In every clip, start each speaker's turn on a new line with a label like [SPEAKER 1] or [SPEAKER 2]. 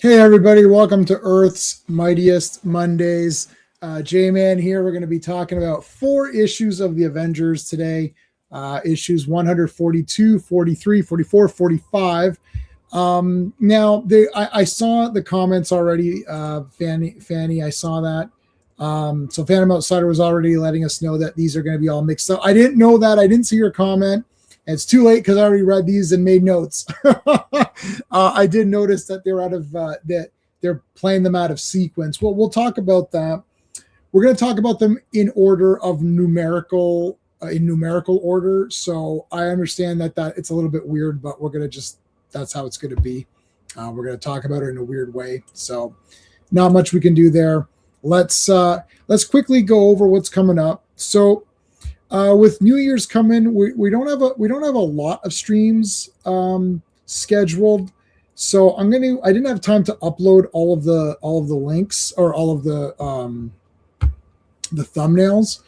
[SPEAKER 1] Hey everybody, welcome to Earth's Mightiest Mondays. J-Man here. We're going to be talking about 4 issues of the Avengers today. Issues 142, 43, 44, 45. I saw the comments already. Fanny, I saw that. So Phantom Outsider was already letting us know that these are going to be all mixed up. I didn't know that. I didn't see your comment. And it's too late because I already read these and made notes. I did notice that they're out of that they're playing them out of sequence. Well, we'll talk about that. We're going to talk about them in order of numerical order. So I understand that it's a little bit weird, but we're going to that's how it's going to be. We're going to talk about it in a weird way. So not much we can do there. Let's quickly go over what's coming up. So with New Year's coming, we don't have a lot of streams scheduled, so I didn't have time to upload all of the links or all of the thumbnails,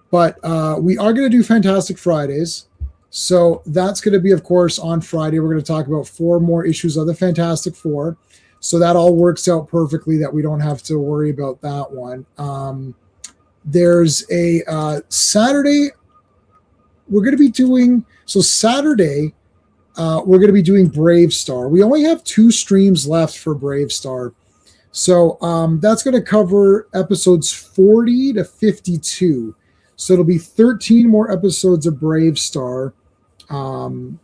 [SPEAKER 1] but we are going to do Fantastic Fridays. So that's going to be, of course, on Friday. We're going to talk about 4 more issues of the Fantastic Four. So that all works out perfectly that we don't have to worry about that one. There's a Saturday we're going to be doing. So Saturday, we're going to be doing Brave Star. We only have 2 streams left for Brave Star. So that's going to cover episodes 40 to 52. So it'll be 13 more episodes of Brave Star. And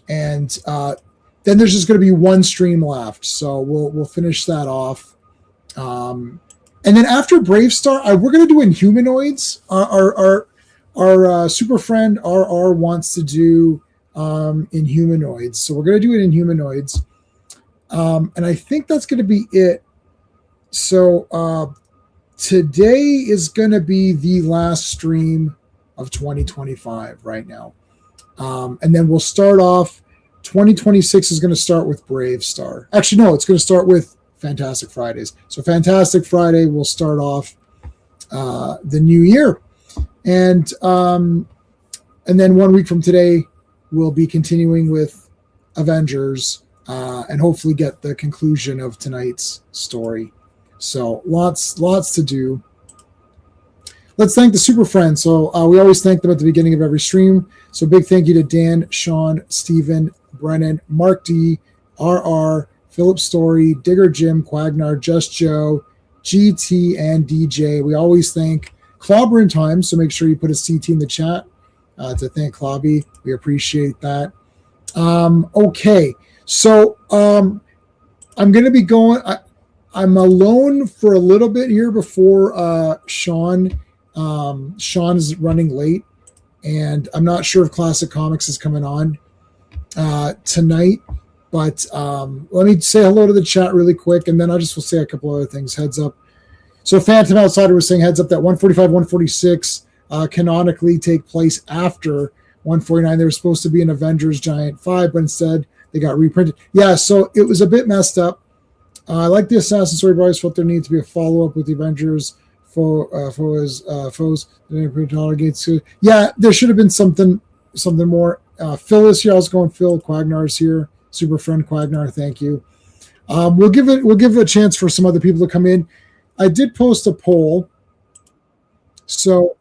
[SPEAKER 1] then there's just going to be 1 stream left. So we'll finish that off. And then after Brave Star, we're going to do Inhumanoids. Our super friend RR wants to do Inhumanoids. So we're going to do it Inhumanoids. And I think that's going to be it. So today is going to be the last stream of 2025 right now. And then we'll start off. 2026 is going to start with Brave Star. Actually, no, it's going to start with Fantastic Fridays. So Fantastic Friday will start off the new year. And then 1 week from today, we'll be continuing with Avengers and hopefully get the conclusion of tonight's story. So lots to do. Let's thank the Super Friends. So we always thank them at the beginning of every stream. So big thank you to Dan, Sean, Stephen, Brennan, Mark D, RR, Philip Story, Digger Jim, Quagnar, Just Joe, GT, and DJ. We always thank Clobber in time, so make sure you put a CT in the chat to thank Clobby. We appreciate that. Okay, so I'm going to be going. I'm alone for a little bit here before Sean. Sean is running late, and I'm not sure if Classic Comics is coming on tonight. But let me say hello to the chat really quick, and then I just will say a couple other things. Heads up. So Phantom Outsider was saying heads up that 145, 146 canonically take place after 149. They were supposed to be an Avengers Giant 5, but instead they got reprinted. Yeah, so it was a bit messed up. I like the Assassin story, but I always felt there needed to be a follow-up with the Avengers foes. Yeah, there should have been something more. Phil is here. I was going Phil. Quagnar's here. Super friend Quagnar, thank you. We'll give it a chance for some other people to come in. I did post a poll. So,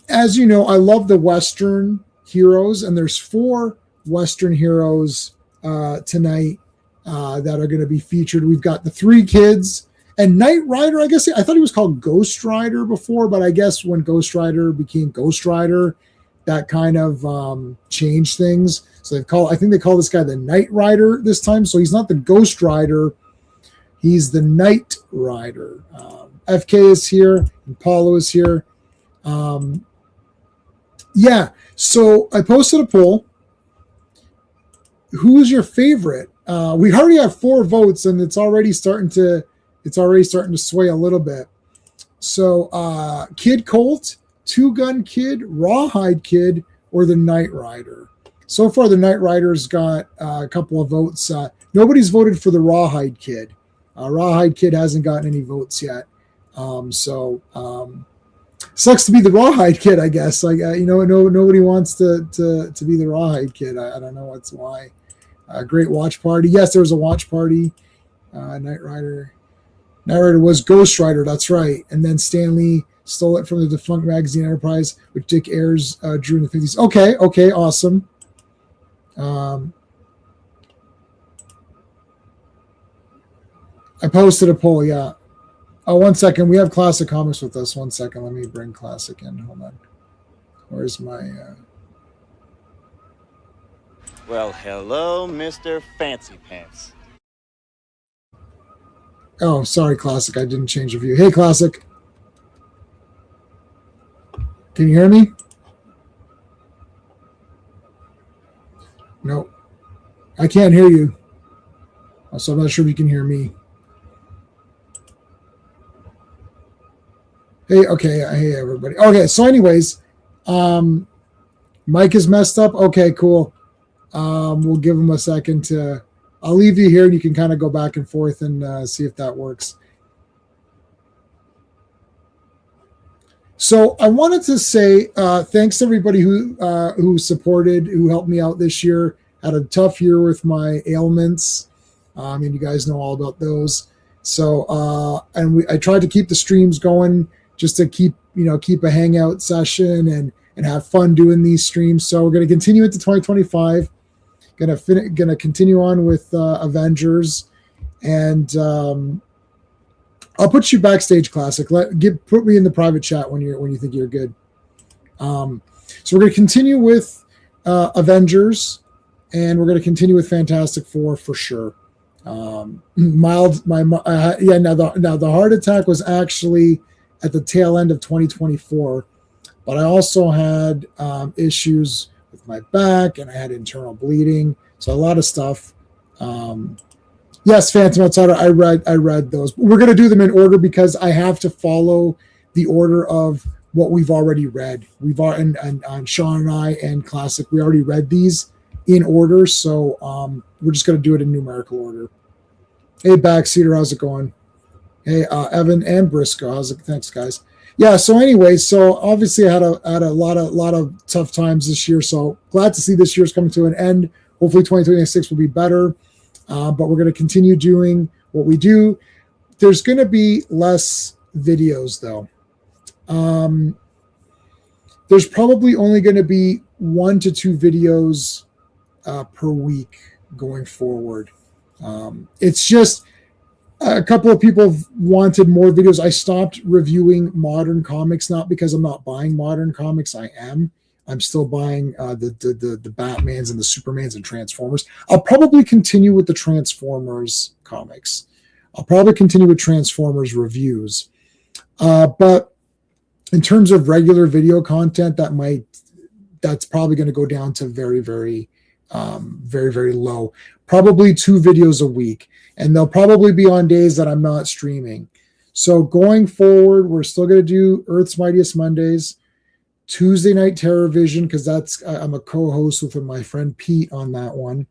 [SPEAKER 1] as you know, I love the Western heroes, and there's 4 Western heroes tonight that are going to be featured. We've got the 3 kids and Knight Rider. I guess I thought he was called Ghost Rider before, but I guess when Ghost Rider became Ghost Rider, that kind of changed things. So I think they call this guy the Knight Rider this time. So he's not the Ghost Rider. He's the Knight Rider. FK is here, and Paulo is here. Yeah, so I posted a poll. Who's your favorite? We already have 4 votes, and it's already starting to sway a little bit. So Kid Colt, Two Gun Kid, Rawhide Kid, or the Knight Rider. So far, the Knight Rider's got a couple of votes. Nobody's voted for the Rawhide Kid. Rawhide Kid hasn't gotten any votes yet. Sucks to be the Rawhide Kid, I guess. Nobody wants to be the Rawhide Kid. I don't know why. Great watch party. Yes, there was a watch party. Knight Rider. Knight Rider was Ghost Rider. That's right. And then Stan Lee stole it from the defunct magazine Enterprise, which Dick Ayers drew in the 50s. Okay, awesome. I posted a poll, yeah. Oh, 1 second. We have Classic Comics with us. 1 second. Let me bring Classic in. Hold on. Where's my...
[SPEAKER 2] Well, hello, Mr. Fancy Pants.
[SPEAKER 1] Oh, sorry, Classic. I didn't change the view. Hey, Classic. Can you hear me? No. I can't hear you. So I'm not sure if you can hear me. Hey, okay. Hey, everybody. Okay, so anyways, Mike is messed up. Okay, cool. We'll give him a second to... I'll leave you here and you can kind of go back and forth and see if that works. So I wanted to say thanks to everybody who supported, who helped me out this year. Had a tough year with my ailments, and you guys know all about those. So I tried to keep the streams going just to keep a hangout session and have fun doing these streams. So we're going to continue into 2025. Gonna continue on with Avengers, and I'll put you backstage, Classic. Put me in the private chat when you think you're good. So we're gonna continue with Avengers, and we're gonna continue with Fantastic Four for sure. Now the heart attack was actually at the tail end of 2024, but I also had issues with my back, and I had internal bleeding, so a lot of stuff. Yes, Phantom Outsider, I read those. But we're going to do them in order because I have to follow the order of what we've already read. And Sean and I and Classic, we already read these in order, so we're just going to do it in numerical order. Hey, Backseater, how's it going? Hey, Evan and Briscoe, how's it? Thanks, guys. Yeah. So anyway, so obviously I had a lot of tough times this year. So glad to see this year's coming to an end. Hopefully 2026 will be better. But we're going to continue doing what we do. There's going to be less videos though. There's probably only going to be 1 to 2 videos per week going forward. It's just a couple of people wanted more videos. I stopped reviewing modern comics, not because I'm not buying modern comics. I am. I'm still buying the Batmans and the Supermans and Transformers. I'll probably continue with the Transformers comics. I'll probably continue with Transformers reviews. But in terms of regular video content, that's probably going to go down to very, very, very, very low. Probably 2 videos a week. And they'll probably be on days that I'm not streaming. So going forward, we're still going to do Earth's Mightiest Mondays, Tuesday Night Terror Vision, because I'm a co-host with my friend Pete on that one.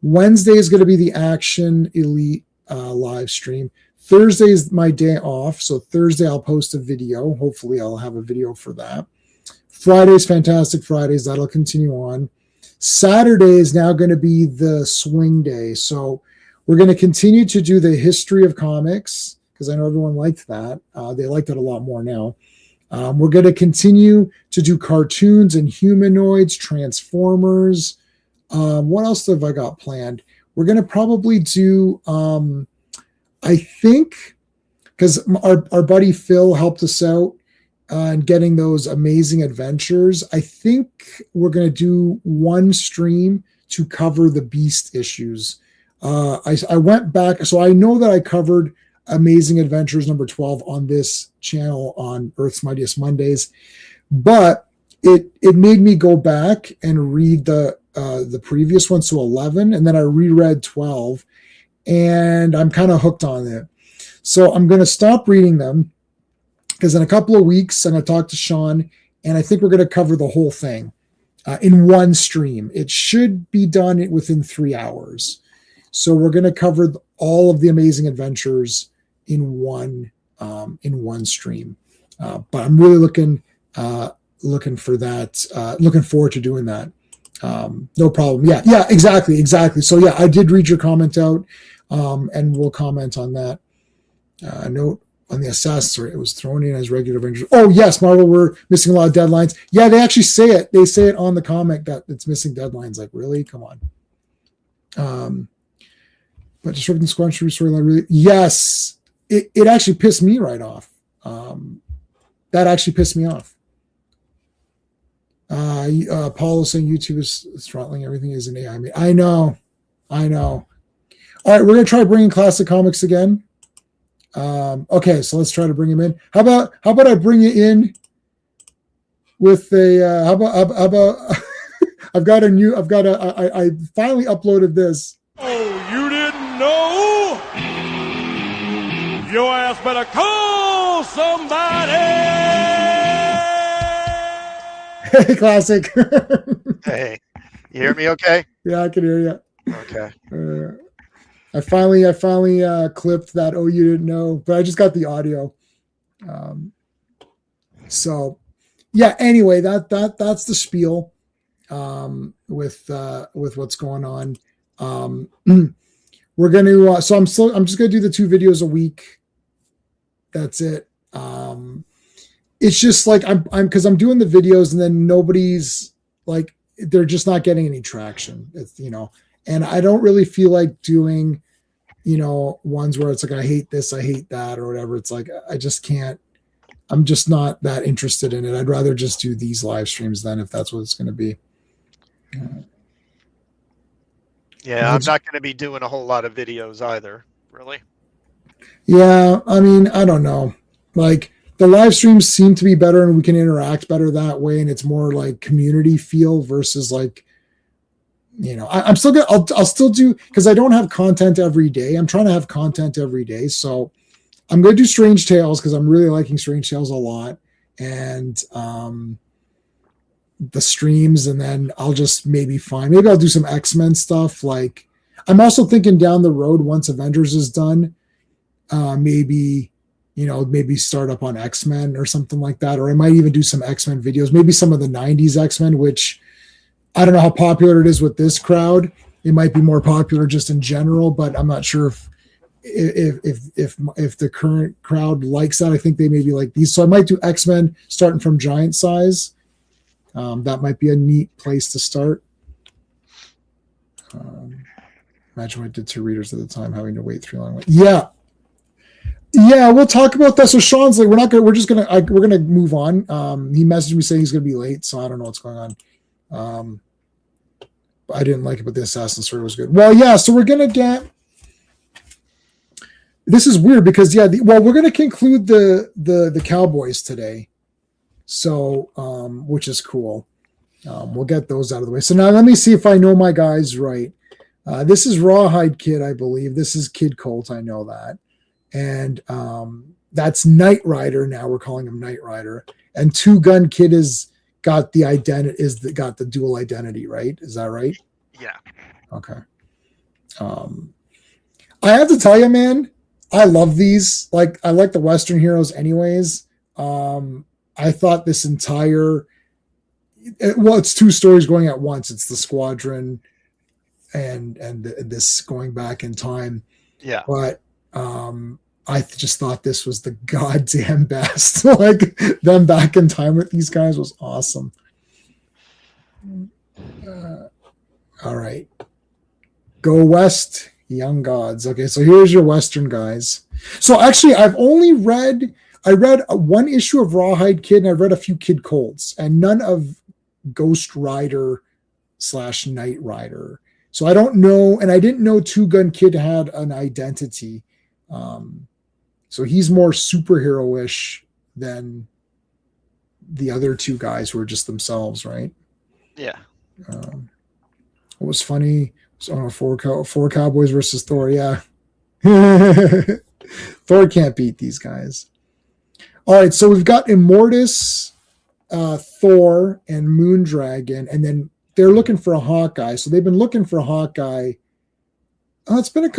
[SPEAKER 1] Wednesday is going to be the Action Elite live stream. Thursday is my day off, so Thursday I'll post a video. Hopefully I'll have a video for that. Friday's Fantastic Fridays. That'll continue on. Saturday is now going to be the swing day. So we're going to continue to do the history of comics because I know everyone liked that. They liked it a lot more now. We're going to continue to do cartoons and humanoids, Transformers. What else have I got planned? We're going to probably do, I think, because our buddy Phil helped us out and getting those amazing adventures. I think we're going to do one stream to cover the Beast issues. I went back, so I know that I covered Amazing Adventures number 12 on this channel on Earth's Mightiest Mondays, but it made me go back and read the previous one, so 11, and then I reread 12, and I'm kind of hooked on it. So I'm going to stop reading them because in a couple of weeks I'm going to talk to Sean, and I think we're going to cover the whole thing in one stream. It should be done within 3 hours. So we're going to cover all of the Amazing Adventures in one stream. But I'm really looking for that. Looking forward to doing that. No problem. Yeah, exactly. So yeah, I did read your comment out, and we'll comment on that. Note on the Assassin, it was thrown in as regular Avengers. Oh yes, Marvel were missing a lot of deadlines. Yeah, they actually say it. They say it on the comic that it's missing deadlines. Like, really? Come on. But disrupting Squadron storyline really, yes, it actually pissed me right off. That actually pissed me off. Paulo saying YouTube is throttling everything is an AI. I know. All right, we're gonna try bringing classic comics again. Okay, so let's try to bring him in. How about I bring you in with a how about I finally uploaded this.
[SPEAKER 3] Oh, you didn't know? Your ass better call somebody.
[SPEAKER 1] Hey, classic.
[SPEAKER 4] Hey, you hear me okay?
[SPEAKER 1] Yeah, I can hear you.
[SPEAKER 4] Okay.
[SPEAKER 1] I finally clipped that. Oh, you didn't know, but I just got the audio. So yeah. Anyway, that's the spiel with what's going on. We're going to. So I'm just going to do the 2 videos a week. That's it. It's just like because I'm doing the videos and then nobody's like they're just not getting any traction. It's and I don't really feel like doing ones where it's like I hate this, I hate that, or whatever. It's like I just can't. I'm just not that interested in it. I'd rather just do these live streams then if that's what it's going to be.
[SPEAKER 4] Yeah, I'm not going to be doing a whole lot of videos either, really.
[SPEAKER 1] Yeah, I mean, I don't know. Like the live streams seem to be better and we can interact better that way. And it's more like community feel versus like, I'm still gonna, I'll still do, because I don't have content every day. I'm trying to have content every day. So I'm going to do Strange Tales because I'm really liking Strange Tales a lot. And the streams, and then I'll just maybe I'll do some X-Men stuff. Like I'm also thinking down the road, once Avengers is done, maybe start up on X-Men or something like that. Or I might even do some X-Men videos, maybe some of the 90s X-Men, which I don't know how popular it is with this crowd. It might be more popular just in general, but I'm not sure if the current crowd likes that. I think they maybe like these. So I might do X-Men starting from Giant Size. That might be a neat place to start. Imagine what I did to readers at the time, having to wait 3 long. Yeah, we'll talk about that. So Sean's like, we're just gonna move on. He messaged me saying he's gonna be late, so I don't know what's going on. I didn't like it, but the Assassin story was good. Well, yeah, so we're gonna get. This is weird because we're gonna conclude the Cowboys today. So, which is cool. We'll get those out of the way. So now let me see if I know my guys right. This is Rawhide Kid, I believe. This is Kid Colt. I know that. And that's Knight Rider. Now we're calling him Knight Rider. And Two Gun Kid got the dual identity, right? Is that right?
[SPEAKER 4] Yeah.
[SPEAKER 1] Okay. I have to tell you, man, I love these. Like, I like the Western heroes anyways. I thought this entire, it's 2 stories going at once. It's the Squadron and this going back in time.
[SPEAKER 4] Yeah.
[SPEAKER 1] But I just thought this was the goddamn best. Like them back in time with these guys was awesome. All right. Go West, Young Gods. Okay, so here's your Western guys. So actually, I read 1 issue of Rawhide Kid, and I read a few Kid Colts, and none of Ghost Rider / Knight Rider. So I don't know, and I didn't know Two Gun Kid had an identity. So he's more superhero-ish than the other 2 guys who are just themselves, right?
[SPEAKER 4] Yeah.
[SPEAKER 1] What was funny? Four Cowboys versus Thor. Yeah. Thor can't beat these guys. All right, so we've got Immortus, Thor, and Moondragon, and then they're looking for a Hawkeye. So they've been looking for a Hawkeye. It's been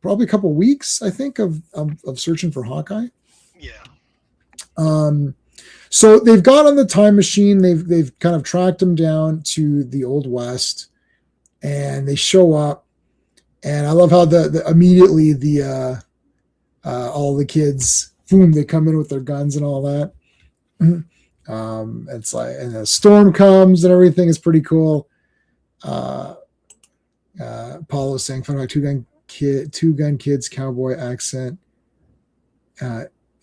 [SPEAKER 1] probably a couple weeks, I think, of searching for Hawkeye.
[SPEAKER 4] Yeah.
[SPEAKER 1] So they've got on the time machine. They've kind of tracked him down to the Old West, and they show up. And I love how the immediately the all the kids, boom, they come in with their guns and all that. It's like, and the storm comes and everything is pretty cool. Paulo saying, "Fun about two gun kids, cowboy accent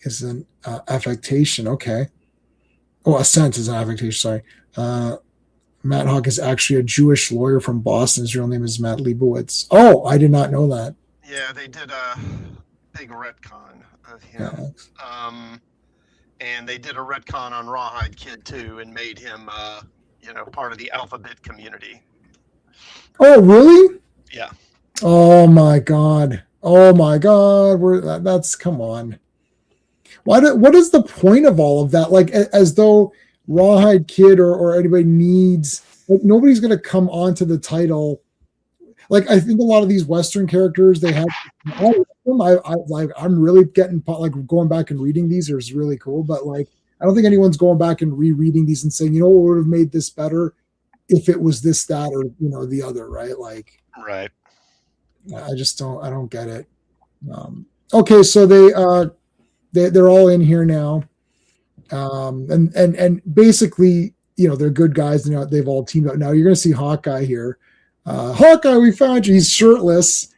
[SPEAKER 1] is an affectation." Okay. Oh, accent is an affectation. Sorry. Matt Hawk is actually a Jewish lawyer from Boston. His real name is Matt Leibowitz. Oh, I did not know that.
[SPEAKER 4] Yeah, they did a big retcon of him. Yeah. And they did a retcon on Rawhide Kid too, and made him, part of the alphabet community.
[SPEAKER 1] Oh, really?
[SPEAKER 4] Yeah.
[SPEAKER 1] Oh my God. That's come on. What is the point of all of that? Like, as though Rawhide Kid or anybody needs, like, nobody's going to come onto the title. Like, I think a lot of these Western characters, they have, I'm really getting, like, going back and reading these is really cool, but like, I don't think anyone's going back and rereading these and saying, what would have made this better if it was this, that, or, the other, right? Like,
[SPEAKER 4] right.
[SPEAKER 1] I don't get it. Okay. So they're all in here now. And basically, they're good guys. They've all teamed up. Now you're going to see Hawkeye here. Hawkeye, we found you. He's shirtless.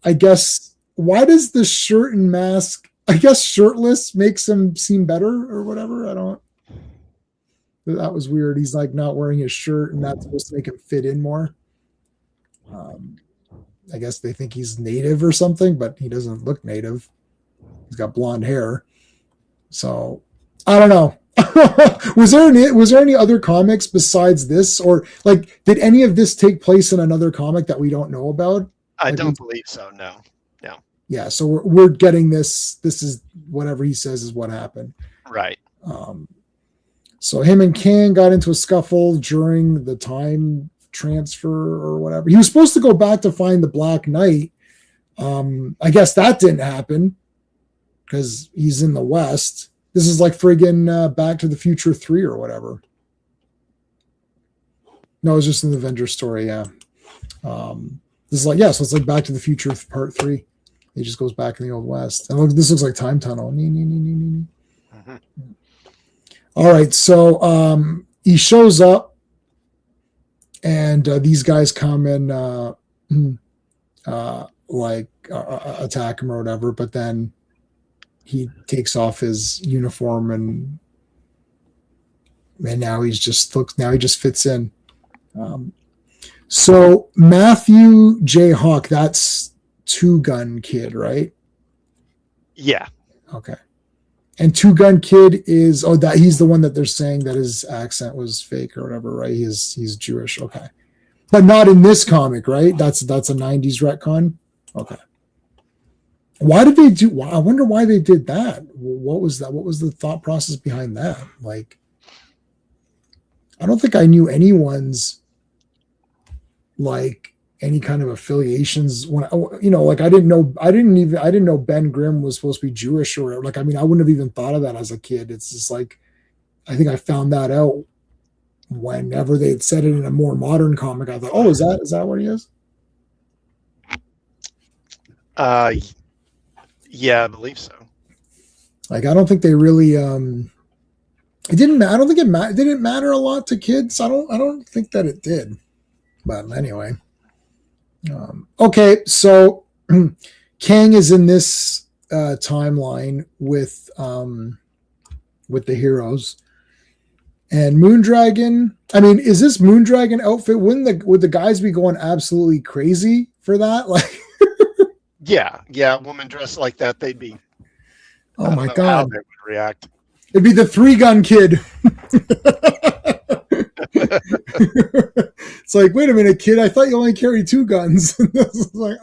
[SPEAKER 1] I guess. Why does the shirt and mask? I guess shirtless makes him seem better or whatever. I don't. That was weird. He's like not wearing his shirt, and that's supposed to make him fit in more. I guess they think he's native or something, but he doesn't look native. He's got blonde hair. So I don't know. Was there any other comics besides this, or like did any of this take place in another comic that we don't know about?
[SPEAKER 4] I don't believe so. No.
[SPEAKER 1] Yeah. So we're getting this. This is whatever he says is what happened.
[SPEAKER 4] Right.
[SPEAKER 1] So him and Kang got into a scuffle during the time transfer or whatever. He was supposed to go back to find the Black Knight. I guess that didn't happen because he's in the West. This is like friggin' Back to the Future 3 or whatever. No, it's just an Avengers story, yeah. This is like, so it's like Back to the Future Part 3. He just goes back in the Old West. And this looks like Time Tunnel. Mm-hmm. All right, so he shows up, and these guys come and attack him or whatever, but then he takes off his uniform and now he just fits in. So Matthew J. Hawk, that's Two Gun Kid, right?
[SPEAKER 4] Yeah.
[SPEAKER 1] Okay. And Two Gun Kid is that he's the one that they're saying that his accent was fake or whatever, right? He's Jewish, okay. But not in this comic, right? That's a 90s retcon. Okay. Why did they do? I wonder why they did that. What was that? What was the thought process behind that? Like, I don't think I knew anyone's like any kind of affiliations when I didn't know Ben Grimm was supposed to be Jewish or whatever. Like, I mean, I wouldn't have even thought of that as a kid. It's just like, I think I found that out whenever they had said it in a more modern comic. I thought, oh, is that what he is?
[SPEAKER 4] Yeah, I believe so.
[SPEAKER 1] Like, I don't think they really, it didn't, I don't think it didn't matter a lot to kids. I don't think that it did, but anyway. Okay. So Kang is in this, timeline with the heroes and Moondragon. I mean, is this Moondragon outfit? Would the guys be going absolutely crazy for that? Like,
[SPEAKER 4] Yeah, woman dressed like that, they'd be.
[SPEAKER 1] Oh my God,
[SPEAKER 4] how they would react.
[SPEAKER 1] It'd be the 3-gun kid. It's like, wait a minute, kid. I thought you only carry 2 guns. It's like,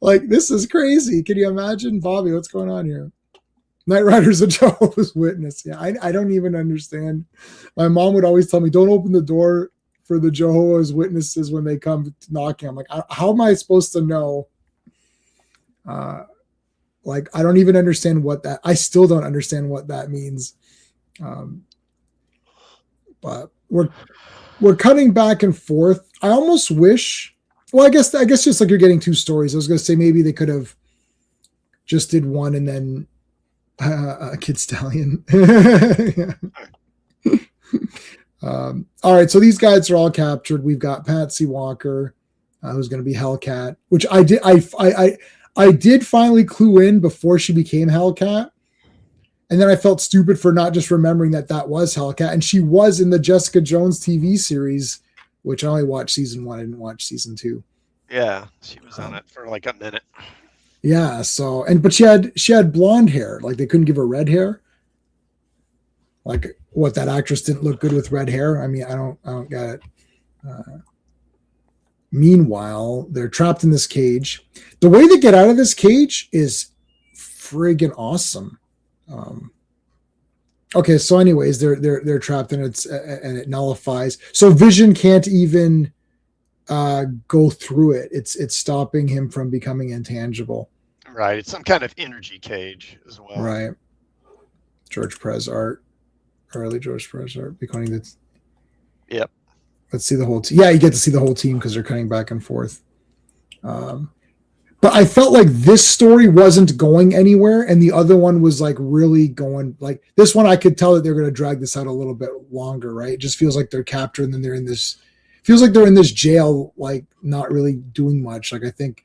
[SPEAKER 1] like, this is crazy. Can you imagine, Bobby? What's going on here? Knight Rider's a Jehovah's Witness. Yeah, I don't even understand. My mom would always tell me, don't open the door for the Jehovah's Witnesses when they come knocking. I'm like, how am I supposed to know Like, I don't even understand I still don't understand what that means. But we're cutting back and forth. I almost wish, well, I guess just like you're getting two stories. I was going to say maybe they could have just did one and then Kid Stallion. Yeah. All right, so these guys are all captured. We've got Patsy Walker, who's going to be Hellcat, which I did finally clue in before she became Hellcat, and then I felt stupid for not just remembering that was Hellcat, and she was in the Jessica Jones TV series, which I only watched season 1. I didn't watch season 2.
[SPEAKER 4] Yeah, she was on it for like a minute.
[SPEAKER 1] Yeah, so but she had blonde hair. Like, they couldn't give her red hair. Like, what, that actress didn't look good with red hair? I mean, I don't get it. Meanwhile, they're trapped in this cage. The way they get out of this cage is friggin' awesome. Okay, so anyways, they're trapped and it nullifies. So Vision can't even go through it. It's stopping him from becoming intangible.
[SPEAKER 4] Right. It's some kind of energy cage as well.
[SPEAKER 1] Right. George Perez art. Early George Perez art. Becoming the.
[SPEAKER 4] Yep.
[SPEAKER 1] Let's see the whole team. Yeah, you get to see the whole team because they're cutting back and forth. But I felt like this story wasn't going anywhere, and the other one was like really going. Like, this one, I could tell that they're going to drag this out a little bit longer, right? It just feels like they're captured and then they're in this. Feels like they're in this jail, like not really doing much. Like, I think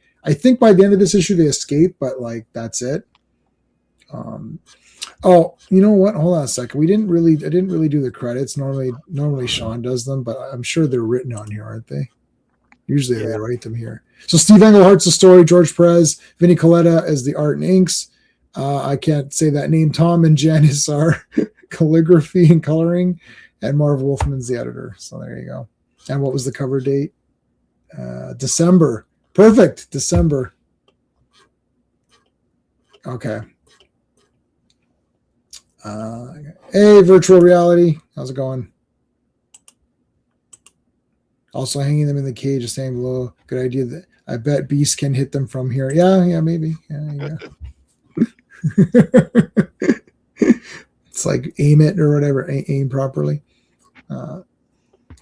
[SPEAKER 1] by the end of this issue they escape, but like that's it. Oh, you know what? Hold on a second. I didn't really do the credits. Normally Sean does them, but I'm sure they're written on here, aren't they? Usually they write them here. So Steve Englehart's the story, George Perez, Vinny Coletta as the art and inks. I can't say that name. Tom and Janice are calligraphy and coloring, and Marv Wolfman's the editor. So there you go. And what was the cover date? December. Perfect. December. Okay. Hey, virtual reality. How's it going? Also hanging them in the cage, staying below. Good idea. That I bet Beast can hit them from here. Yeah, maybe. Yeah. It's like aim it or whatever. Aim properly.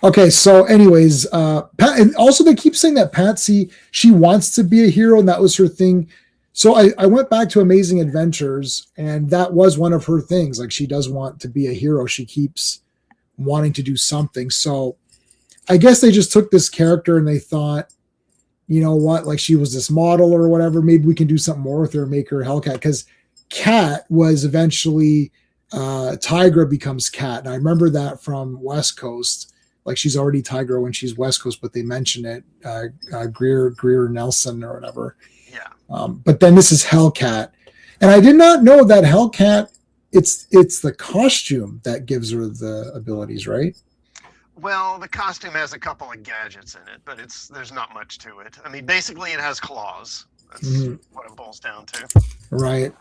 [SPEAKER 1] Okay, so anyways, and also they keep saying that Patsy, she wants to be a hero, and that was her thing. So I went back to Amazing Adventures, and that was one of her things. Like, she does want to be a hero. She keeps wanting to do something. So I guess they just took this character and they thought, you know what, like, she was this model or whatever. Maybe we can do something more with her and make her Hellcat. Because Cat was eventually, Tigra becomes Cat. And I remember that from West Coast. Like, she's already Tigra when she's West Coast, but they mention it, Greer Nelson or whatever.
[SPEAKER 4] Yeah.
[SPEAKER 1] But then this is Hellcat. And I did not know that Hellcat, it's the costume that gives her the abilities, right?
[SPEAKER 4] Well, the costume has a couple of gadgets in it, but there's not much to it. I mean, basically it has claws. That's what it boils down to.
[SPEAKER 1] Right.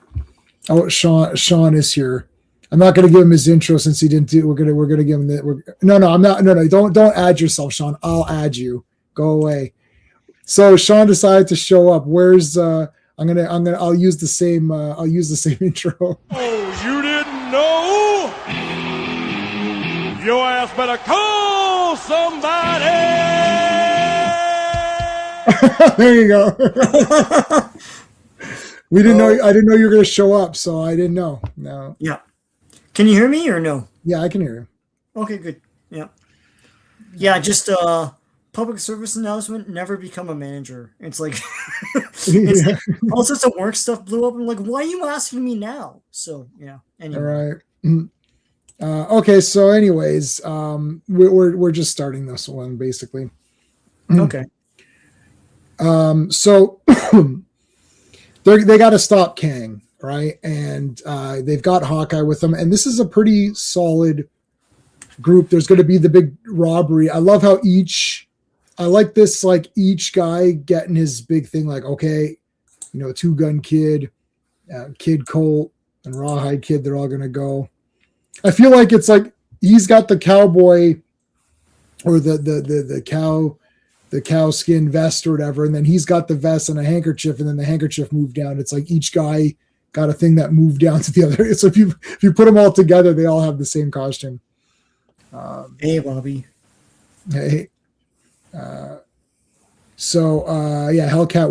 [SPEAKER 1] Oh, Sean is here. I'm not going to give him his intro since he didn't do. We're gonna give him that. No, I'm not. No, don't add yourself, Sean. I'll add you. Go away. So Sean decided to show up. Where's I'll use the same intro.
[SPEAKER 3] Oh, you didn't know? Your ass better call somebody.
[SPEAKER 1] There you go. We didn't know. I didn't know you were going to show up, so I didn't know. No.
[SPEAKER 5] Yeah. Can you hear me or no?
[SPEAKER 1] Yeah, I can hear you.
[SPEAKER 5] Okay, good. Yeah. Yeah, just public service announcement, never become a manager. It's like, like all sorts of work stuff blew up. I'm like, why are you asking me now? So, yeah. Anyway.
[SPEAKER 1] All right. Okay, so anyways, we're just starting this one, basically.
[SPEAKER 5] Okay.
[SPEAKER 1] So they got to stop Kang. Right. And they've got Hawkeye with them. And this is a pretty solid group. There's going to be the big robbery. I love how I like this, like each guy getting his big thing. Like, okay, you know, Two Gun Kid, Kid Colt, and Rawhide Kid, they're all going to go. I feel like it's like he's got the cowboy or the cow the cow skin vest or whatever, and then he's got the vest and a handkerchief, and then the handkerchief moved down. It's like each guy got a thing that moved down to the other. So if you put them all together, they all have the same costume.
[SPEAKER 5] Hey, Bobby.
[SPEAKER 1] Hey. Hellcat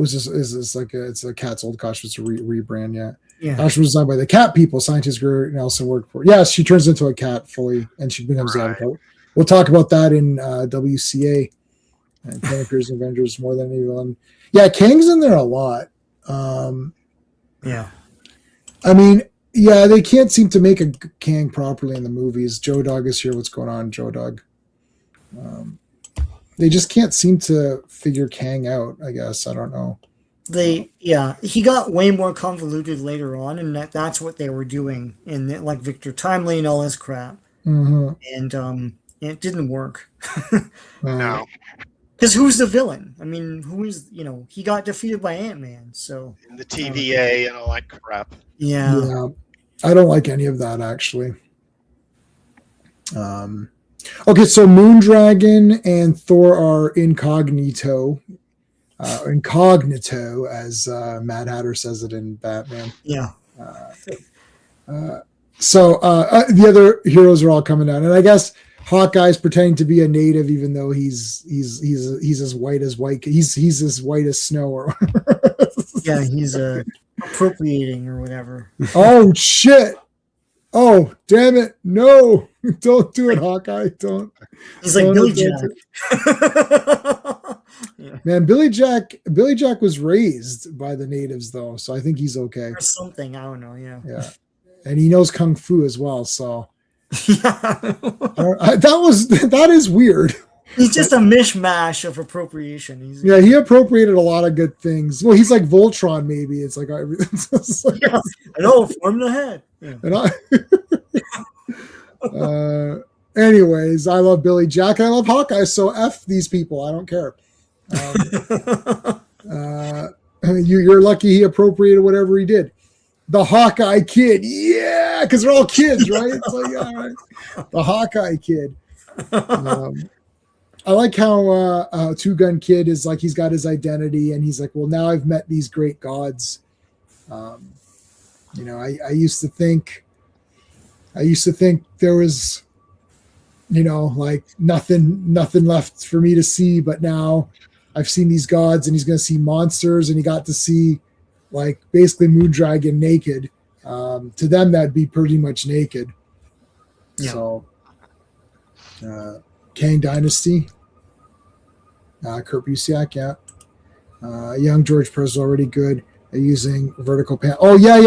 [SPEAKER 1] is like it's a Cat's old costume. It's a rebrand. Yeah. Costume was designed by the Cat people. Scientist Greer Nelson worked for. Yes, she turns into a cat fully, and she becomes the Avatar. We'll talk about that in WCA. And Kang appears in Avengers more than anyone. Yeah, Kang's in there a lot. I mean, yeah, they can't seem to make a Kang properly in the movies. Joe Dog is here. What's going on, Joe Dog? They just can't seem to figure Kang out, I guess. I don't know.
[SPEAKER 5] He got way more convoluted later on, and that's what they were doing in like Victor Timely and all this crap.
[SPEAKER 1] Mm-hmm.
[SPEAKER 5] And it didn't work.
[SPEAKER 4] No.
[SPEAKER 5] Because who's the villain? I mean, who is, he got defeated by Ant-Man, so.
[SPEAKER 4] And the TVA and all that crap.
[SPEAKER 5] Yeah.
[SPEAKER 1] I don't like any of that, actually. Okay, so Moondragon and Thor are incognito. Incognito, as Mad Hatter says it in Batman.
[SPEAKER 5] Yeah.
[SPEAKER 1] So the other heroes are all coming down, and I guess Hawkeye's pretending to be a native, even though he's as white as white. He's as white as snow, or
[SPEAKER 5] yeah, he's appropriating or whatever.
[SPEAKER 1] Oh shit! Oh damn it! No, don't do it, Hawkeye! Don't.
[SPEAKER 5] He's like Billy Jack.
[SPEAKER 1] Yeah. Man, Billy Jack was raised by the natives, though, so I think he's okay.
[SPEAKER 5] Or something, I don't know. Yeah,
[SPEAKER 1] and he knows kung fu as well. So
[SPEAKER 5] yeah,
[SPEAKER 1] that is weird.
[SPEAKER 5] He's just a mishmash of appropriation.
[SPEAKER 1] He appropriated a lot of good things. Well, he's like Voltron, maybe. It's like everything's like,
[SPEAKER 5] yeah, I know, form the head.
[SPEAKER 1] Yeah. Anyways, I love Billy Jack. I love Hawkeye. So F these people. I don't care. You're lucky he appropriated whatever he did. The Hawkeye kid, yeah, because they're all kids, right? It's like, all right. The Hawkeye kid. I like how Two Gun Kid is like, he's got his identity, and he's like, well, now I've met these great gods. I used to think there was, like nothing left for me to see, but now I've seen these gods, and he's going to see monsters, and he got to see like basically Moondragon naked. To them, that'd be pretty much naked. Yeah. So, Kang Dynasty, Kurt Busiek, yeah. Young George Perez already good at using vertical pan. Oh yeah.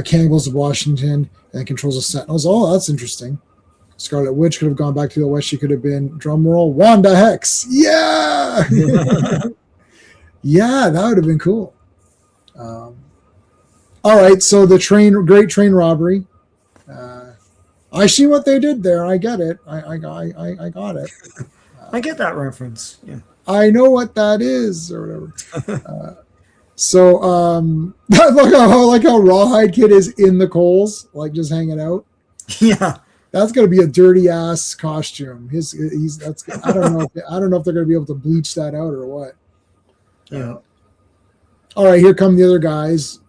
[SPEAKER 1] Kang goes to Washington and controls the Sentinels. Oh, that's interesting. Scarlet Witch could have gone back to the West. She could have been, drumroll, Wanda Hex. Yeah! Yeah, that would have been cool. All right, so the great train robbery. I see what they did there. I get it. I got it.
[SPEAKER 5] I get that reference. Yeah.
[SPEAKER 1] I know what that is, or whatever. I like how Rawhide Kid is in the coals, like just hanging out.
[SPEAKER 5] Yeah.
[SPEAKER 1] That's gonna be a dirty ass costume. I don't know if they're gonna be able to bleach that out or what.
[SPEAKER 5] Yeah.
[SPEAKER 1] All right, here come the other guys.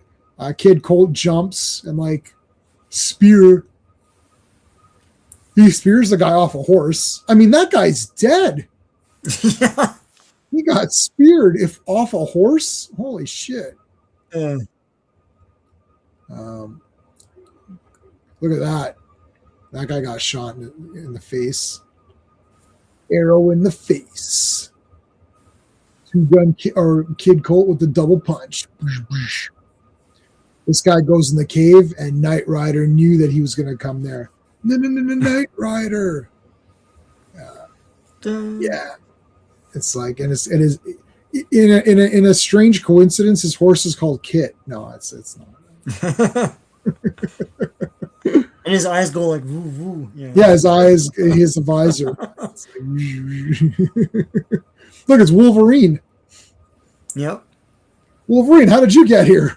[SPEAKER 1] Kid Colt jumps and like spear. He spears the guy off a horse. I mean, that guy's dead.
[SPEAKER 5] Yeah.
[SPEAKER 1] He got speared off a horse. Holy shit.
[SPEAKER 5] Yeah.
[SPEAKER 1] Look at that. That guy got shot in the face. Arrow in the face. Two-gun Kid Colt with the double punch. This guy goes in the cave, and Knight Rider knew that he was going to come there. Knight Rider. Yeah. It's like, and it is in a strange coincidence, his horse is called Kit. No, it's not.
[SPEAKER 5] And his eyes go like woo woo.
[SPEAKER 1] Yeah, his eyes, his visor. It's like, look, it's Wolverine.
[SPEAKER 5] Yep.
[SPEAKER 1] Wolverine, how did you get here?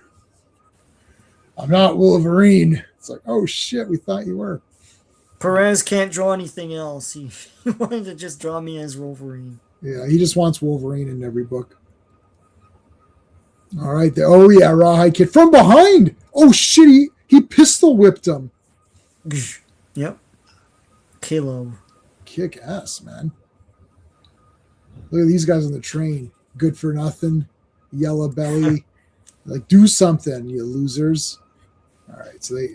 [SPEAKER 1] I'm not Wolverine. It's like, oh shit, we thought you were.
[SPEAKER 5] Perez can't draw anything else. He wanted to just draw me as Wolverine.
[SPEAKER 1] Yeah, he just wants Wolverine in every book. All right. Oh, yeah, Rawhide Kid. From behind. Oh, shit. He pistol whipped him.
[SPEAKER 5] Yep. Caleb.
[SPEAKER 1] Kick ass, man. Look at these guys on the train. Good for nothing. Yellow belly. Like, do something, you losers. All right. So they,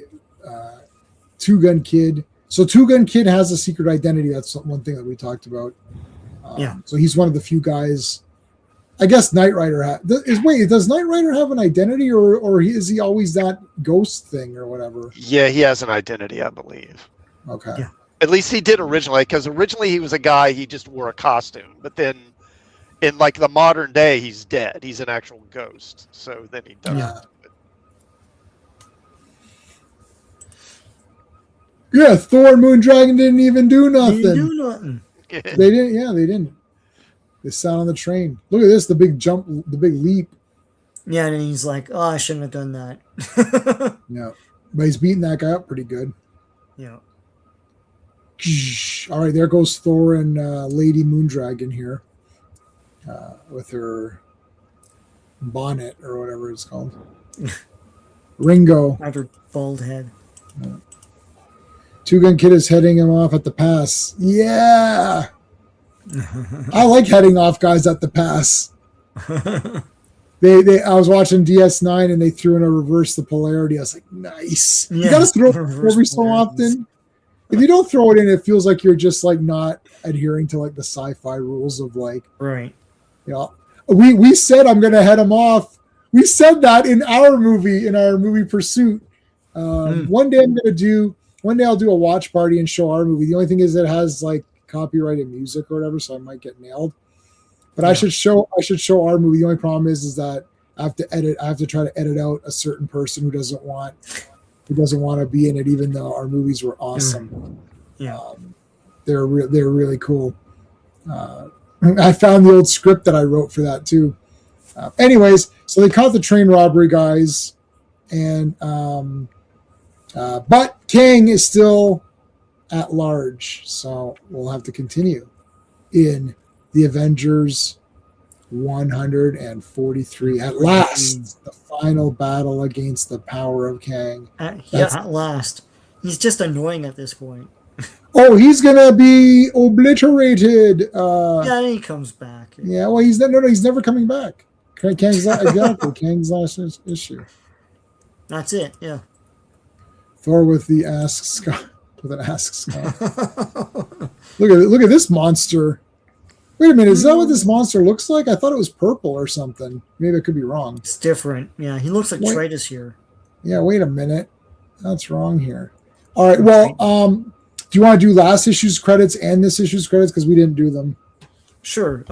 [SPEAKER 1] Two Gun Kid. So Two Gun Kid has a secret identity. That's one thing that we talked about.
[SPEAKER 5] Yeah.
[SPEAKER 1] So he's one of the few guys. I guess Knight Rider does Knight Rider have an identity, or is he always that ghost thing or whatever?
[SPEAKER 4] Yeah, he has an identity, I believe.
[SPEAKER 1] Okay.
[SPEAKER 5] Yeah.
[SPEAKER 4] At least he did originally, because originally he was a guy, he just wore a costume. But then in like the modern day, he's dead. He's an actual ghost. So then he does.
[SPEAKER 1] Yeah. Yeah, Thor and Moondragon didn't even do nothing.
[SPEAKER 5] Didn't do nothing.
[SPEAKER 1] They didn't. Yeah, they didn't. They sat on the train. Look at this, the big jump, the big leap.
[SPEAKER 5] Yeah, and he's like, "Oh, I shouldn't have done that."
[SPEAKER 1] Yeah, but he's beating that guy up pretty good.
[SPEAKER 5] Yeah.
[SPEAKER 1] All right, there goes Thor and Lady Moondragon here with her bonnet or whatever it's called. Ringo.
[SPEAKER 5] After bald head.
[SPEAKER 1] Yeah. Two Gun Kid is heading him off at the pass. Yeah. I like heading off guys at the pass. I was watching DS9 and they threw in a reverse the polarity. I was like, nice. You gotta throw it every so often. If you don't throw it in, it feels like you're just like not adhering to like the sci-fi rules of like,
[SPEAKER 5] Right.
[SPEAKER 1] you know, we said I'm gonna head him off. We said that in our movie Pursuit. One day I'll do a watch party and show our movie. The only thing is it has like copyrighted music or whatever, so I might get nailed. But yeah. I should show our movie. The only problem is that I have to try to edit out a certain person who doesn't want to be in it, even though our movies were awesome.
[SPEAKER 5] Yeah.
[SPEAKER 1] They're really cool. I found the old script that I wrote for that too. Anyways, so they caught the train robbery guys, and but Kang is still at large, so we'll have to continue in the Avengers 143. At last, the final battle against the power of Kang.
[SPEAKER 5] At last. He's just annoying at this point.
[SPEAKER 1] Oh, he's gonna be obliterated.
[SPEAKER 5] Yeah, he comes back.
[SPEAKER 1] Yeah, well, he's never coming back. Kang's last issue.
[SPEAKER 5] That's it. Yeah.
[SPEAKER 1] Thor with the Ask Scott. With an Ask Scott. Look at this monster. Wait a minute, is that what this monster looks like? I thought it was purple or something. Maybe I could be wrong.
[SPEAKER 5] It's different. Yeah, he looks like Tritus here.
[SPEAKER 1] Yeah, wait a minute. That's wrong here. All right, well, do you want to do last issue's credits and this issue's credits? Because we didn't do them.
[SPEAKER 5] Sure.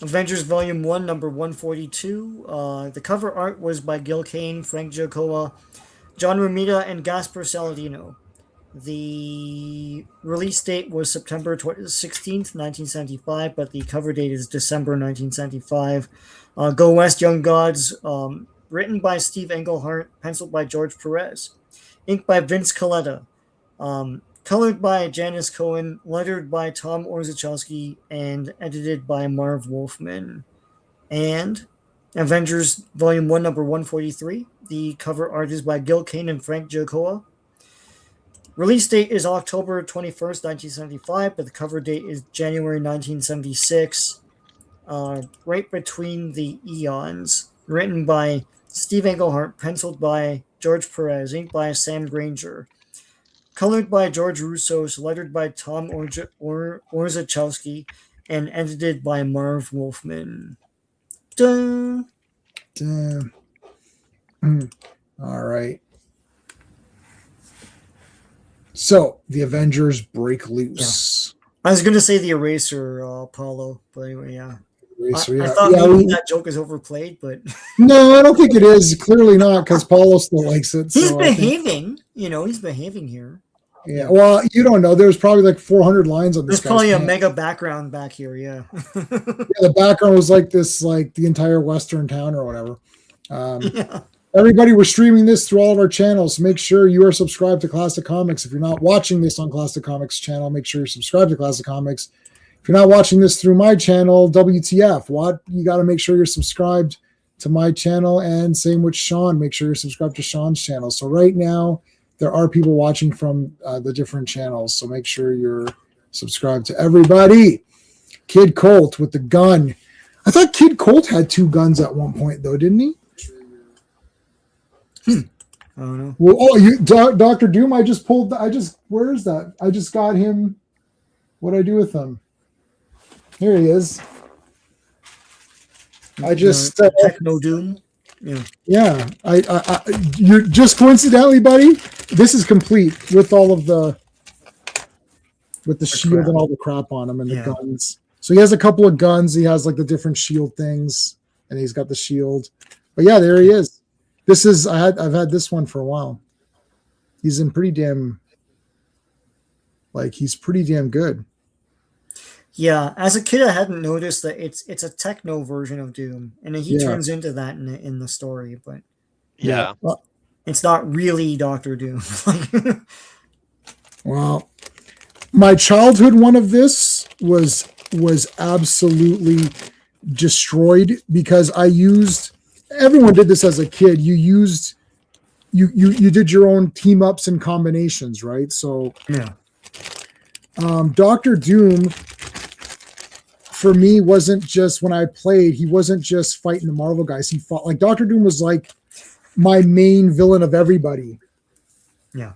[SPEAKER 5] Avengers Volume 1, number 142. The cover art was by Gil Kane, Frank Giacomo, John Romita, and Gaspar Saladino. The release date was September 16th, 1975, but the cover date is December 1975. Go West, Young Gods, written by Steve Englehart, penciled by George Perez, inked by Vince Colletta, colored by Janice Cohen, lettered by Tom Orzechowski, and edited by Marv Wolfman. And Avengers Volume 1, number 143. The cover art is by Gil Kane and Frank Giacomo. Release date is October 21st, 1975, but the cover date is January 1976. Right between the eons. Written by Steve Englehart, penciled by George Perez, inked by Sam Granger. Colored by George Russos, lettered by Tom Orzechowski, and edited by Marv Wolfman. Dun.
[SPEAKER 1] Dun. All right. So the Avengers break loose.
[SPEAKER 5] Yeah. I was going to say the Eraser, Paulo, but anyway, yeah.
[SPEAKER 1] Eraser,
[SPEAKER 5] I thought maybe that joke is overplayed, but
[SPEAKER 1] no, I don't think it is. Clearly not, because Paulo still likes it.
[SPEAKER 5] He's behaving. He's behaving here.
[SPEAKER 1] Yeah, well, you don't know. There's probably like 400 lines on this.
[SPEAKER 5] There's probably a mega background back here. Yeah. Yeah,
[SPEAKER 1] the background was like this, like the entire Western town or whatever.
[SPEAKER 5] Yeah.
[SPEAKER 1] Everybody, we're streaming this through all of our channels. Make sure you are subscribed to Classic Comics. If you're not watching this on Classic Comics channel, make sure you're subscribed to Classic Comics. If you're not watching this through my channel, WTF, you got to make sure you're subscribed to my channel, and same with Sean. Make sure you're subscribed to Sean's channel. So right now, there are people watching from the different channels, so make sure you're subscribed to everybody. Kid Colt with the gun. I thought Kid Colt had 2 guns at one point, though, didn't he?
[SPEAKER 5] I don't know.
[SPEAKER 1] Well, Dr. Doom, where is that? I just got him. What'd I do with him? Here he is.
[SPEAKER 5] Techno Doom. Yeah.
[SPEAKER 1] Yeah. You're just coincidentally, buddy, this is complete with all of the shield
[SPEAKER 5] crap.
[SPEAKER 1] And all the crap on him and the guns. So he has a couple of guns. He has like the different shield things, and he's got the shield. But yeah, there he is. I've had this one for a while. He's in pretty damn good.
[SPEAKER 5] Yeah, as a kid, I hadn't noticed that it's a techno version of Doom, and he turns into that in the story. But
[SPEAKER 6] Yeah.
[SPEAKER 1] Well,
[SPEAKER 5] it's not really Doctor Doom.
[SPEAKER 1] well, my childhood one of this was absolutely destroyed because I used. Everyone did this as a kid. You did your own team ups and combinations, right? So
[SPEAKER 5] yeah,
[SPEAKER 1] Doctor Doom for me wasn't just when I played. He wasn't just fighting the Marvel guys. He fought like Doctor Doom was like my main villain of everybody.
[SPEAKER 5] yeah.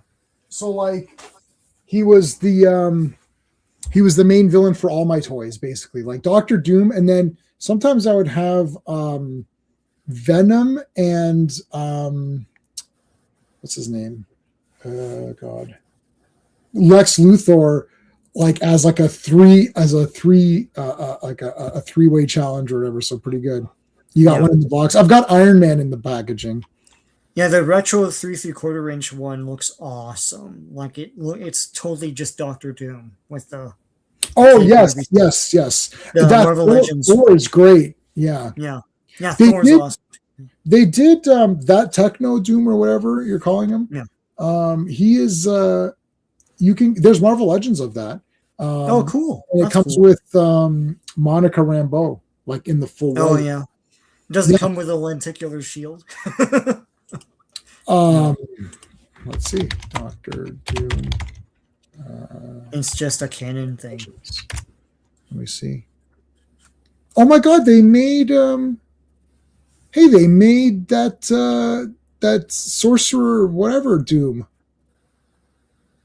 [SPEAKER 1] So like he was the main villain for all my toys, basically. Like Doctor Doom, and then sometimes I would have Venom and what's his name? God, Lex Luthor, like as like a three-way challenge or whatever. So pretty good. You got one in the box. I've got Iron Man in the packaging.
[SPEAKER 5] Yeah, the retro 3/4 inch one looks awesome. Like it's totally just Doctor Doom with the.
[SPEAKER 1] Oh yes.
[SPEAKER 5] The Marvel Legends.
[SPEAKER 1] Thor is great. Yeah.
[SPEAKER 5] Thor's awesome.
[SPEAKER 1] They did that Techno Doom or whatever you're calling him.
[SPEAKER 5] Yeah.
[SPEAKER 1] He is. There's Marvel Legends of that.
[SPEAKER 5] Oh, cool.
[SPEAKER 1] And it comes with Monica Rambeau, like in the full.
[SPEAKER 5] Oh
[SPEAKER 1] way.
[SPEAKER 5] yeah. It doesn't come with a lenticular shield.
[SPEAKER 1] Let's see, Doctor Doom.
[SPEAKER 5] It's just a canon thing.
[SPEAKER 1] Let me see. Oh my God! They made. They made that sorcerer whatever Doom.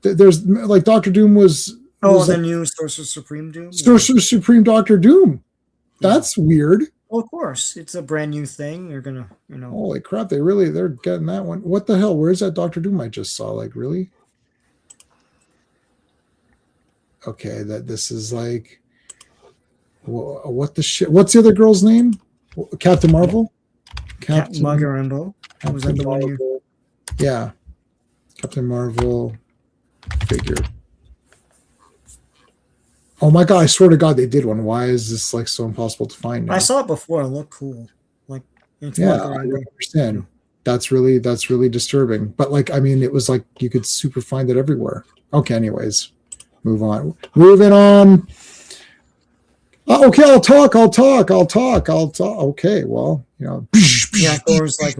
[SPEAKER 1] There's like Doctor Doom was.
[SPEAKER 5] The new Sorcerer Supreme Doom.
[SPEAKER 1] Sorcerer Supreme Doctor Doom. That's weird.
[SPEAKER 5] Well, of course, it's a brand new thing. You're gonna,
[SPEAKER 1] Holy crap! They're getting that one. What the hell? Where's that Doctor Doom I just saw? Like, really? Okay, this is like, what the shit? What's the other girl's name? Captain Marvel.
[SPEAKER 5] Captain Rambeau. Was that the one you?
[SPEAKER 1] Yeah, Captain Marvel figure. Oh my God! I swear to God, they did one. Why is this like so impossible to find now?
[SPEAKER 5] I saw it before. It looked cool. Like,
[SPEAKER 1] I don't understand. That's really disturbing. But like, I mean, it was like you could super find it everywhere. Okay, anyways, moving on. Okay, I'll talk. Okay, well,
[SPEAKER 5] Yeah, Thor's like,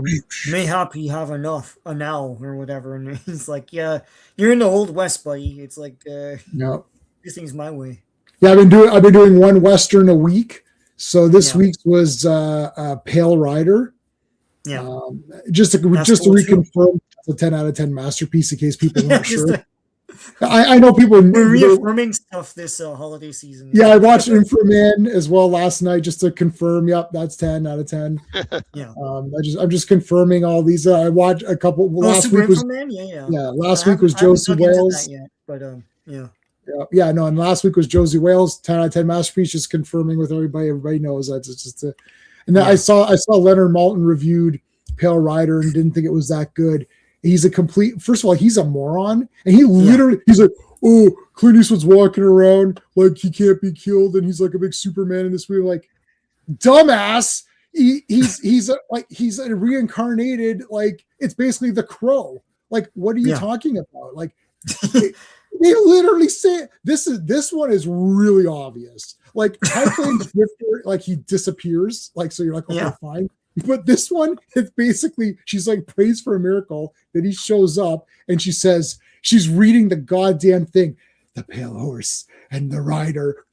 [SPEAKER 5] mayhap you have enough now or whatever, and he's like, yeah, you're in the Old West, buddy. It's like,
[SPEAKER 1] no,
[SPEAKER 5] this thing's my way.
[SPEAKER 1] Yeah, I've been doing one Western a week. So this week's was Pale Rider.
[SPEAKER 5] Yeah,
[SPEAKER 1] just to reconfirm, it's a 10 out of 10 masterpiece in case people aren't sure. I know people.
[SPEAKER 5] We're reaffirming stuff this holiday season.
[SPEAKER 1] Yeah, I watched Inframan as well last night just to confirm. Yep, that's 10 out of 10.
[SPEAKER 5] Yeah.
[SPEAKER 1] I'm just confirming all these. I watched a couple. Last week was
[SPEAKER 5] Inframan? Yeah.
[SPEAKER 1] Last week was Josie Wales.
[SPEAKER 5] Yeah.
[SPEAKER 1] No, and last week was Josie Wales, 10 out of 10 masterpiece. Just confirming with everybody. Everybody knows that it's just and then I saw Leonard Maltin reviewed Pale Rider and didn't think it was that good. He's a complete. First of all, he's a moron, and he's like, oh, Clint Eastwood's walking around like he can't be killed, and he's like a big Superman in this movie. Like, dumbass, he's a reincarnated, like it's basically the Crow. Like, what are you talking about? Like, they literally say this one is really obvious. Like, Highflame's Drifter, like he disappears, like, so you're like, okay, fine. But this one, it's basically she's like prays for a miracle that he shows up, and she says she's reading the goddamn thing, the pale horse and the rider,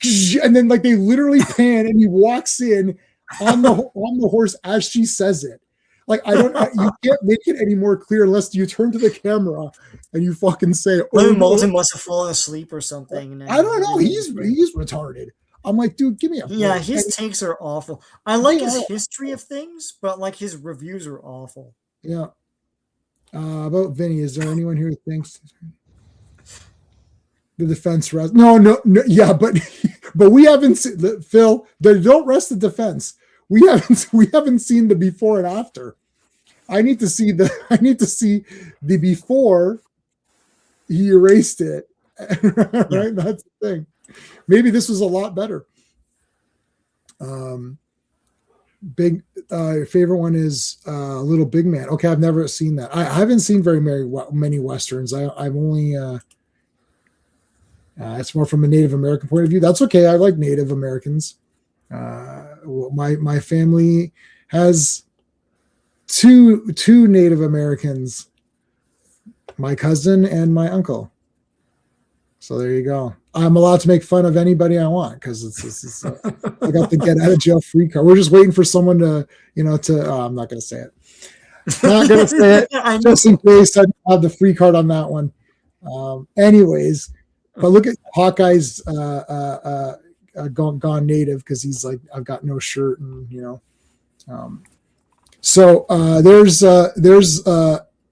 [SPEAKER 1] and then like they literally pan, and he walks in on the horse as she says it. Like, you can't make it any more clear unless you turn to the camera and you fucking say,
[SPEAKER 5] Lemon Moulton must have fallen asleep or something.
[SPEAKER 1] I don't know. He's retarded. I'm like, dude, give me a break.
[SPEAKER 5] Yeah, his takes are awful. I like his history of things, but like his reviews are awful.
[SPEAKER 1] Yeah. About Vinny, is there anyone here who thinks the defense rest? No, yeah, but we haven't seen Phil. Don't rest the defense. We haven't seen the before and after. I need to see the before he erased it. Right? That's the thing. Maybe this was a lot better. Big favorite one is Little Big Man. Okay, I've never seen that. I haven't seen very many westerns. I've only it's more from a Native American point of view. That's okay. I like Native Americans. My family has two Native Americans, my cousin and my uncle. So there you go. I'm allowed to make fun of anybody I want because it's I got the get out of jail free card. We're just waiting for someone to I'm not going to say it. Not going to say it just in case I have the free card on that one. Anyways, but look at Hawkeye's gone native because he's like, I've got no shirt and so there's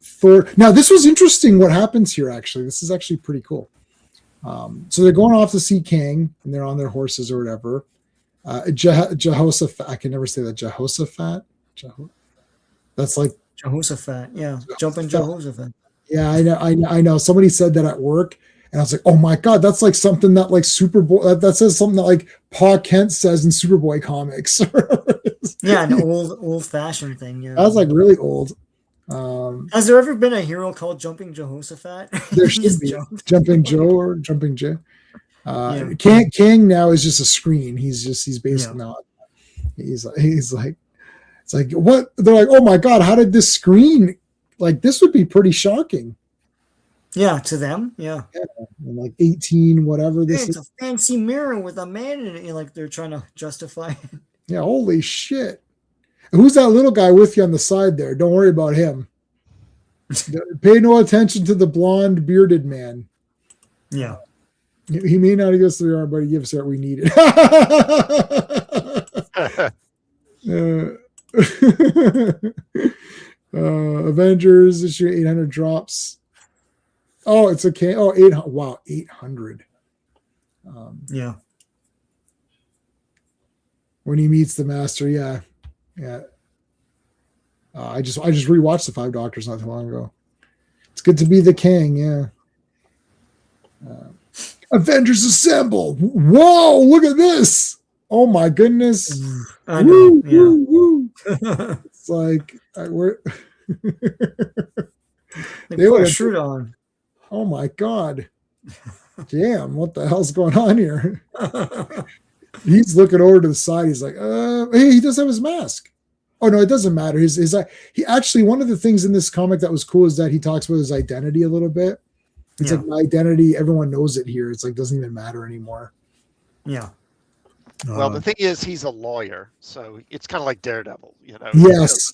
[SPEAKER 1] Thor. Now this was interesting what happens here. Actually, this is actually pretty cool. So they're going off to see Kang and they're on their horses or whatever. Jehoshaphat, I can never say that. Jehoshaphat. That's like
[SPEAKER 5] Jehoshaphat. Yeah, jumping Jehoshaphat.
[SPEAKER 1] Yeah, I know. Somebody said that at work. And I was like, oh my God, that's like something that like Superboy, that says something that like Pa Kent says in Superboy comics.
[SPEAKER 5] Yeah, an old fashioned thing. Yeah,
[SPEAKER 1] that's like really old.
[SPEAKER 5] Has there ever been a hero called Jumping Jehoshaphat?
[SPEAKER 1] There should be Jumping Joe or Jumping Jay. Kang now is just a screen. He's basically not. He's like, it's like what they're like. Oh my God, how did this screen? Like this would be pretty shocking.
[SPEAKER 5] Yeah, to them, yeah.
[SPEAKER 1] Like 18, whatever this
[SPEAKER 5] is. It's a fancy mirror with a man in it. Like they're trying to justify it.
[SPEAKER 1] Yeah, holy shit. Who's that little guy with you on the side there? Don't worry about him. Pay no attention to the blonde bearded man.
[SPEAKER 5] Yeah.
[SPEAKER 1] He may not give us the arm, but he gives us what we needed. Avengers issue 800 drops. Oh, it's okay. Oh, 800. Wow, 800.
[SPEAKER 5] Yeah.
[SPEAKER 1] When he meets the master, yeah. I just rewatched the Five Doctors not too long ago. It's good to be the king, yeah. Avengers assemble! Whoa, look at this! Oh my goodness!
[SPEAKER 5] I know.
[SPEAKER 1] Woo. It's like we're.
[SPEAKER 5] They put a shirt on.
[SPEAKER 1] Oh my God. Damn, what the hell's going on here? He's looking over to the side. He's like, hey, he does have his mask. Oh no, it doesn't matter. He actually, one of the things in this comic that was cool is that he talks about his identity a little bit. It's like my identity, everyone knows it here. It's like doesn't even matter anymore.
[SPEAKER 5] Yeah.
[SPEAKER 6] Well, the thing is, he's a lawyer, so it's kind of like Daredevil,
[SPEAKER 1] Yes.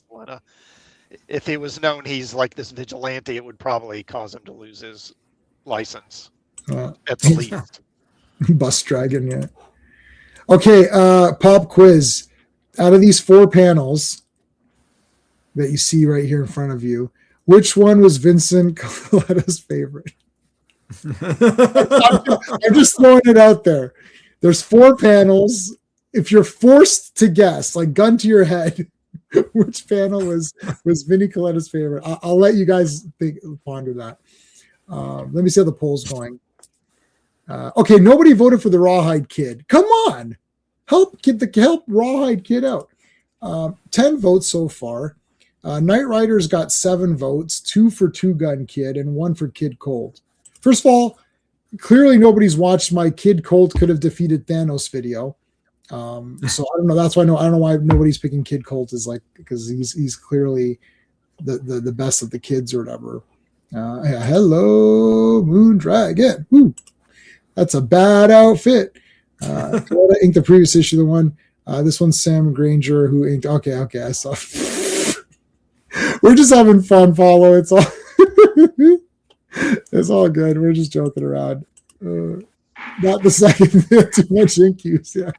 [SPEAKER 6] If he was known he's like this vigilante, it would probably cause him to lose his license at the least.
[SPEAKER 1] Bus dragon, yeah. Okay, pop quiz. Out of these 4 panels that you see right here in front of you, which one was Vincent Coletta's favorite? I'm just throwing it out there. There's 4 panels. If you're forced to guess, like gun to your head, which panel was Vinnie Coletta's favorite? I'll let you guys ponder that. Let me see how the poll's going. Okay, nobody voted for the Rawhide Kid. Come on, help Rawhide Kid out. 10 votes so far. Knight Rider's got 7 votes, 2 for Two Gun Kid and 1 for Kid Cold. First of all, clearly nobody's watched my Kid Cold could have defeated Thanos video. So I don't know. That's why I don't know why nobody's picking Kid Colt is like, because he's clearly the best of the kids or whatever. Hello, Moon Dragon. Woo. That's a bad outfit. Florida inked the previous issue, the one. This one's Sam Granger who inked. Okay, I saw. We're just having fun, Follow. It's all it's all good. We're just joking around. Not the second. Too much ink use. Yeah.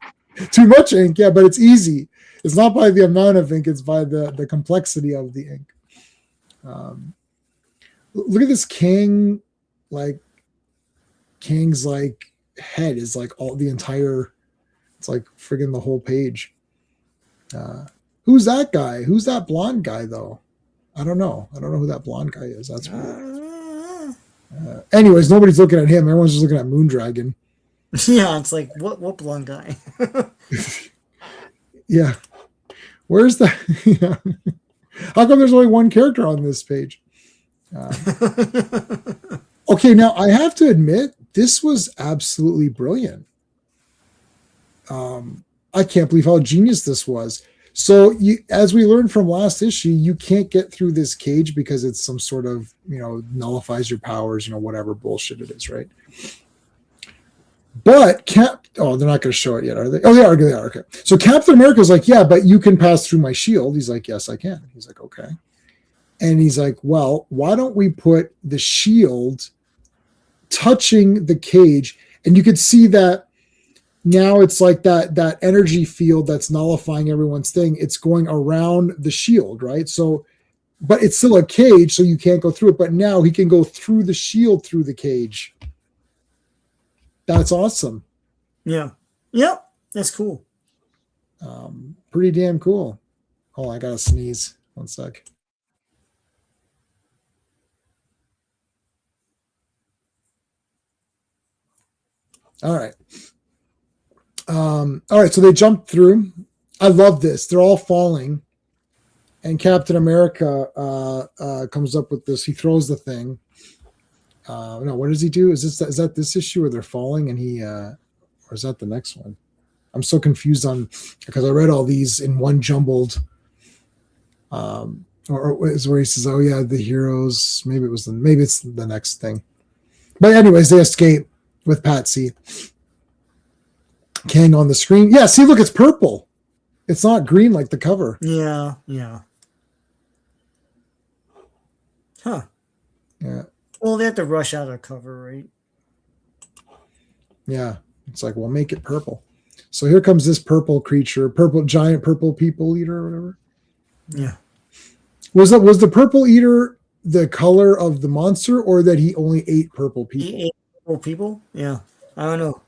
[SPEAKER 1] Too much ink, yeah, but it's easy. It's not by the amount of ink, it's by the complexity of the ink. Look at this Kang, like Kang's like head is like all the entire, it's like friggin' the whole page. Who's that guy? Who's that blonde guy though? I don't know who that blonde guy is. That's weird. Anyways, nobody's looking at him. Everyone's just looking at Moondragon.
[SPEAKER 5] Yeah, it's like what blonde guy?
[SPEAKER 1] Yeah, where's that? Yeah. How come there's only one character on this page? Okay, now I have to admit this was absolutely brilliant. I can't believe how genius this was. So, as we learned from last issue, you can't get through this cage because it's some sort of nullifies your powers, whatever bullshit it is, right? But they're not going to show it yet, are they? Oh, they are. Okay. So Captain America's like, yeah, but you can pass through my shield. He's like, yes, I can. He's like, okay. And he's like, well, why don't we put the shield touching the cage? And you could see that now it's like that energy field that's nullifying everyone's thing. It's going around the shield, right? So, but it's still a cage, so you can't go through it. But now he can go through the shield through the cage. That's awesome.
[SPEAKER 5] Yeah. Yep. That's cool.
[SPEAKER 1] Pretty damn cool. Hold on, I gotta sneeze. One sec. All right. All right, so they jumped through. I love this. They're all falling. And Captain America comes up with this. He throws the thing. No, what does he do? Is that this issue where they're falling and he or is that the next one? I'm so confused because I read all these in one jumbled or is where he says, oh yeah, the heroes, maybe it's the next thing. But anyways, they escape with Patsy. Kang on the screen. Yeah, see, look, it's purple. It's not green like the cover.
[SPEAKER 5] Yeah. Huh.
[SPEAKER 1] Yeah.
[SPEAKER 5] Well, they have to rush out a cover, right?
[SPEAKER 1] Yeah. It's like, we'll make it purple. So here comes this purple creature, giant purple people eater or whatever.
[SPEAKER 5] Yeah.
[SPEAKER 1] Was the purple eater the color of the monster, or that he only ate purple people?
[SPEAKER 5] He ate purple people? Yeah. I don't know.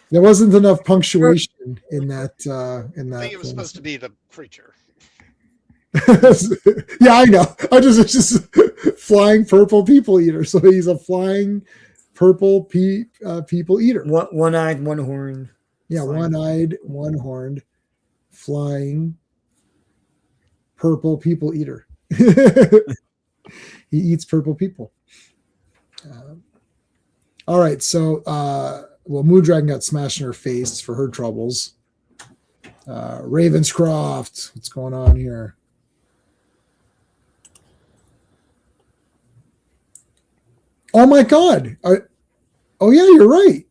[SPEAKER 1] There wasn't enough punctuation in that.
[SPEAKER 6] I think it was supposed to be the creature.
[SPEAKER 1] Yeah, I know. It's just flying purple people eater. So he's a flying purple people eater.
[SPEAKER 5] One-eyed, one-horned.
[SPEAKER 1] Yeah, one-eyed, one-horned, flying purple people eater. He eats purple people. All right, so Moondragon got smashed in her face for her troubles. Ravenscroft, what's going on here? Oh my God! Oh yeah, you're right.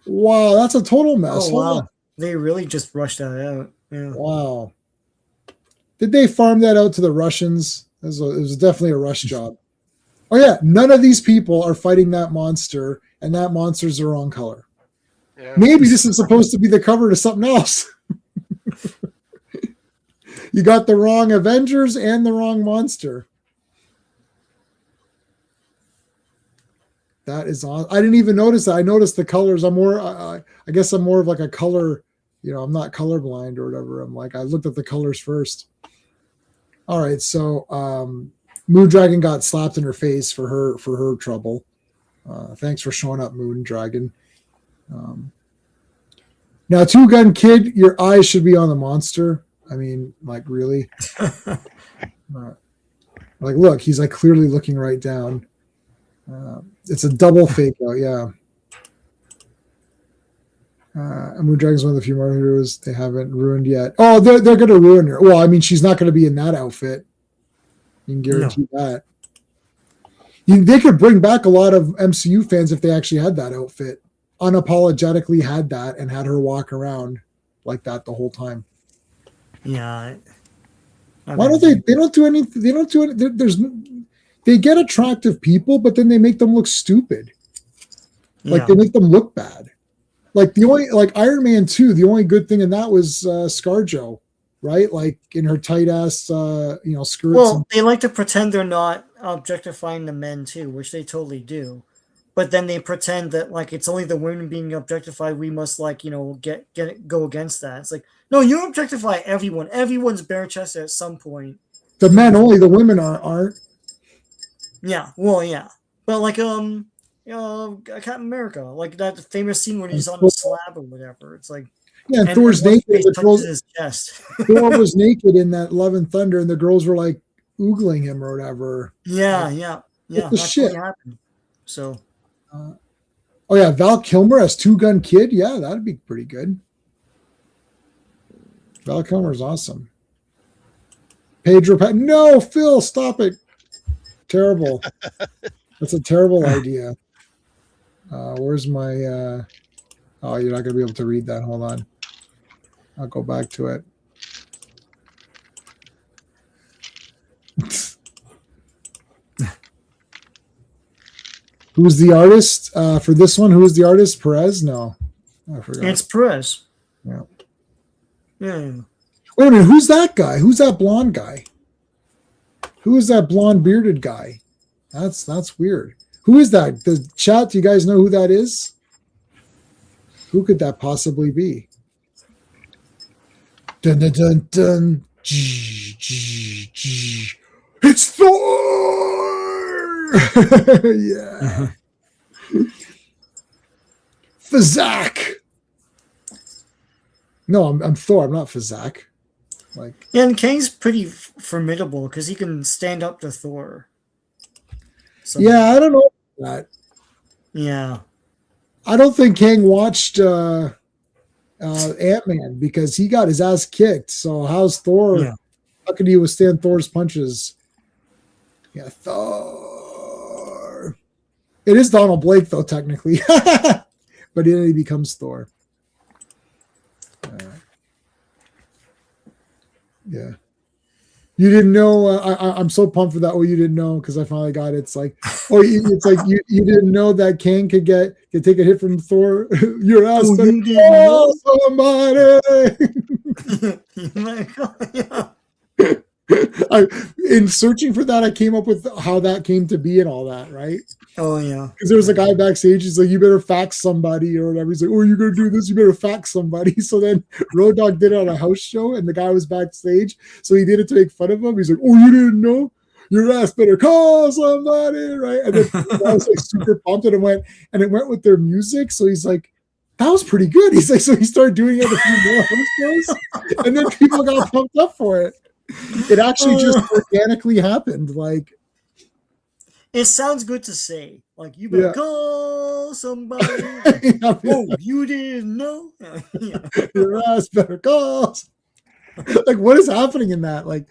[SPEAKER 1] Wow, that's a total mess.
[SPEAKER 5] Oh wow, they really just rushed that out. Yeah.
[SPEAKER 1] Wow. Did they farm that out to the Russians? It was definitely a rush job. Oh yeah, none of these people are fighting that monster, and that monster's the wrong color. Yeah. Maybe this is supposed to be the cover to something else. You got the wrong Avengers and the wrong monster. That is awesome. I didn't even notice that. I noticed the colors. I guess I'm more of like a color, I'm not colorblind or whatever. I'm like, I looked at the colors first. All right. So, Moondragon got slapped in her face for her trouble. Thanks for showing up, Moondragon. Now, Two Gun Kid, your eyes should be on the monster. I mean, like, really? Like, look, he's like clearly looking right down. It's a double fake out, yeah. And Moon Dragon's one of the few more heroes they haven't ruined yet. Oh, they're going to ruin her. Well, I mean, she's not going to be in that outfit. You can guarantee that. They could bring back a lot of MCU fans if they actually had that outfit. Unapologetically had that and had her walk around like that the whole time.
[SPEAKER 5] Yeah.
[SPEAKER 1] Why don't they? They don't do anything. They don't do it. They get attractive people, but then they make them look stupid. Like they make them look bad. Like Iron Man 2, the only good thing in that was ScarJo, right? Like in her tight ass, skirts.
[SPEAKER 5] Well, they like to pretend they're not objectifying the men too, which they totally do. But then they pretend that like it's only the women being objectified. We must go against that. It's like, no, you objectify everyone. Everyone's bare chested at some point.
[SPEAKER 1] The men only. The women aren't.
[SPEAKER 5] Yeah. Well, yeah. But like Captain America, like that famous scene when he's on the slab or whatever. It's like,
[SPEAKER 1] yeah, Thor's naked. The girls,
[SPEAKER 5] his chest.
[SPEAKER 1] Thor was naked in that Love and Thunder, and the girls were like oogling him or whatever.
[SPEAKER 5] Yeah.
[SPEAKER 1] What the shit?
[SPEAKER 5] What happened. So.
[SPEAKER 1] Oh yeah, Val Kilmer as Two Gun Kid. Yeah, that'd be pretty good. Val Kilmer's awesome. No, Phil, stop it. Terrible. That's a terrible idea. Where's my? Oh, you're not gonna be able to read that. Hold on. I'll go back to it. Who's the artist for this one? Who is the artist? Perez? No, I forgot.
[SPEAKER 5] It's Perez.
[SPEAKER 1] Yeah.
[SPEAKER 5] Yeah.
[SPEAKER 1] Wait a minute. Who's that guy? Who's that blonde guy? Who is that blonde bearded guy? That's weird. Who is that? The chat. Do you guys know who that is? Who could that possibly be? Dun dun dun dun. It's Thor. Yeah. Fazak. No, I'm Thor. I'm not Fazak. Like,
[SPEAKER 5] yeah, and Kang's pretty formidable because he can stand up to Thor. So,
[SPEAKER 1] yeah, I don't know that.
[SPEAKER 5] Yeah.
[SPEAKER 1] I don't think Kang watched Ant-Man because he got his ass kicked. So how's Thor?
[SPEAKER 5] Yeah.
[SPEAKER 1] How could he withstand Thor's punches? Yeah, Thor. It is Donald Blake, though, technically. But then he becomes Thor. Yeah. You didn't know. I'm so pumped for that. Oh, you didn't know because I finally got it. It's like, it's like you didn't know that Kang could take a hit from Thor. Your ass better call somebody.
[SPEAKER 5] Yeah.
[SPEAKER 1] In searching for that, I came up with how that came to be and all that, right?
[SPEAKER 5] Oh yeah.
[SPEAKER 1] Because there was a guy backstage. He's like, "You better fax somebody" or whatever. He's like, "Oh, you're gonna do this? You better fax somebody." So then Road Dogg did it on a house show, and the guy was backstage, so he did it to make fun of him. He's like, "Oh, you didn't know? Your ass better call somebody," right? And then I was like super pumped, and it went with their music. So he's like, "That was pretty good." He's like, so he started doing it a few more house shows, and then people got pumped up for it. It actually just organically happened. Like,
[SPEAKER 5] it sounds good to say. Like, you better call somebody. Oh, you didn't know?
[SPEAKER 1] Your ass better call. Like, what is happening in that? Like,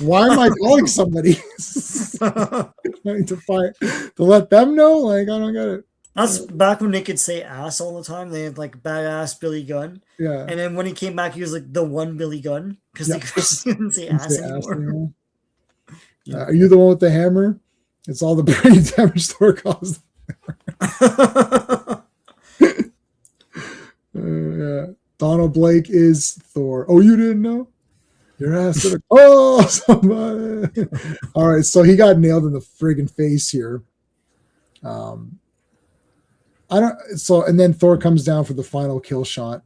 [SPEAKER 1] why am I calling somebody? To let them know? Like, I don't get it.
[SPEAKER 5] That's back when they could say ass all the time. They had like badass Billy Gunn.
[SPEAKER 1] Yeah.
[SPEAKER 5] And then when he came back, he was like the one Billy Gunn because they couldn't say ass anymore.
[SPEAKER 1] Are you the one with the hammer? It's all the brain damage Thor caused. Yeah. Donald Blake is Thor. Oh, you didn't know? Your ass to the somebody. All right, so he got nailed in the friggin' face here. And then Thor comes down for the final kill shot.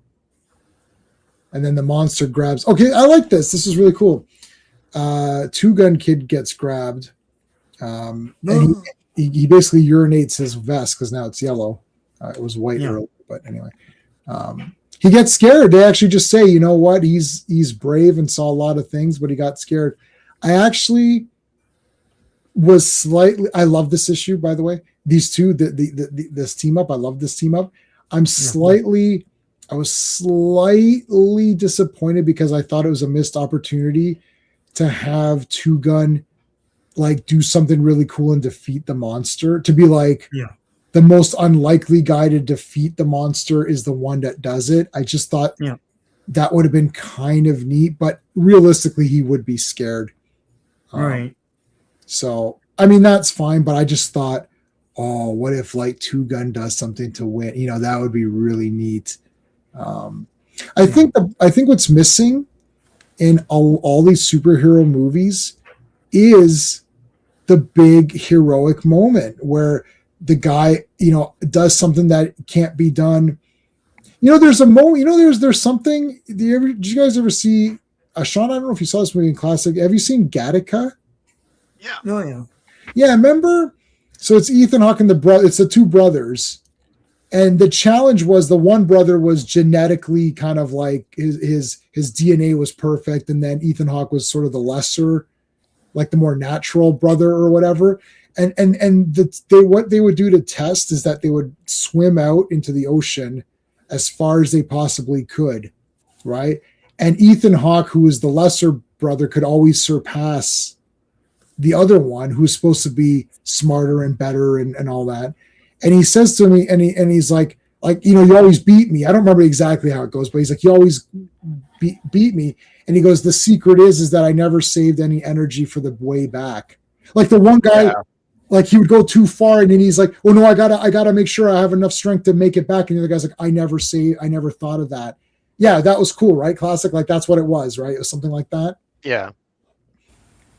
[SPEAKER 1] And then the monster grabs. Okay, I like this. This is really cool. Two Gun Kid gets grabbed. And he basically urinates his vest because now it's yellow. It was white earlier, but anyway. he gets scared. They actually just say, you know what, he's brave and saw a lot of things, but he got scared. I actually was slightly, I love this issue, by the way. These two, this team up, I love this team up. I was slightly disappointed because I thought it was a missed opportunity to have Two Gun like do something really cool and defeat the monster. To be like, the most unlikely guy to defeat the monster is the one that does it. I just thought that would have been kind of neat, but realistically, he would be scared.
[SPEAKER 5] Right.
[SPEAKER 1] So, I mean, that's fine, but I just thought, oh, what if like Two Gun does something to win? You know, that would be really neat. I think what's missing in all these superhero movies is the big heroic moment where the guy, you know, does something that can't be done. You know, there's a moment, you know, there's something. Did you guys ever see Sean? I don't know if you saw this movie in classic. Have you seen Gattaca?
[SPEAKER 4] Yeah.
[SPEAKER 5] Oh yeah.
[SPEAKER 1] Yeah, remember? So it's Ethan Hawke and it's the two brothers. And the challenge was the one brother was genetically kind of like his DNA was perfect. And then Ethan Hawke was sort of the lesser, like the more natural brother or whatever. And what they would do to test is that they would swim out into the ocean as far as they possibly could. Right. And Ethan Hawke, who was the lesser brother, could always surpass the other one who's supposed to be smarter and better and all that. And he says to me, and he's like, you know, you always beat me. I don't remember exactly how it goes, but he's like, you always beat me. And he goes, the secret is that I never saved any energy for the way back. Like the one guy, like he would go too far, and then he's like, oh no, I gotta make sure I have enough strength to make it back. And the other guy's like, I never thought of that. Yeah, that was cool, right? Classic, like that's what it was, right? It was something like that.
[SPEAKER 6] Yeah.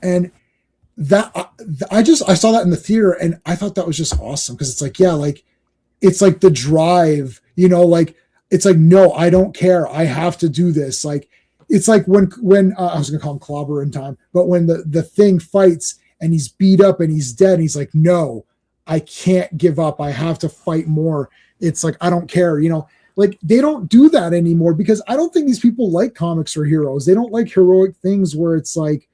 [SPEAKER 1] And that I saw that in the theater, and I thought that was just awesome because it's like, yeah, like it's like the drive, you know, like it's like, no, I don't care, I have to do this. Like it's like when I was gonna call him Clobber in time, but when the Thing fights and he's beat up and he's dead, and he's like, no, I can't give up, I have to fight more. It's like, I don't care, you know. Like they don't do that anymore because I don't think these people like comics or heroes. They don't like heroic things where it's like,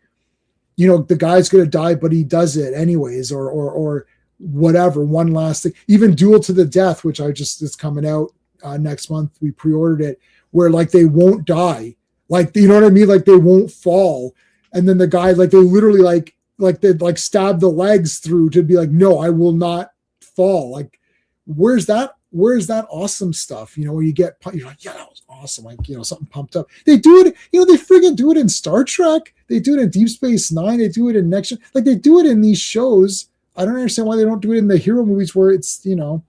[SPEAKER 1] you know, the guy's going to die, but he does it anyways, or whatever. One last thing, even Duel to the Death, which it's coming out next month. We pre-ordered it, where like they won't die, like, you know what I mean? Like they won't fall. And then the guy, like they literally like they like stab the legs through to be like, no, I will not fall. Like, where's that awesome stuff? You know, where you get, you're like, yeah, that was awesome. Like, you know, something pumped up. They do it, you know, they friggin' do it in Star Trek. They do it in Deep Space Nine. They do it in Next Gen. Like they do it in these shows. I don't understand why they don't do it in the hero movies where it's, you know,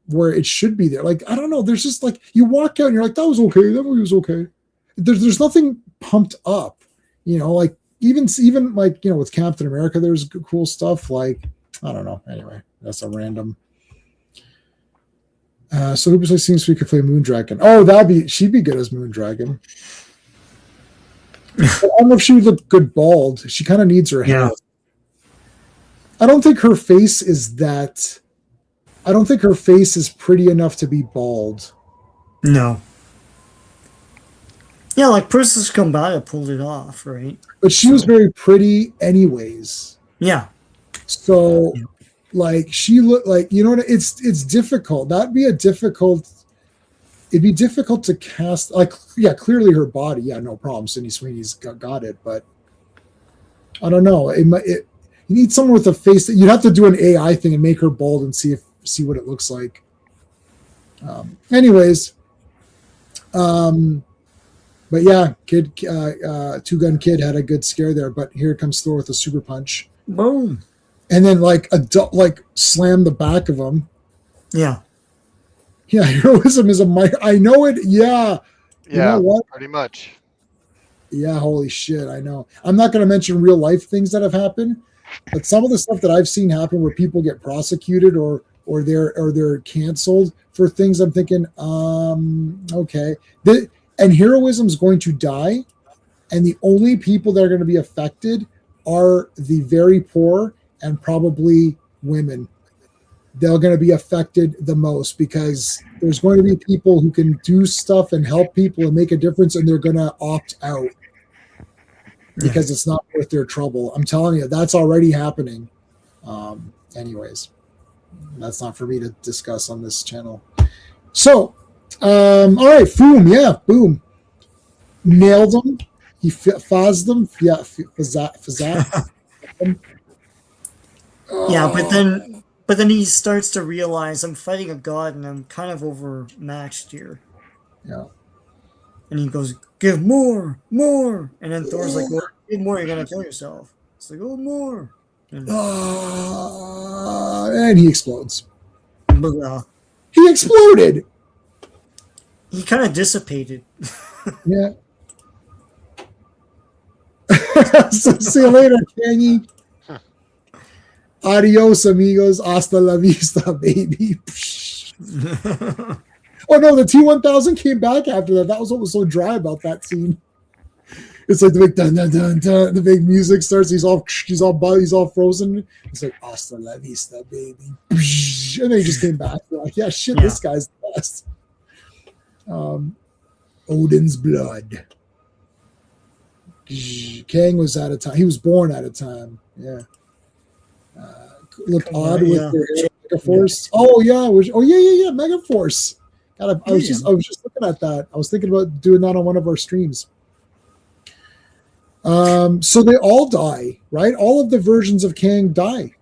[SPEAKER 1] where it should be there. Like, I don't know. There's just like, you walk out and you're like, that was okay. That movie was okay. There's nothing pumped up, you know, like even like, you know, with Captain America, there's cool stuff. Like, I don't know. Anyway, that's a random. So who besides seems we could play Moondragon? Oh, she'd be good as Moondragon. I don't know if she would look good bald. She kind of needs her hair. I don't think her face is pretty enough to be bald.
[SPEAKER 5] No. Yeah, like Princess Gambata pulled it off, right?
[SPEAKER 1] But she was very pretty anyways.
[SPEAKER 5] Yeah.
[SPEAKER 1] So like she looked like, you know what, it's difficult. It'd be difficult to cast, like, yeah, clearly her body, yeah, no problem. Sydney Sweeney's got it, but I don't know. You need someone with a face that you'd have to do an AI thing and make her bald and see what it looks like. Anyways, but yeah, Two Gun Kid had a good scare there, but here comes Thor with a super punch.
[SPEAKER 5] Boom.
[SPEAKER 1] And then like slam the back of him.
[SPEAKER 5] Yeah.
[SPEAKER 1] Yeah, heroism is a mic. I know it. Yeah. You know what?
[SPEAKER 6] Pretty much.
[SPEAKER 1] Yeah, holy shit, I know. I'm not going to mention real life things that have happened, but some of the stuff that I've seen happen where people get prosecuted or they're canceled for things, I'm thinking, okay. And heroism is going to die, and the only people that are going to be affected are the very poor and probably women. They're going to be affected the most because there's going to be people who can do stuff and help people and make a difference, and they're going to opt out because it's not worth their trouble. I'm telling you, that's already happening. Anyways, that's not for me to discuss on this channel. So, all right, boom, yeah, boom. Nailed them. He fizzed them. Yeah, fizzat.
[SPEAKER 5] Yeah, but then he starts to realize I'm fighting a god and I'm kind of overmatched here.
[SPEAKER 1] Yeah.
[SPEAKER 5] And he goes, "Give more, more." And then Thor's like, "Well, give more, you're gonna kill yourself." It's like, "Oh, more." And
[SPEAKER 1] he explodes.
[SPEAKER 5] but,
[SPEAKER 1] He exploded.
[SPEAKER 5] he kind of dissipated.
[SPEAKER 1] Yeah. So see you later, Kanyi. Adios, amigos. Hasta la vista, baby. Oh no, the T-1000 came back after that. That was what was so dry about that scene. It's like the big dun dun dun dun. The big music starts. He's all frozen. It's like hasta la vista, baby. And then he just came back. They're like, yeah, shit, this guy's the best. Odin's blood. Kang was out of time. He was born out of time. Yeah. Looked odd with their Megaforce. Oh yeah, yeah. Megaforce. God, I was just looking at that. I was thinking about doing that on one of our streams. So they all die, right? All of the versions of Kang die.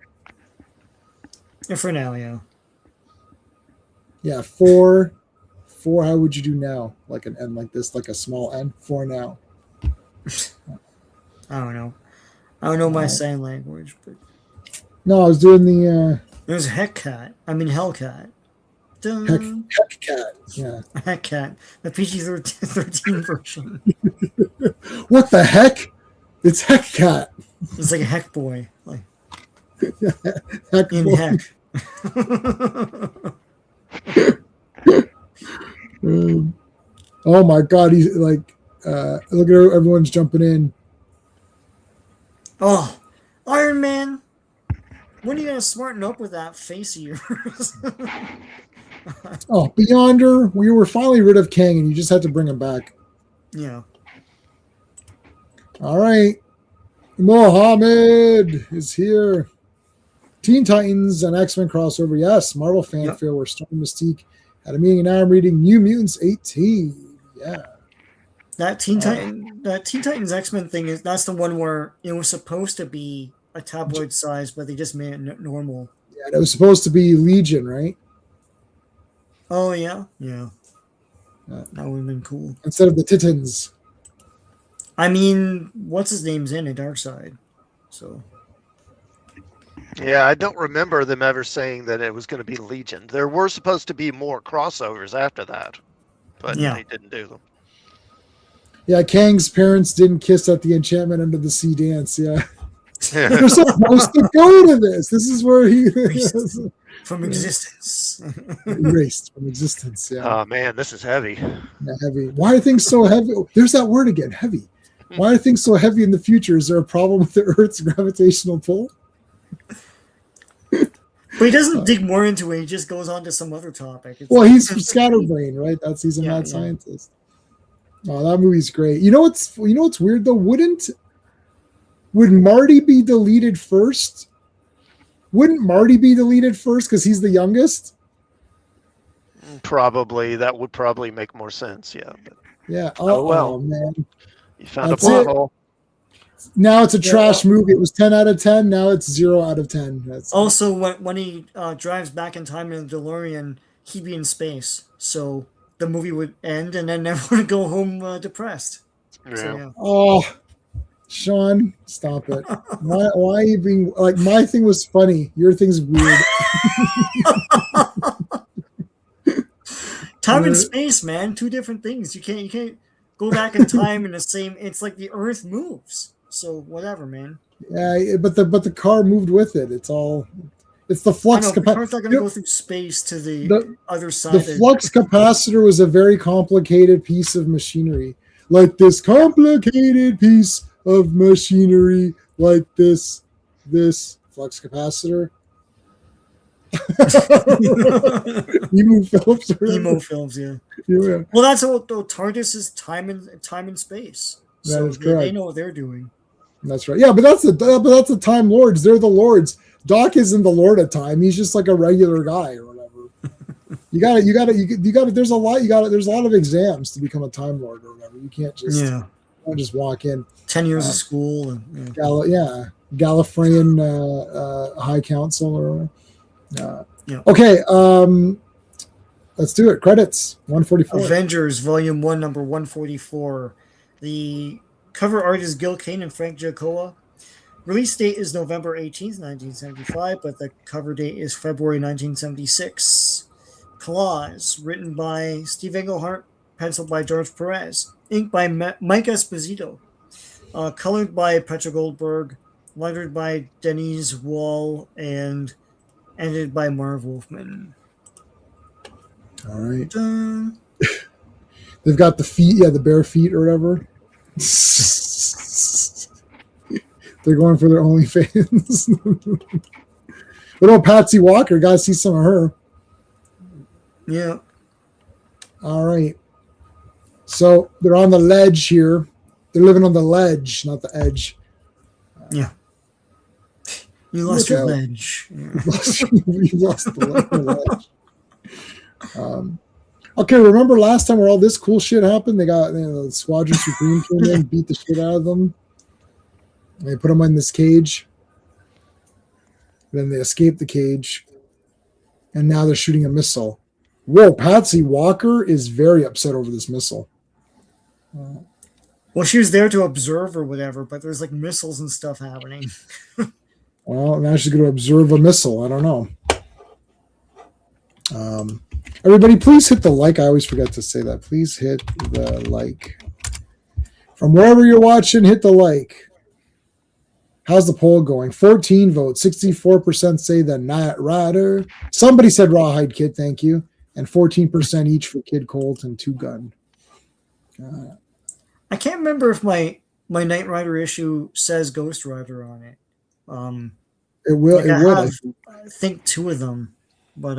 [SPEAKER 5] And for now, yeah.
[SPEAKER 1] Yeah, four. How would you do now? Like an N like this, like a small N. 4 now.
[SPEAKER 5] I don't know my sign language, but
[SPEAKER 1] no, I was doing the
[SPEAKER 5] there's Hellcat.
[SPEAKER 1] Heckcat. Yeah.
[SPEAKER 5] Hellcat, the PG-13 version.
[SPEAKER 1] What the heck? It's Heckcat.
[SPEAKER 5] It's like a heck boy, like
[SPEAKER 1] Heck
[SPEAKER 5] in
[SPEAKER 1] boy.
[SPEAKER 5] heck.
[SPEAKER 1] Oh my God, he's like, look at everyone's jumping in.
[SPEAKER 5] Oh, Iron Man. When are you gonna smarten up with that face of yours?
[SPEAKER 1] Oh, Beyonder, we were finally rid of Kang, and you just had to bring him back.
[SPEAKER 5] Yeah.
[SPEAKER 1] All right, Mohammed is here. Teen Titans and X-Men crossover. Yes, Marvel fanfare where Storm Mystique had a meeting, and now I'm reading New Mutants 18. Yeah.
[SPEAKER 5] That Teen Titans X-Men thing that's the one where it was supposed to be a tabloid size, but they just made it normal.
[SPEAKER 1] Yeah, it was supposed to be Legion, right?
[SPEAKER 5] Oh yeah. That would have been cool.
[SPEAKER 1] Instead of the Titans.
[SPEAKER 5] I mean, what's his name's in it, Darkseid. So
[SPEAKER 6] Yeah, I don't remember them ever saying that it was going to be Legion. There were supposed to be more crossovers after that, but they didn't do them.
[SPEAKER 1] Yeah, Kang's parents didn't kiss at the Enchantment Under the Sea dance. Yeah. They're supposed to go to this. This is where he
[SPEAKER 5] from existence.
[SPEAKER 1] erased from existence. Yeah.
[SPEAKER 6] Oh man, this is heavy.
[SPEAKER 1] Yeah, heavy. Why are things so heavy? Oh, there's that word again, heavy. Why are things so heavy in the future? Is there a problem with the Earth's gravitational pull?
[SPEAKER 5] But he doesn't dig more into it. He just goes on to some other topic.
[SPEAKER 1] Well, he's scatterbrain, right? He's a mad scientist. Oh, that movie's great. You know what's weird though? Would Marty be deleted first? Wouldn't Marty be deleted first because he's the youngest?
[SPEAKER 6] Probably. That would probably make more sense. Yeah. But,
[SPEAKER 1] yeah.
[SPEAKER 6] well,
[SPEAKER 1] man.
[SPEAKER 6] You found a plot hole.
[SPEAKER 1] Now it's a trash movie. It was 10 out of 10. Now it's 0 out of 10. That's
[SPEAKER 5] also when he drives back in time in the DeLorean, he'd be in space. So the movie would end, and then everyone would go home depressed.
[SPEAKER 6] Yeah.
[SPEAKER 5] So, yeah.
[SPEAKER 1] Oh, Sean, stop it. Why are you being like, my thing was funny. Your thing's weird.
[SPEAKER 5] Time and space, man. Two different things. You can't go back in time in the same. It's like the Earth moves. So whatever, man.
[SPEAKER 1] Yeah, but the car moved with it. It's the flux
[SPEAKER 5] capacitor. The car's not going to go through space to the other side.
[SPEAKER 1] The flux capacitor was a very complicated piece of machinery. Like this complicated piece of machinery, like this flux capacitor. Emu Phillips. Or
[SPEAKER 5] Emo films, yeah.
[SPEAKER 1] yeah,
[SPEAKER 5] Well, that's what the TARDIS is time and space.
[SPEAKER 1] that
[SPEAKER 5] So
[SPEAKER 1] is
[SPEAKER 5] they
[SPEAKER 1] correct.
[SPEAKER 5] know what they're doing.
[SPEAKER 1] That's right. Yeah, but that's the Time Lords. They're the lords. Doc isn't the Lord of Time. He's just like a regular guy or whatever. You got to. There's a lot. There's a lot of exams to become a Time Lord or whatever. You can't just walk in.
[SPEAKER 5] 10 years of school and
[SPEAKER 1] Gallifreyan High Council or
[SPEAKER 5] Yeah.
[SPEAKER 1] Okay, let's do it. Credits 144.
[SPEAKER 5] Avengers Volume 1, number 144. The cover art is Gil Kane and Frank Giacoa. Release date is November 18th, 1975, but the cover date is February 1976. Collage, written by Steve Englehart, penciled by George Perez, inked by Mike Esposito, colored by Petra Goldberg, lettered by Denise Wall, and edited by Marv Wolfman.
[SPEAKER 1] All right. They've got the feet, the bare feet or whatever. They're going for their OnlyFans. But oh, Patsy Walker, gotta see some of her.
[SPEAKER 5] Yeah.
[SPEAKER 1] All right. So they're on the ledge here. They're living on the ledge, not the edge.
[SPEAKER 5] Yeah. You lost your ledge.
[SPEAKER 1] You lost the ledge. Okay, remember last time where all this cool shit happened? They got the Squadron Supreme came in, beat the shit out of them. And they put them in this cage. Then they escaped the cage. And now they're shooting a missile. Whoa, Patsy Walker is very upset over this missile.
[SPEAKER 5] Well, she was there to observe or whatever, but there's like missiles and stuff happening.
[SPEAKER 1] Well, now she's going to observe a missile. I don't know. Everybody, please hit the like. I always forget to say that. Please hit the like. From wherever you're watching, hit the like. How's the poll going? 14 votes. 64% say the Knight Rider. Somebody said Rawhide Kid, thank you. And 14% each for Kid Colt and Two Gun.
[SPEAKER 5] I can't remember if my Knight Rider issue says Ghost Rider on it.
[SPEAKER 1] It will.
[SPEAKER 5] Like
[SPEAKER 1] it would.
[SPEAKER 5] I think two of them, but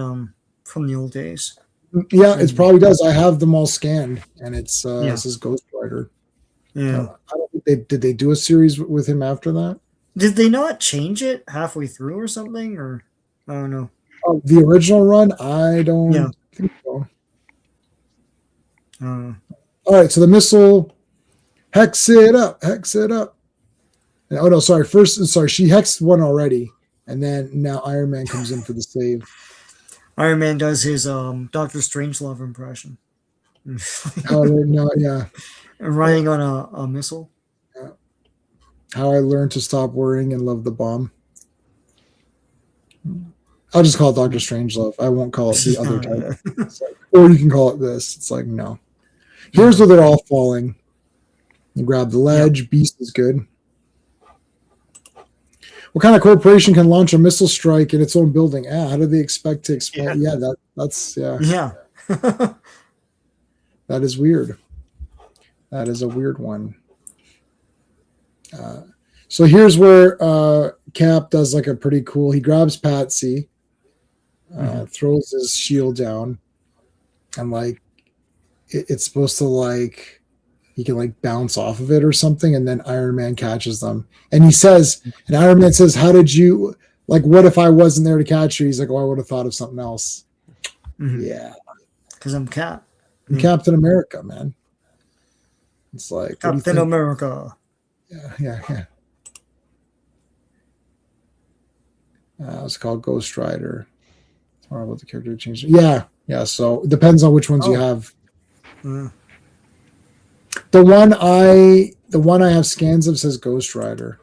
[SPEAKER 5] from the old days.
[SPEAKER 1] Yeah, it probably does. I have them all scanned, and it says Ghost Rider.
[SPEAKER 5] Yeah.
[SPEAKER 1] I don't think did they do a series with him after that?
[SPEAKER 5] Did they not change it halfway through or something? Or I don't know.
[SPEAKER 1] Oh, the original run, I don't think so. All right, so the missile hex it up. And, oh no, sorry. She hexed one already, and then now Iron Man comes in for the save.
[SPEAKER 5] Iron Man does his Doctor Strangelove impression.
[SPEAKER 1] Oh no, yeah.
[SPEAKER 5] Riding on a missile.
[SPEAKER 1] Yeah. How I learned to stop worrying and love the bomb. I'll just call it Doctor Strangelove. I won't call it the other title. Or you can call it this. It's like, no. Here's where they're all falling. You grab the ledge. Yep. Beast is good. What kind of corporation can launch a missile strike in its own building? How do they expect to explode? Yeah, that's.
[SPEAKER 5] Yeah.
[SPEAKER 1] That is weird. That is a weird one. So here's where Cap does like a pretty cool. He grabs Patsy, throws his shield down, and like it's supposed to like he can like bounce off of it or something, and then Iron Man catches them. And Iron Man says, "How did you like? What if I wasn't there to catch you?" He's like, "Oh, I would have thought of something else." Mm-hmm. Yeah,
[SPEAKER 5] because I'm Cap.
[SPEAKER 1] I'm Captain America, man. It's like
[SPEAKER 5] Captain America.
[SPEAKER 1] Yeah. It's called Ghost Rider. It's more about the character change. Yeah. So it depends on which ones you have. The one I have scans of says Ghost Rider.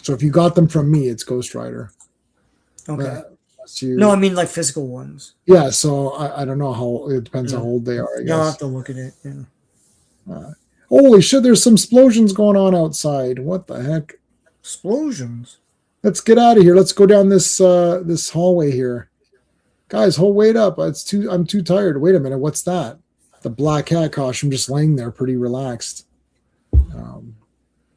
[SPEAKER 1] So if you got them from me, it's Ghost Rider.
[SPEAKER 5] Okay. No, I mean like physical ones.
[SPEAKER 1] Yeah. So I don't know how it depends how old they are. I guess.
[SPEAKER 5] You'll have to look at it. Yeah.
[SPEAKER 1] Holy shit! There's some explosions going on outside. What the heck?
[SPEAKER 5] Explosions.
[SPEAKER 1] Let's get out of here. Let's go down this this hallway here. Guys, wait up. I'm too tired. Wait a minute. What's that? The black cat costume just laying there pretty relaxed.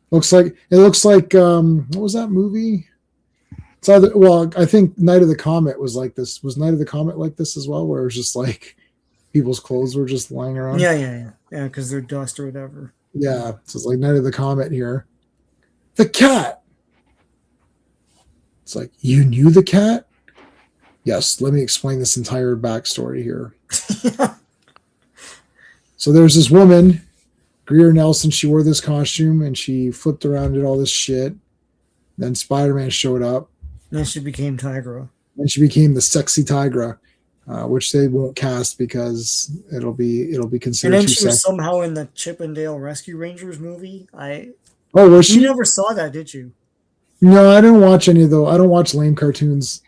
[SPEAKER 1] Looks like what was that movie? So, well, I think Night of the Comet was like this. Was Night of the Comet like this as well, where it was just like people's clothes were just lying around?
[SPEAKER 5] Yeah, because they're dust or whatever.
[SPEAKER 1] Yeah, so it's like Night of the Comet here. The cat. It's like, you knew the cat? Yes, let me explain this entire backstory here. So there's this woman, Greer Nelson. She wore this costume and she flipped around and did all this shit. Then Spider-Man showed up.
[SPEAKER 5] Then she became Tigra.
[SPEAKER 1] And she became the sexy Tigra, which they won't cast because it'll be considered.
[SPEAKER 5] And then
[SPEAKER 1] too
[SPEAKER 5] she was
[SPEAKER 1] sexy.
[SPEAKER 5] somehow in the Chip and Dale Rescue Rangers movie.
[SPEAKER 1] Oh, was
[SPEAKER 5] You
[SPEAKER 1] she?
[SPEAKER 5] never saw that, did you?
[SPEAKER 1] No, I didn't watch any of those. I don't watch lame cartoons.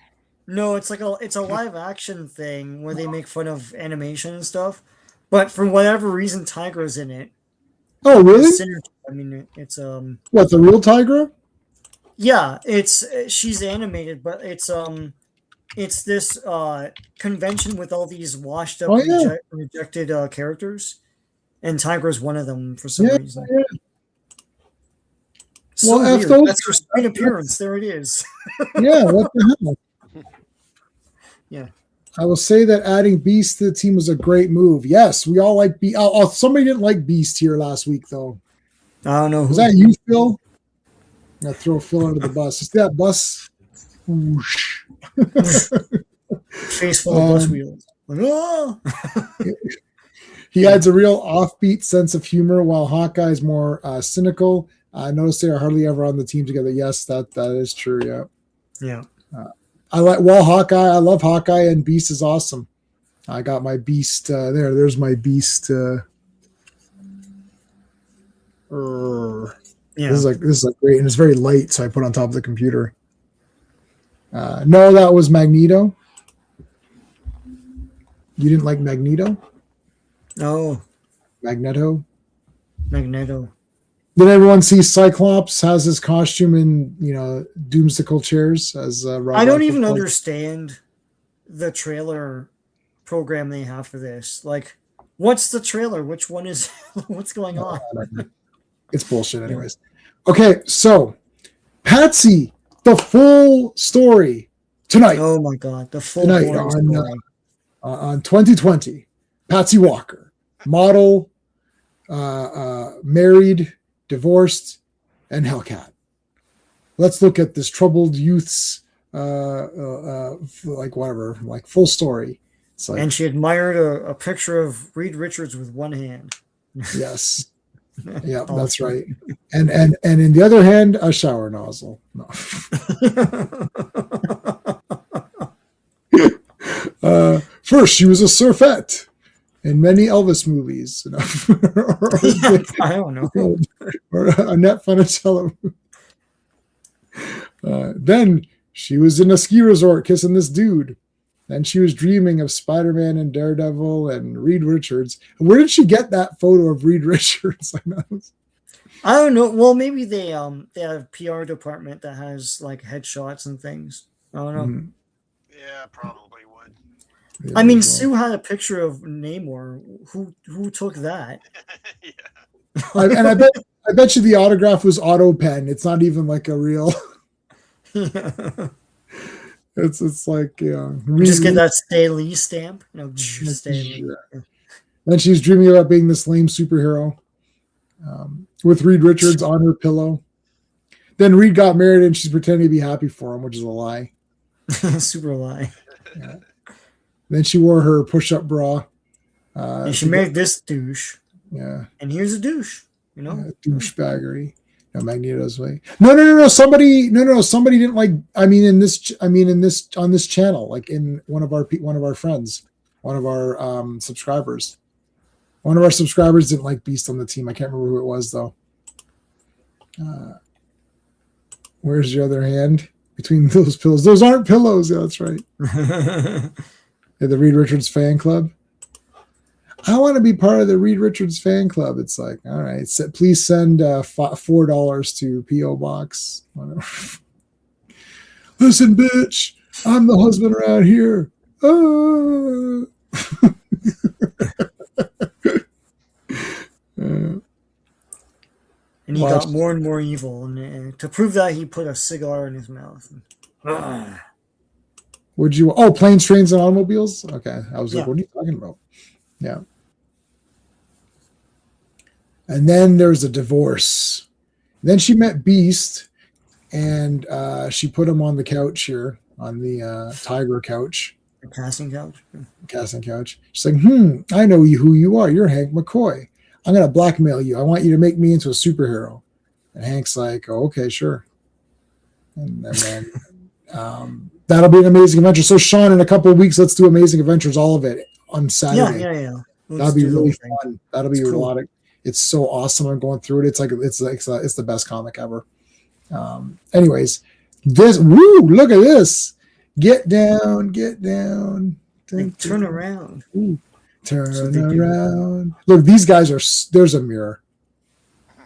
[SPEAKER 5] No, it's a live action thing where they make fun of animation and stuff. But for whatever reason, Tigra's in it.
[SPEAKER 1] Oh, really?
[SPEAKER 5] I mean, it's
[SPEAKER 1] What, the real Tigra?
[SPEAKER 5] yeah, she's animated, but it's this convention with all these washed up rejected characters, and Tigra's one of them for some reason.
[SPEAKER 1] Yeah.
[SPEAKER 5] So
[SPEAKER 1] Well,
[SPEAKER 5] weird.
[SPEAKER 1] those-
[SPEAKER 5] That's her screen appearance. There it is.
[SPEAKER 1] Yeah, what the hell?
[SPEAKER 5] Yeah.
[SPEAKER 1] I will say that adding Beast to the team was a great move. Yes, we all like Beast. Somebody didn't like Beast here last week, though.
[SPEAKER 5] I don't know.
[SPEAKER 1] Was that you, Phil? I'm going to throw Phil under the bus. Is that bus? Whoosh.
[SPEAKER 5] Face full of bus wheels. Like, oh!
[SPEAKER 1] He adds a real offbeat sense of humor, while Hawkeye's more cynical. I noticed they are hardly ever on the team together. Yes, that is true. Yeah.
[SPEAKER 5] Yeah.
[SPEAKER 1] I love Hawkeye, and Beast is awesome. I got my Beast there. There's my Beast.
[SPEAKER 5] Yeah.
[SPEAKER 1] This is like great, and it's very light, so I put it on top of the computer. No, that was Magneto. You didn't like Magneto?
[SPEAKER 5] Oh,
[SPEAKER 1] Magneto.
[SPEAKER 5] Magneto.
[SPEAKER 1] Did everyone see Cyclops has his costume in doomsicle chairs as Rob
[SPEAKER 5] I don't
[SPEAKER 1] Liefeld
[SPEAKER 5] even
[SPEAKER 1] called it?
[SPEAKER 5] understand the trailer program they have for this. Like, what's the trailer? Which one is what's going on?
[SPEAKER 1] I don't know. It's bullshit anyways. Okay, so Patsy, the full story tonight.
[SPEAKER 5] Oh my god, the full
[SPEAKER 1] Tonight
[SPEAKER 5] story.
[SPEAKER 1] on 2020. Patsy Walker, model, married, divorced, and Hellcat. Let's look at this troubled youth's like full story. It's like,
[SPEAKER 5] And she admired a picture of Reed Richards with one hand.
[SPEAKER 1] yes. Yeah, that's right. And in the other hand, a shower nozzle. No. First, she was a surfette in many Elvis movies.
[SPEAKER 5] I don't know.
[SPEAKER 1] Or Annette Funicello. Then she was in a ski resort kissing this dude. Then she was dreaming of Spider-Man and Daredevil and Reed Richards. Where did she get that photo of Reed Richards?
[SPEAKER 5] I don't know. Well, maybe they have a PR department that has like headshots and things. I don't know.
[SPEAKER 1] Mhm.
[SPEAKER 4] Yeah, probably would.
[SPEAKER 1] Yeah,
[SPEAKER 5] I mean,
[SPEAKER 1] well.
[SPEAKER 5] Sue had a picture of Namor. Who took that?
[SPEAKER 4] Yeah.
[SPEAKER 1] I bet you the autograph was auto pen. It's not even like a real. It's like
[SPEAKER 5] Just get that Stay Lee stamp. Stay Lee.
[SPEAKER 1] Yeah. Then she's dreaming about being this lame superhero with Reed Richards on her pillow. Then Reed got married and she's pretending to be happy for him, which is a lie.
[SPEAKER 5] Super lie.
[SPEAKER 1] Yeah. Then she wore her push-up bra.
[SPEAKER 5] And she married this douche.
[SPEAKER 1] Yeah.
[SPEAKER 5] And here's a douche.
[SPEAKER 1] Douchebaggery. No, Magneto's way. No. Somebody didn't like. On this channel, like in one of our friends, one of our subscribers. One of our subscribers didn't like Beast on the team. I can't remember who it was though. Where's your other hand between those pillows? Those aren't pillows. Yeah, that's right. Yeah, the Reed Richards fan club. I want to be part of the Reed Richards fan club. It's like, all right, please send $4 to P.O. Box. Whatever. Listen, bitch, I'm the husband around here.
[SPEAKER 5] And he got more and more evil. And to prove that, he put a cigar in his mouth.
[SPEAKER 1] Would you? Oh, planes, trains, and automobiles. Okay, I was like,
[SPEAKER 5] Yeah.
[SPEAKER 1] what are you talking about? Yeah. And then there's a divorce. Then she met Beast, and she put him on the couch here, on the tiger couch,
[SPEAKER 5] The casting couch.
[SPEAKER 1] casting couch. She's like, I know who you are. You're Hank McCoy. I'm going to blackmail you. I want you to make me into a superhero. And Hank's like, oh, okay, sure. And then that'll be an amazing adventure. So, Sean, in a couple of weeks, let's do Amazing Adventures, all of it on Saturday.
[SPEAKER 5] Yeah.
[SPEAKER 1] That'll be really
[SPEAKER 5] thing.
[SPEAKER 1] fun. That'll be
[SPEAKER 5] It's
[SPEAKER 1] a
[SPEAKER 5] cool.
[SPEAKER 1] lot of. It's so awesome. I'm going through it. It's the best comic ever. Anyways, look at this. Get down.
[SPEAKER 5] Like, turn around.
[SPEAKER 1] Ooh, turn
[SPEAKER 5] So they do.
[SPEAKER 1] around. Look, these guys are. There's a mirror.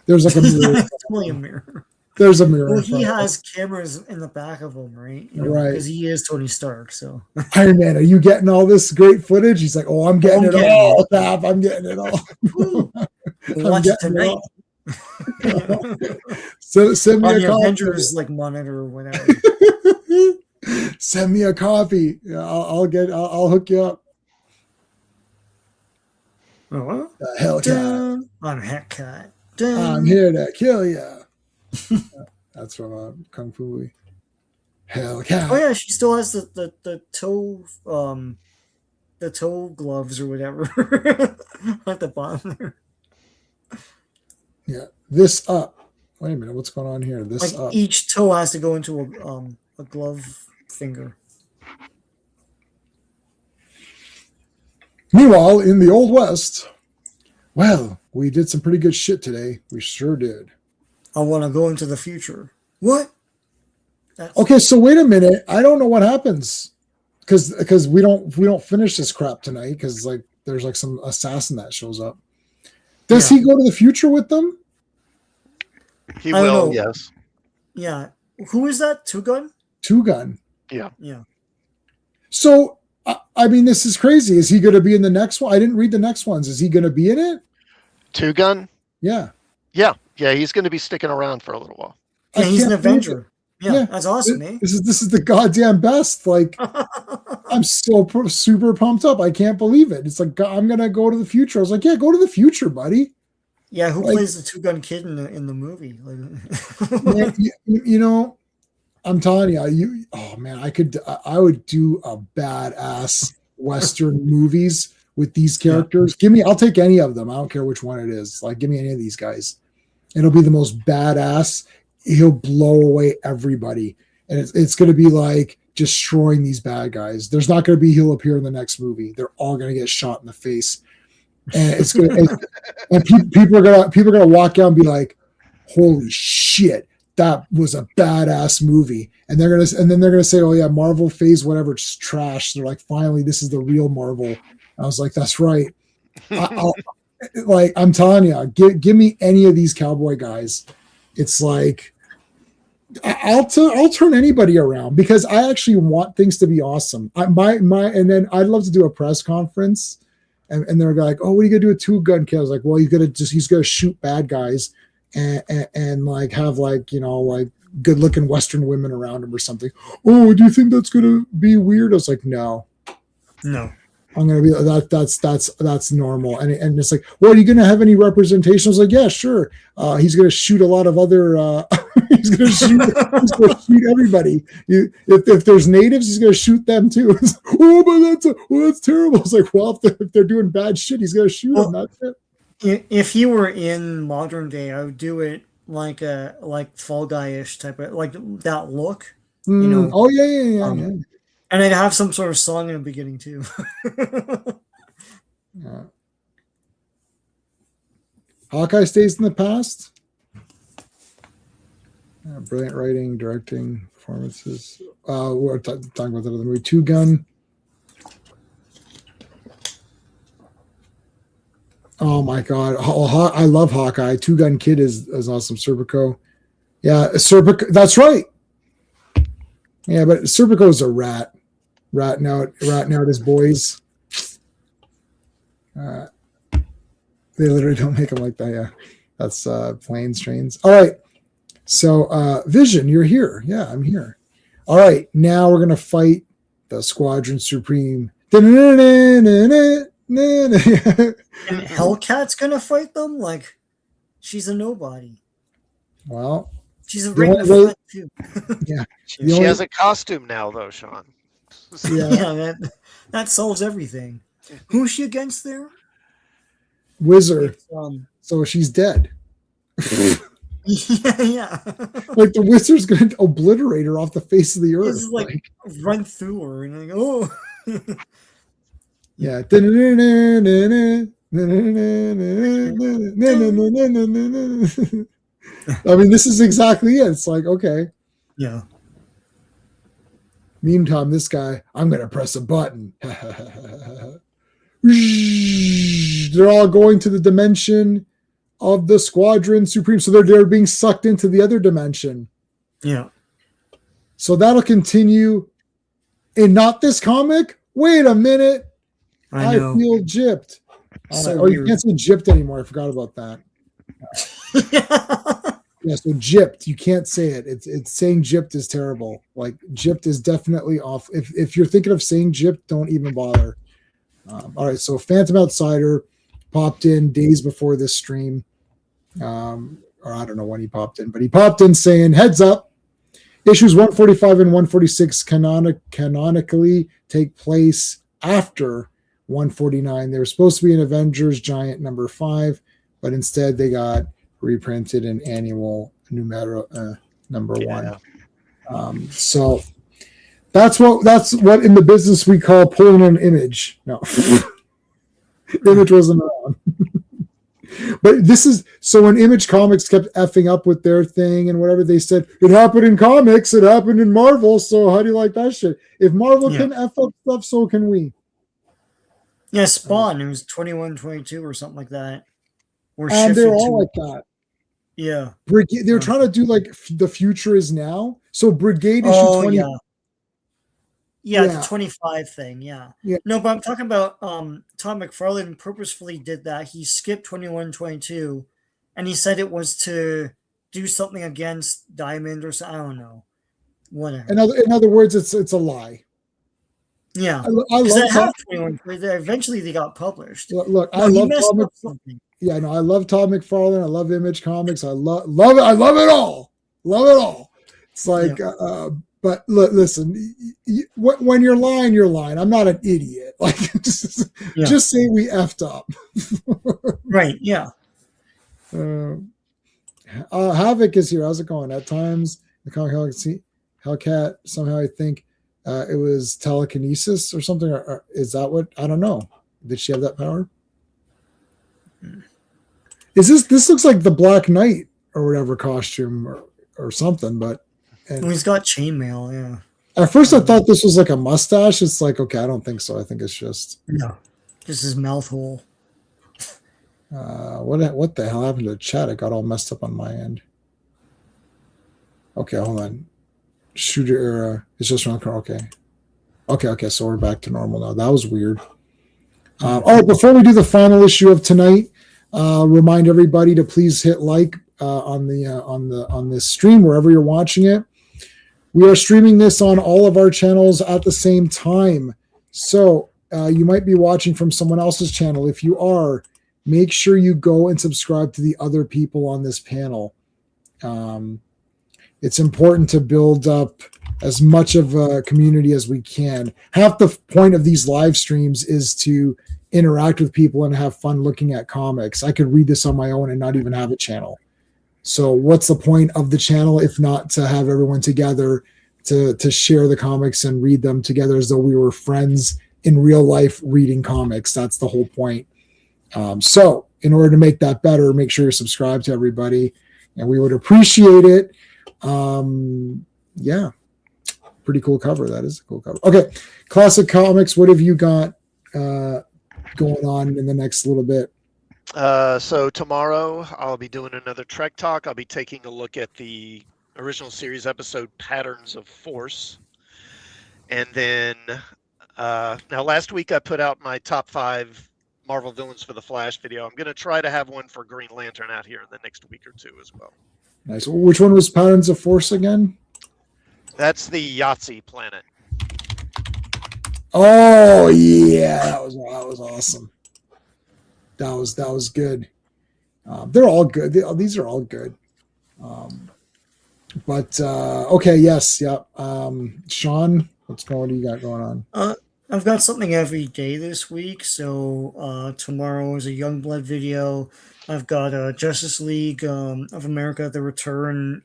[SPEAKER 1] There's like a mirror.
[SPEAKER 5] It's only a mirror.
[SPEAKER 1] There's a mirror.
[SPEAKER 5] Well,
[SPEAKER 1] in
[SPEAKER 5] he
[SPEAKER 1] front of
[SPEAKER 5] has cameras in the back of him, right?
[SPEAKER 1] Right.
[SPEAKER 5] Because he is Tony Stark. So
[SPEAKER 1] us. Iron Man, are you getting all this great footage? He's like, oh, I'm getting
[SPEAKER 5] I'm
[SPEAKER 1] it
[SPEAKER 5] getting
[SPEAKER 1] all.
[SPEAKER 5] it.
[SPEAKER 1] Cap, I'm getting it all.
[SPEAKER 5] we'll
[SPEAKER 1] I'm
[SPEAKER 5] watch it
[SPEAKER 1] getting
[SPEAKER 5] tonight
[SPEAKER 1] all. So send me
[SPEAKER 5] on
[SPEAKER 1] a
[SPEAKER 5] the
[SPEAKER 1] copy.
[SPEAKER 5] Avengers like monitor or whatever.
[SPEAKER 1] Send me a copy. Yeah, I'll hook you up.
[SPEAKER 5] Oh,
[SPEAKER 1] Hellcat.
[SPEAKER 5] I'm Hellcat.
[SPEAKER 1] I'm here to kill ya. That's from Kung Fu movie. Hellcat.
[SPEAKER 5] Oh yeah, she still has the toe gloves or whatever at the bottom there.
[SPEAKER 1] Yeah. This up. Wait a minute. What's going on here? This
[SPEAKER 5] Like
[SPEAKER 1] up.
[SPEAKER 5] each toe has to go into a glove finger.
[SPEAKER 1] Meanwhile, in the Old West, well, we did some pretty good shit today. We sure did.
[SPEAKER 5] I want to go into the future. What? That's,
[SPEAKER 1] Okay, so wait a minute. I don't know what happens because we don't finish this crap tonight because like there's like some assassin that shows up. Does
[SPEAKER 5] Yeah.
[SPEAKER 1] he go to the future with them?
[SPEAKER 6] He
[SPEAKER 5] I don't
[SPEAKER 6] will,
[SPEAKER 5] know.
[SPEAKER 6] yes.
[SPEAKER 5] Yeah. Who is that? Two Gun?
[SPEAKER 1] Two Gun.
[SPEAKER 5] Yeah.
[SPEAKER 1] So I mean, this is crazy. Is he going to be in the next one? I didn't read the next ones. Is he going to be in it?
[SPEAKER 6] Two Gun?
[SPEAKER 1] Yeah.
[SPEAKER 6] Yeah, he's going to be sticking around for a little while.
[SPEAKER 5] Yeah, he's an
[SPEAKER 1] can't believe it.
[SPEAKER 5] Avenger. Yeah,
[SPEAKER 1] Yeah.
[SPEAKER 5] that's awesome, eh?
[SPEAKER 1] This is the goddamn best. Like I'm so super pumped up. I can't believe it. It's like I'm gonna go to the future. I was like, yeah, go to the future, buddy.
[SPEAKER 5] Yeah, who
[SPEAKER 1] Like-
[SPEAKER 5] plays the Two Gun Kid in the movie? Like,
[SPEAKER 1] Man, you know, I'm telling you, oh man, I would do a badass Western movies with these characters. I'll take any of them. I don't care which one it is. Like, give me any of these guys. It'll be the most badass. He'll blow away everybody, and it's going to be like destroying these bad guys. There's not going to be he'll appear in the next movie. They're all going to get shot in the face, and it's going to. And people are gonna walk out and be like, "Holy shit, that was a badass movie!" And then they're gonna say, "Oh yeah, Marvel Phase whatever, it's trash." They're like, "Finally, this is the real Marvel." I was like, "That's right." I'm telling you, give me any of these cowboy guys. It's like I'll turn anybody around because I actually want things to be awesome. And then I'd love to do a press conference, and they're like, "Oh, what are you gonna do with Two Gun Kid?" I was like, "Well, he's gonna shoot bad guys and like have like like good looking Western women around him or something." "Oh, do you think that's gonna be weird?" I was like, "No."
[SPEAKER 5] no.
[SPEAKER 1] I'm gonna be that's normal, and it's like, well, are you gonna have any representation? I was like, yeah, sure. He's gonna shoot a lot of other. He's gonna shoot everybody. If there's natives, he's gonna shoot them too. Oh, but that's terrible. It's like, well, if they're doing bad shit, he's gonna shoot them. That's it.
[SPEAKER 5] If he were in modern day, I would do it like Fall Guy-ish type of like that look. know,
[SPEAKER 1] Oh yeah.
[SPEAKER 5] And I'd have some sort of song in the beginning too.
[SPEAKER 1] Yeah. Hawkeye stays in the past. Brilliant writing, directing, performances. We're talking about that other movie, Two Gun. Oh my god, I love Hawkeye. Two Gun Kid is awesome. Serpico, yeah, Serpico. That's right. Yeah, but Serpico's a rat. Ratting out his boys. They literally don't make them like that. Yeah, that's planes, trains. All right. So, Vision, you're here. Yeah, I'm here. All right, now we're gonna fight the Squadron Supreme.
[SPEAKER 5] And Hellcat's gonna fight them? Like, she's a nobody.
[SPEAKER 1] Well,
[SPEAKER 5] She's right in the front, too.
[SPEAKER 1] Yeah.
[SPEAKER 6] She has a costume now, though, Sean.
[SPEAKER 5] Yeah, that solves everything. Who's she against there?
[SPEAKER 1] Wizard. So she's dead.
[SPEAKER 5] Yeah.
[SPEAKER 1] Like the wizard's going to obliterate her off the face of the earth.
[SPEAKER 5] It's like run through her and like, oh.
[SPEAKER 1] Yeah. I mean, this is exactly it. It's like, okay.
[SPEAKER 5] Yeah.
[SPEAKER 1] Meantime, this guy, I'm going to press a button. They're all going to the dimension of the Squadron Supreme. So they're being sucked into the other dimension.
[SPEAKER 5] Yeah.
[SPEAKER 1] So that'll continue in not this comic. Wait a minute. I feel gypped.
[SPEAKER 5] So
[SPEAKER 1] you can't say gypped anymore. I forgot about that. Yeah, so gypped. You can't say it. It's saying gypped is terrible. Like gypped is definitely off. If you're thinking of saying gypped, don't even bother. All right, so Phantom Outsider popped in days before this stream. Or I don't know when he popped in, but he popped in saying, heads up, issues 145 and 146 canonically take place after 149. They were supposed to be an Avengers Giant number 5, but instead they got reprinted in annual numero number 1. So that's what in the business we call pulling an image. No, Image wasn't around. But this is so when Image Comics kept effing up with their thing and whatever, they said it happened in comics, it happened in Marvel. So how do you like that shit? If Marvel can F up stuff, so can we.
[SPEAKER 5] Yeah, Spawn, it was 21-22 or something like that.
[SPEAKER 1] And they're all like that.
[SPEAKER 5] Yeah.
[SPEAKER 1] Brigade, they're trying to do like the future is now. So Brigade issue 20.
[SPEAKER 5] Yeah, the 25 thing. Yeah. No, but I'm talking about Tom McFarlane purposefully did that. He skipped 21-22 and he said it was to do something against Diamond or so. I don't know. Whatever.
[SPEAKER 1] In other words, it's a lie.
[SPEAKER 5] Yeah.
[SPEAKER 1] I love
[SPEAKER 5] 21. Eventually they got published.
[SPEAKER 1] Look, I love Tom. Yeah, no, I love Todd McFarlane. I love Image Comics. I love it. I love it all. Love it all. It's like, but listen, when you're lying, you're lying. I'm not an idiot. Like, just say we effed up.
[SPEAKER 5] Right. Yeah.
[SPEAKER 1] Havoc is here. How's it going? At times, the comic Hellcat. Somehow, I think it was telekinesis or something. Or is that what? I don't know. Did she have that power? Is this looks like the Black Knight or whatever costume or something, but
[SPEAKER 5] he's got chainmail, yeah.
[SPEAKER 1] At first I thought this was like a mustache. It's like, okay, I don't think so. I think it's just
[SPEAKER 5] his mouth hole.
[SPEAKER 1] What the hell happened to the chat? It got all messed up on my end. Okay, hold on. Shooter era. It's just around. Okay, so we're back to normal now. That was weird. Before we do the final issue of tonight, remind everybody to please hit like on this stream wherever you're watching it. We are streaming this on all of our channels at the same time, so you might be watching from someone else's channel. If you are, make sure you go and subscribe to the other people on this panel. It's important to build up as much of a community as we can. Half the point of these live streams is to interact with people and have fun looking at comics. I could read this on my own and not even have a channel. So what's the point of the channel if not to have everyone together to share the comics and read them together as though we were friends in real life reading comics? That's the whole point. So in order to make that better, make sure you're subscribed to everybody, and we would appreciate it. Pretty cool cover. That is a cool cover. Okay, Classic Comics, what have you got going on in the next little bit?
[SPEAKER 6] So tomorrow I'll be doing another Trek Talk. I'll be taking a look at the original series episode Patterns of Force. And then now last week I put out my top 5 Marvel villains for the Flash video. I'm going to try to have one for Green Lantern out here in the next week or two as well.
[SPEAKER 1] Nice. Which one was Patterns of Force again?
[SPEAKER 6] That's the Yahtzee planet.
[SPEAKER 1] Oh yeah, that was awesome. That was good. They're all good. These are all good. But okay, yes, yeah. Sean, what do you got going on?
[SPEAKER 5] I've got something every day this week. So tomorrow is a Youngblood video. I've got Justice League of America: The Return,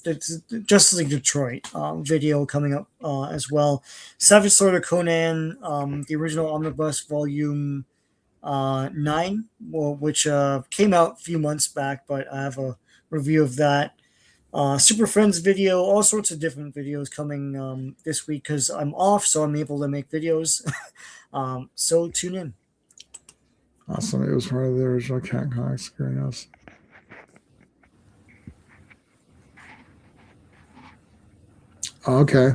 [SPEAKER 5] it's Justice League Detroit video coming up as well. Savage Sword of Conan, the original omnibus volume 9, which came out a few months back, but I have a review of that. Super Friends video, all sorts of different videos coming this week because I'm off, so I'm able to make videos. So tune in.
[SPEAKER 1] Awesome. It was part of the original Cat Comics. Very nice. Okay.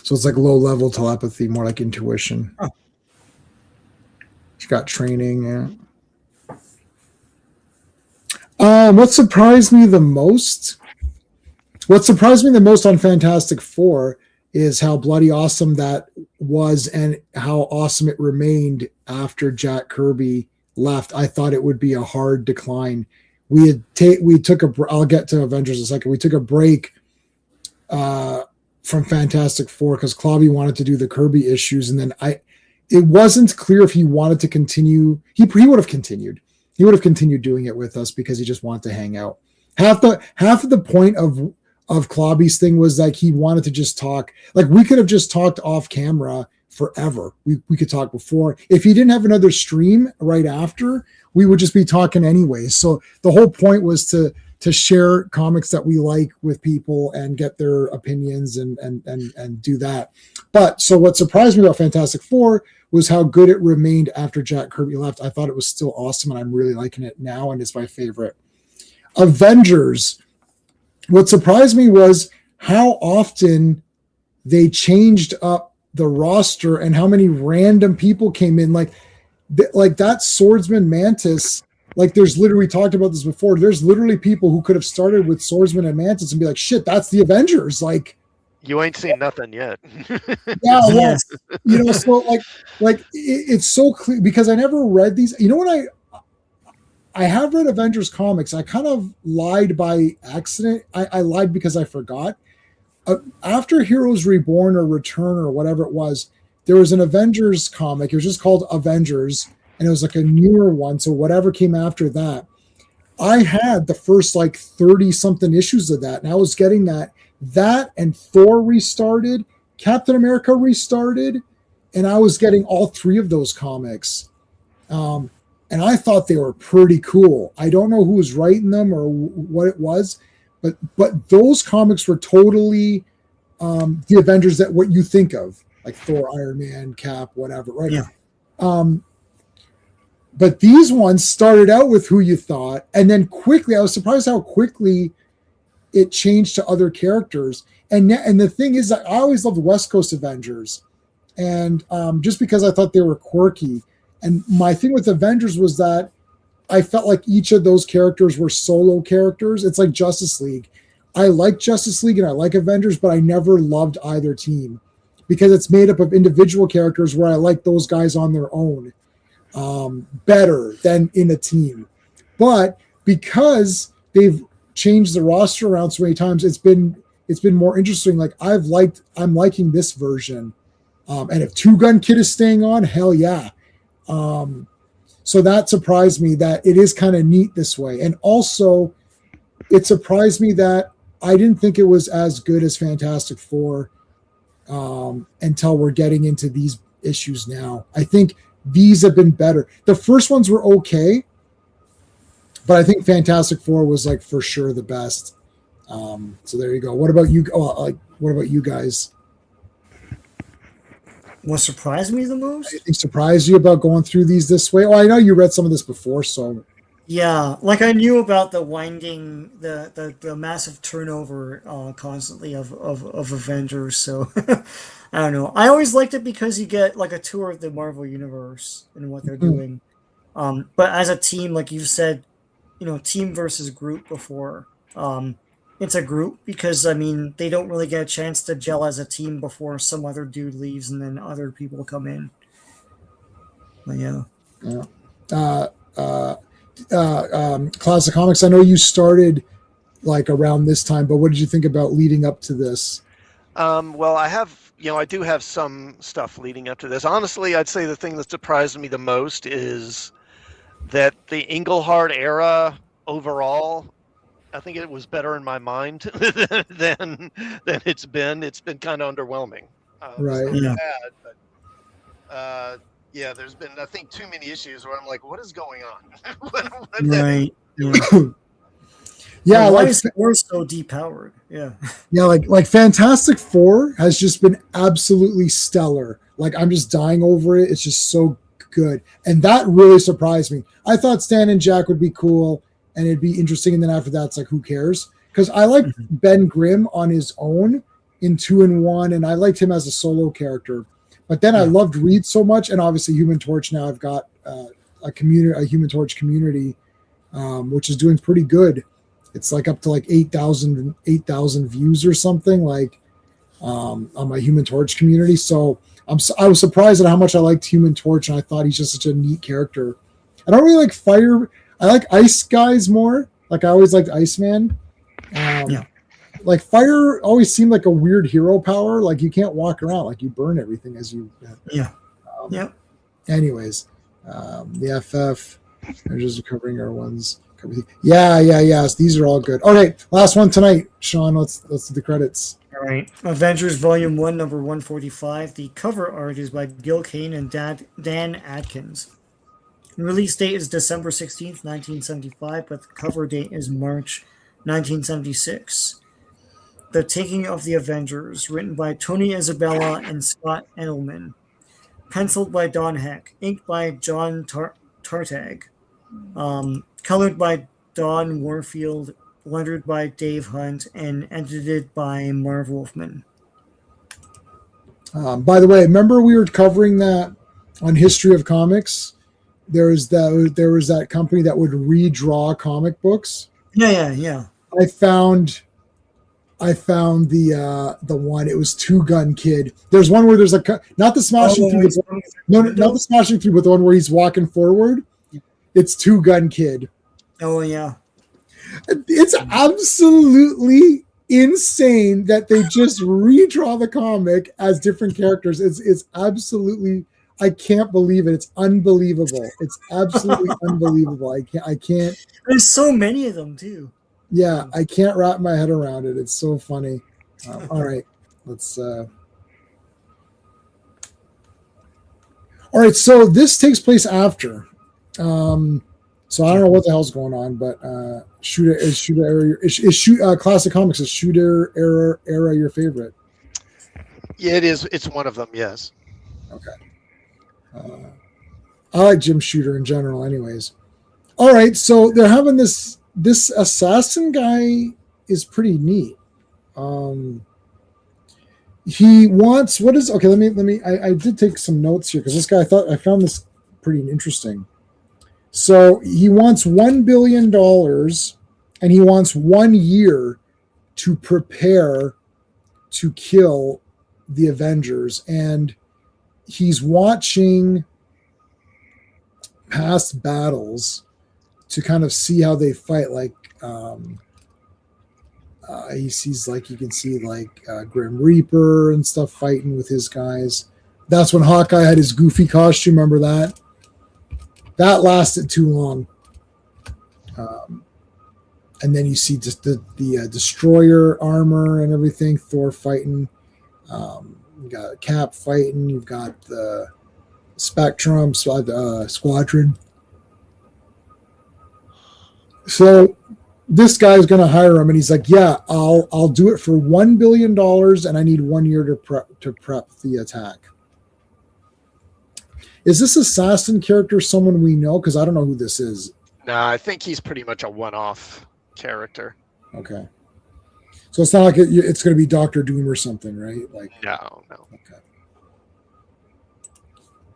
[SPEAKER 1] So it's like low level telepathy, more like intuition.
[SPEAKER 5] Oh.
[SPEAKER 1] She's got training, yeah. What surprised me the most on Fantastic Four is how bloody awesome that was and how awesome it remained after Jack Kirby left. I thought it would be a hard decline. We took I'll get to Avengers in a second. We took a break from Fantastic Four because Clobby wanted to do the Kirby issues, and then it wasn't clear if he wanted to continue. He would have continued. He would have continued doing it with us because he just wanted to hang out. Half of the point of Clobby's thing was like he wanted to just talk. Like we could have just talked off camera forever. We could talk before. If he didn't have another stream right after, we would just be talking anyways. So the whole point was to share comics that we like with people and get their opinions and do that. But so what surprised me about Fantastic Four was how good it remained after Jack Kirby left. I thought it was still awesome, and I'm really liking it now, and it's my favorite. Avengers. What surprised me was how often they changed up the roster and how many random people came in. Like that Swordsman Mantis. Like there's literally, we talked about this before. There's literally people who could have started with Swordsman and Mantis and be like, shit, that's the Avengers. Like,
[SPEAKER 6] you ain't seen nothing yet.
[SPEAKER 1] Yeah, well, so it's so clear because I never read these. You know what? I have read Avengers comics. I kind of lied by accident. I lied because I forgot. After Heroes Reborn or Return or whatever it was, there was an Avengers comic. It was just called Avengers, and it was like a newer one. So whatever came after that, I had the first 30 something issues of that, and I was getting that and Thor restarted, Captain America restarted, and I was getting all three of those comics. And I thought they were pretty cool. I don't know who was writing them or what it was, but those comics were totally the Avengers that what you think of, like Thor, Iron Man, Cap, whatever, right?
[SPEAKER 5] Yeah.
[SPEAKER 1] But these ones started out with who you thought, and then quickly, I was surprised how quickly it changed to other characters. And the thing is that I always loved West Coast Avengers, and just because I thought they were quirky. And my thing with Avengers was that I felt like each of those characters were solo characters. It's like Justice League. I like Justice League and I like Avengers, but I never loved either team because it's made up of individual characters where I like those guys on their own better than in a team. But because they've changed the roster around so many times, it's been more interesting. Like I'm liking this version. And if Two Gun Kid is staying on, hell yeah. So that surprised me that it is kind of neat this way. And also it surprised me that I didn't think it was as good as Fantastic Four until we're getting into these issues now. I think these have been better. The first ones were okay, but I think Fantastic Four was for sure the best. So there you go. What about you? What about you guys?
[SPEAKER 5] What surprised me the most?
[SPEAKER 1] Anything surprised you about going through these this way? Well, I know you read some of this before, so
[SPEAKER 5] yeah, I knew about the winding, the massive turnover constantly of Avengers. So I don't know. I always liked it because you get a tour of the Marvel universe and what they're doing. But as a team, like you said, team versus group before. it's a group because I mean they don't really get a chance to gel as a team before some other dude leaves and then other people come in. But yeah.
[SPEAKER 1] Yeah. Classic Comics. I know you started like around this time, but what did you think about leading up to this?
[SPEAKER 6] Well, I do have some stuff leading up to this. Honestly, I'd say the thing that surprised me the most is that the Englehart era overall, I think it was better in my mind than it's been. It's been kind of underwhelming.
[SPEAKER 1] Right.
[SPEAKER 6] It's not
[SPEAKER 5] Yeah.
[SPEAKER 6] bad, but yeah, there's been I think too many issues where I'm like, what is going on? What
[SPEAKER 5] Right. Yeah.
[SPEAKER 1] Yeah,
[SPEAKER 5] Why
[SPEAKER 1] like
[SPEAKER 5] is Thor so depowered? Yeah.
[SPEAKER 1] yeah, like Fantastic Four has just been absolutely stellar. Like I'm just dying over it. It's just so good, and that really surprised me. I thought Stan and Jack would be cool and it'd be interesting, and then after that, it's like who cares? Because I like Ben Grimm on his own in 2-in-1, and I liked him as a solo character. But then I loved Reed so much, and obviously Human Torch. Now I've got a Human Torch community, which is doing pretty good. It's like up to like 8,000 views or something like on my Human Torch community. So I was surprised at how much I liked Human Torch, and I thought he's just such a neat character. I don't really like fire. I like ice guys more. Like I always liked Iceman. Like fire always seemed like a weird hero power. Like you can't walk around. Like you burn everything as you. Anyways, the FF. They're just recovering our ones. Yeah. These are all good. Okay, last one tonight, Sean. Let's do the credits.
[SPEAKER 5] All right. Avengers Volume 1, number 145. The cover art is by Gil Kane and Dan Adkins. The release date is December 16th, 1975, but the cover date is March 1976. The Taking of the Avengers, written by Tony Isabella and Scott Edelman. Penciled by Don Heck. Inked by John Tartag. Colored by Don Warfield. Lettered by Dave Hunt. And edited by Marv Wolfman.
[SPEAKER 1] By the way, remember we were covering that on History of Comics? There was that company that would redraw comic books.
[SPEAKER 5] Yeah.
[SPEAKER 1] I found the one. It was Two Gun Kid. There's one where there's not the smashing through. Not the smashing through, but the one where he's walking forward. It's Two Gun Kid.
[SPEAKER 5] Oh yeah.
[SPEAKER 1] It's absolutely insane that they just redraw the comic as different characters. It's absolutely. I can't believe it. It's unbelievable. It's absolutely unbelievable. I can't.
[SPEAKER 5] There's so many of them too.
[SPEAKER 1] Yeah, I can't wrap my head around it. It's so funny. All right, let's. All right, so this takes place after. So I don't know what the hell's going on, but Classic Comics is Shooter era your favorite?
[SPEAKER 6] Yeah, it is. It's one of them. Yes.
[SPEAKER 1] Okay. I like Jim Shooter in general, anyways. All right, so they're having this assassin guy is pretty neat. He wants let me I did take some notes here because this guy I found this pretty interesting. So he wants $1 billion and he wants 1 year to prepare to kill the Avengers, and he's watching past battles to kind of see how they fight. Like he sees, like you can see, like Grim Reaper and stuff fighting with his guys. That's when Hawkeye had his goofy costume. Remember that? That lasted too long. And then you see just the destroyer armor and everything. Thor fighting. You got Cap fighting. You've got the Spectrum Squadron. So this guy's going to hire him, and he's like, "Yeah, I'll do it for $1 billion, and I need 1 year to prep the attack." Is this assassin character someone we know? Because I don't know who this is.
[SPEAKER 6] No, I think he's pretty much a one-off character.
[SPEAKER 1] Okay. So it's not like it's going to be Doctor Doom or something, right? Like
[SPEAKER 6] No.
[SPEAKER 1] Okay.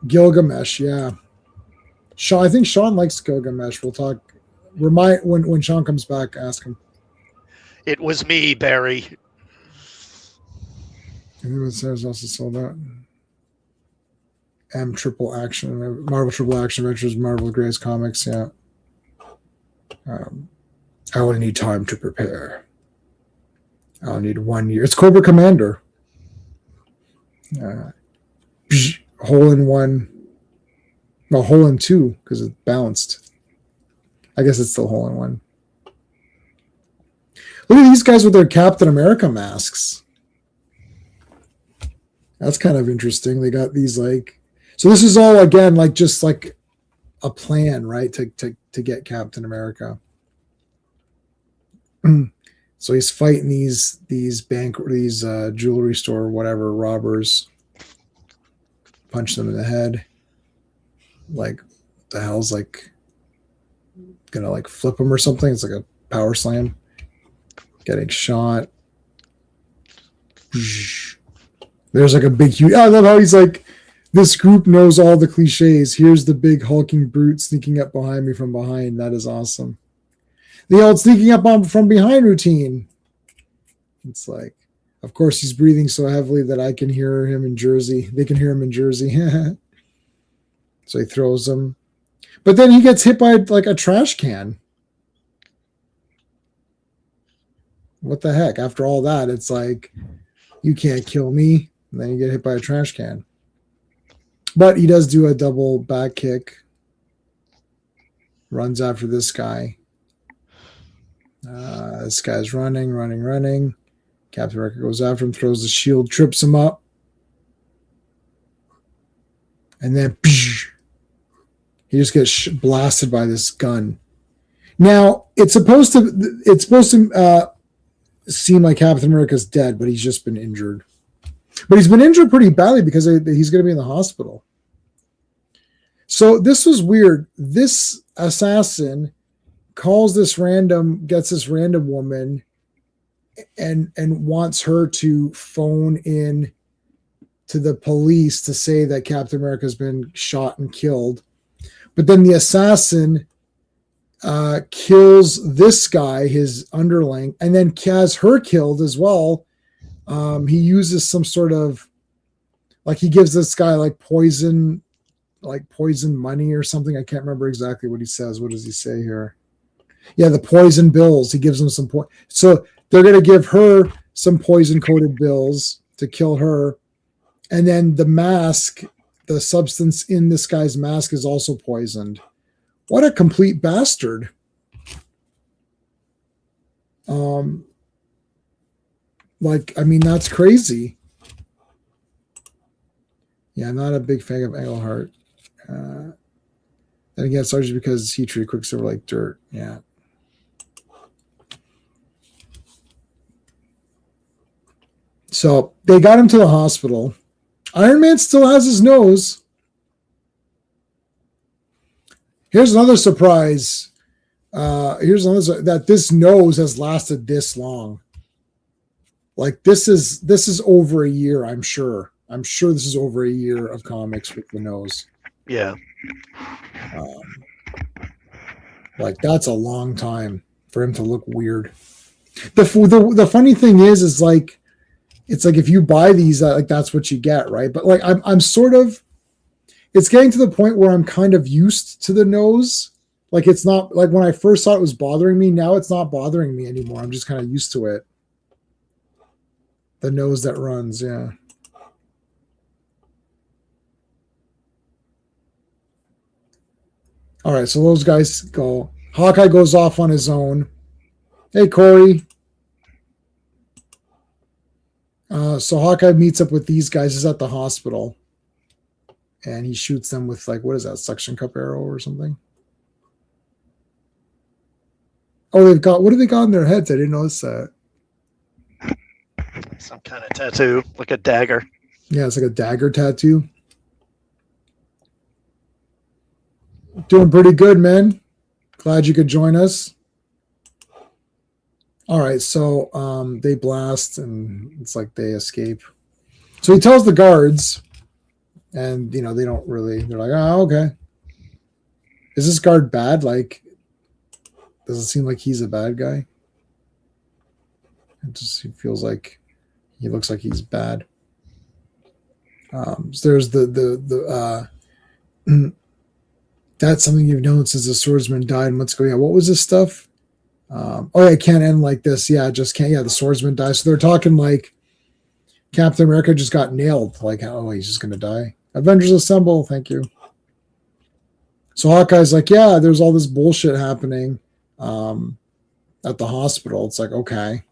[SPEAKER 1] Gilgamesh, yeah. I think Sean likes Gilgamesh. We'll talk. When Sean comes back, ask him.
[SPEAKER 6] It was me, Barry.
[SPEAKER 1] Anyone says also sold out. Triple Action, Marvel Triple Action Adventures, Marvel Greatest Comics. Yeah. I will need time to prepare. I'll need 1 year. It's Cobra Commander. Hole in one. No, hole in two because it's bounced. I guess it's still hole in one. Look at these guys with their Captain America masks. That's kind of interesting. They got these like. So this is all again like just like a plan, right? To get Captain America. So he's fighting these jewelry store whatever robbers. Punch them in the head. Like the hell's like gonna like flip him or something? It's like a power slam. Getting shot. There's like a big huge. I love how he's like, this group knows all the cliches. Here's the big hulking brute sneaking up behind me from behind. That is awesome. The old sneaking up from behind routine. It's like, of course, he's breathing so heavily that I can hear him in Jersey. They can hear him in Jersey. So he throws him. But then he gets hit by like a trash can. What the heck? After all that, it's like, you can't kill me. And then you get hit by a trash can. But he does do a double back kick. Runs after this guy. This guy's running. Captain America goes after him, throws the shield, trips him up. And then he just gets blasted by this gun. Now, it's supposed to seem like Captain America's dead, but he's just been injured. But he's been injured pretty badly because he's going to be in the hospital. So this was weird. This assassin gets this random woman and wants her to phone in to the police to say that Captain America's been shot and killed. But then the assassin kills this guy, his underling, and then has her killed as well. He uses some sort of, like he gives this guy like poison money or something. I can't remember exactly what he says. What does he say here? Yeah, the poison bills. He gives them some point. So they're going to give her some poison coated bills to kill her. And then the mask, the substance in this guy's mask is also poisoned. What a complete bastard. That's crazy. Yeah, I'm not a big fan of Englehart. Then again, it's largely because he treated Quicksilver like dirt. Yeah. So they got him to the hospital. Iron Man still has his nose. Here's another surprise. That this nose has lasted this long. Like this is over a year, I'm sure. I'm sure this is over a year of comics with the nose.
[SPEAKER 6] Yeah.
[SPEAKER 1] Like that's a long time for him to look weird. The funny thing is like, it's like if you buy these, like that's what you get, right? But like I'm sort of, it's getting to the point where I'm kind of used to the nose. Like it's not like when I first thought it was bothering me. Now it's not bothering me anymore. I'm just kind of used to it. The nose that runs, yeah. All right, so those guys go. Hawkeye goes off on his own. Hey, Corey. So Hawkeye meets up with these guys. He's at the hospital. And he shoots them with, like, what is that, suction cup arrow or something? Oh, what do they got in their heads? I didn't notice that.
[SPEAKER 6] Some kind of tattoo, like a dagger.
[SPEAKER 1] Yeah, it's like a dagger tattoo. Doing pretty good, man. Glad you could join us. All right, so they blast, and it's like they escape. So he tells the guards, and, they don't really, they're like, oh, okay. Is this guard bad? Like, does it seem like he's a bad guy? he feels like he looks like he's bad. So there's that's something you've known since the swordsman died months ago. Yeah, what was this stuff? Oh, yeah, it can't end like this. Yeah, it just can't. Yeah, the swordsman dies. So they're talking like Captain America just got nailed. Like, oh, he's just gonna die. Avengers assemble. Thank you. So Hawkeye's like, yeah, there's all this bullshit happening at the hospital. It's like, okay.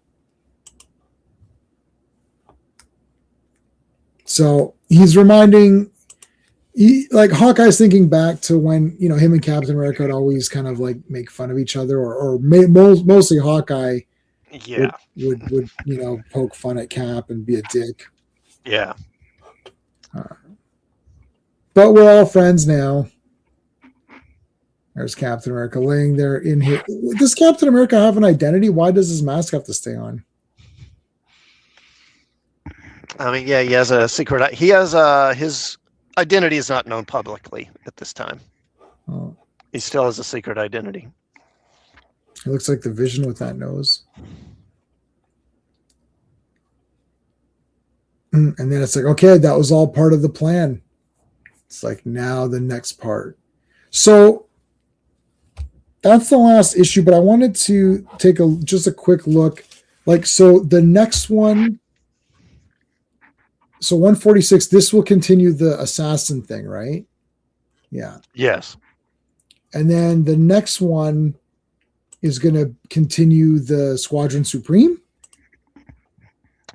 [SPEAKER 1] So he's reminding, like Hawkeye's thinking back to when, you know, him and Captain America would always kind of like make fun of each other, or mostly Hawkeye would you know, poke fun at Cap and be a dick.
[SPEAKER 6] Yeah.
[SPEAKER 1] But we're all friends now. There's Captain America laying there in his. Does Captain America have an identity? Why does his mask have to stay on?
[SPEAKER 6] I mean, yeah, he has a secret. He has his identity is not known publicly at this time.
[SPEAKER 1] Oh.
[SPEAKER 6] He still has a secret identity.
[SPEAKER 1] It looks like the Vision with that nose. And then it's like, okay, that was all part of the plan. It's like, now the next part. So that's the last issue, but I wanted to take just a quick look. Like, so the next one, so 146, this will continue the assassin thing, right? Yeah.
[SPEAKER 6] Yes.
[SPEAKER 1] And then the next one is going to continue the Squadron Supreme.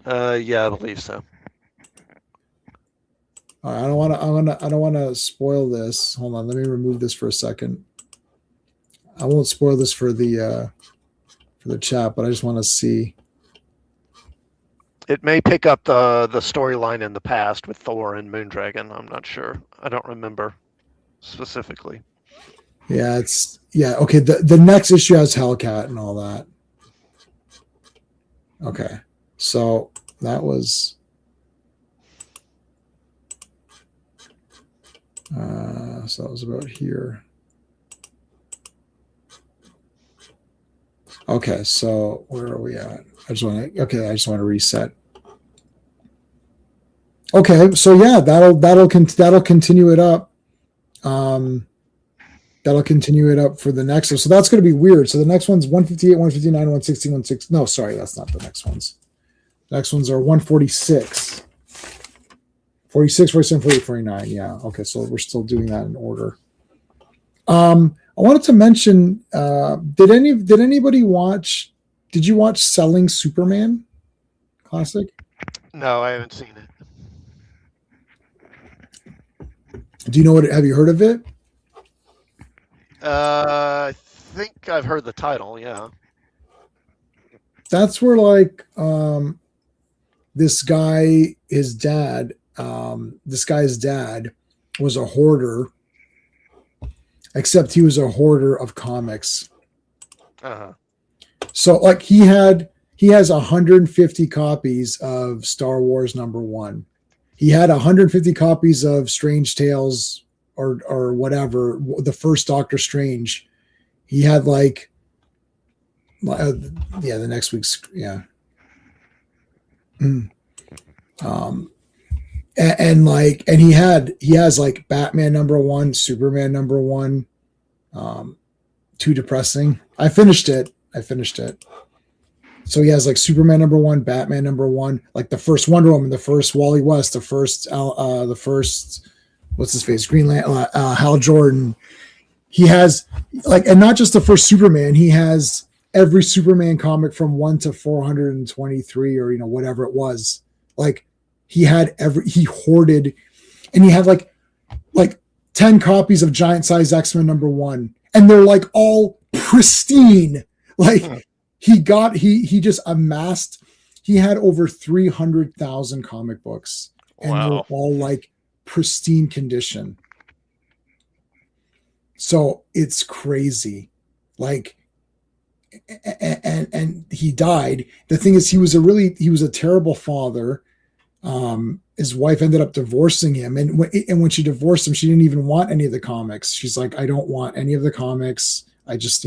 [SPEAKER 6] Yeah, I believe so.
[SPEAKER 1] I don't want to spoil this. Hold on, let me remove this for a second. I won't spoil this for the chat, but I just want to see.
[SPEAKER 6] It may pick up the storyline in the past with Thor and Moondragon. I'm not sure. I don't remember specifically.
[SPEAKER 1] Yeah, okay. The next issue has Hellcat and all that. Okay, so that was. So that was about here. Okay, so where are we at? I just want to reset. Okay, so yeah, that'll continue it up. That'll continue it up for the next one. So that's going to be weird. So the next one's 158, 159, 160, 160. No, sorry, that's not the next ones. The next ones are 146. 46, 47, 48, 49. Yeah. Okay. So we're still doing that in order. I wanted to mention, did anybody watch, did you watch Selling Superman Classic?
[SPEAKER 6] No, I haven't seen it.
[SPEAKER 1] Do you know what, have you heard of it?
[SPEAKER 6] I think I've heard the title. Yeah.
[SPEAKER 1] That's where like, this guy's dad was a hoarder, except he was a hoarder of comics.
[SPEAKER 6] Uh-huh.
[SPEAKER 1] So like he has 150 copies of Star Wars #1. He had 150 copies of Strange Tales or whatever, the first Doctor Strange. He had like, the next week's, yeah. And he has like Batman #1, Superman #1. Too depressing. I finished it. So he has like Superman #1, Batman #1, like the first Wonder Woman, the first Wally West, the first what's his face, Green Lantern, Hal Jordan. He has like, and not just the first Superman. He has every Superman comic from 1 to 423, or whatever it was. Like he hoarded, and he had like 10 copies of Giant Size X-Men #1, and they're like all pristine. Like he just amassed. He had over 300,000 comic books, and
[SPEAKER 6] wow.
[SPEAKER 1] they're all like pristine condition. So it's crazy. Like, and he died. The thing is, he was a terrible father. His wife ended up divorcing him, and when she divorced him, she didn't even want any of the comics. She's like, I don't want any of the comics. I just,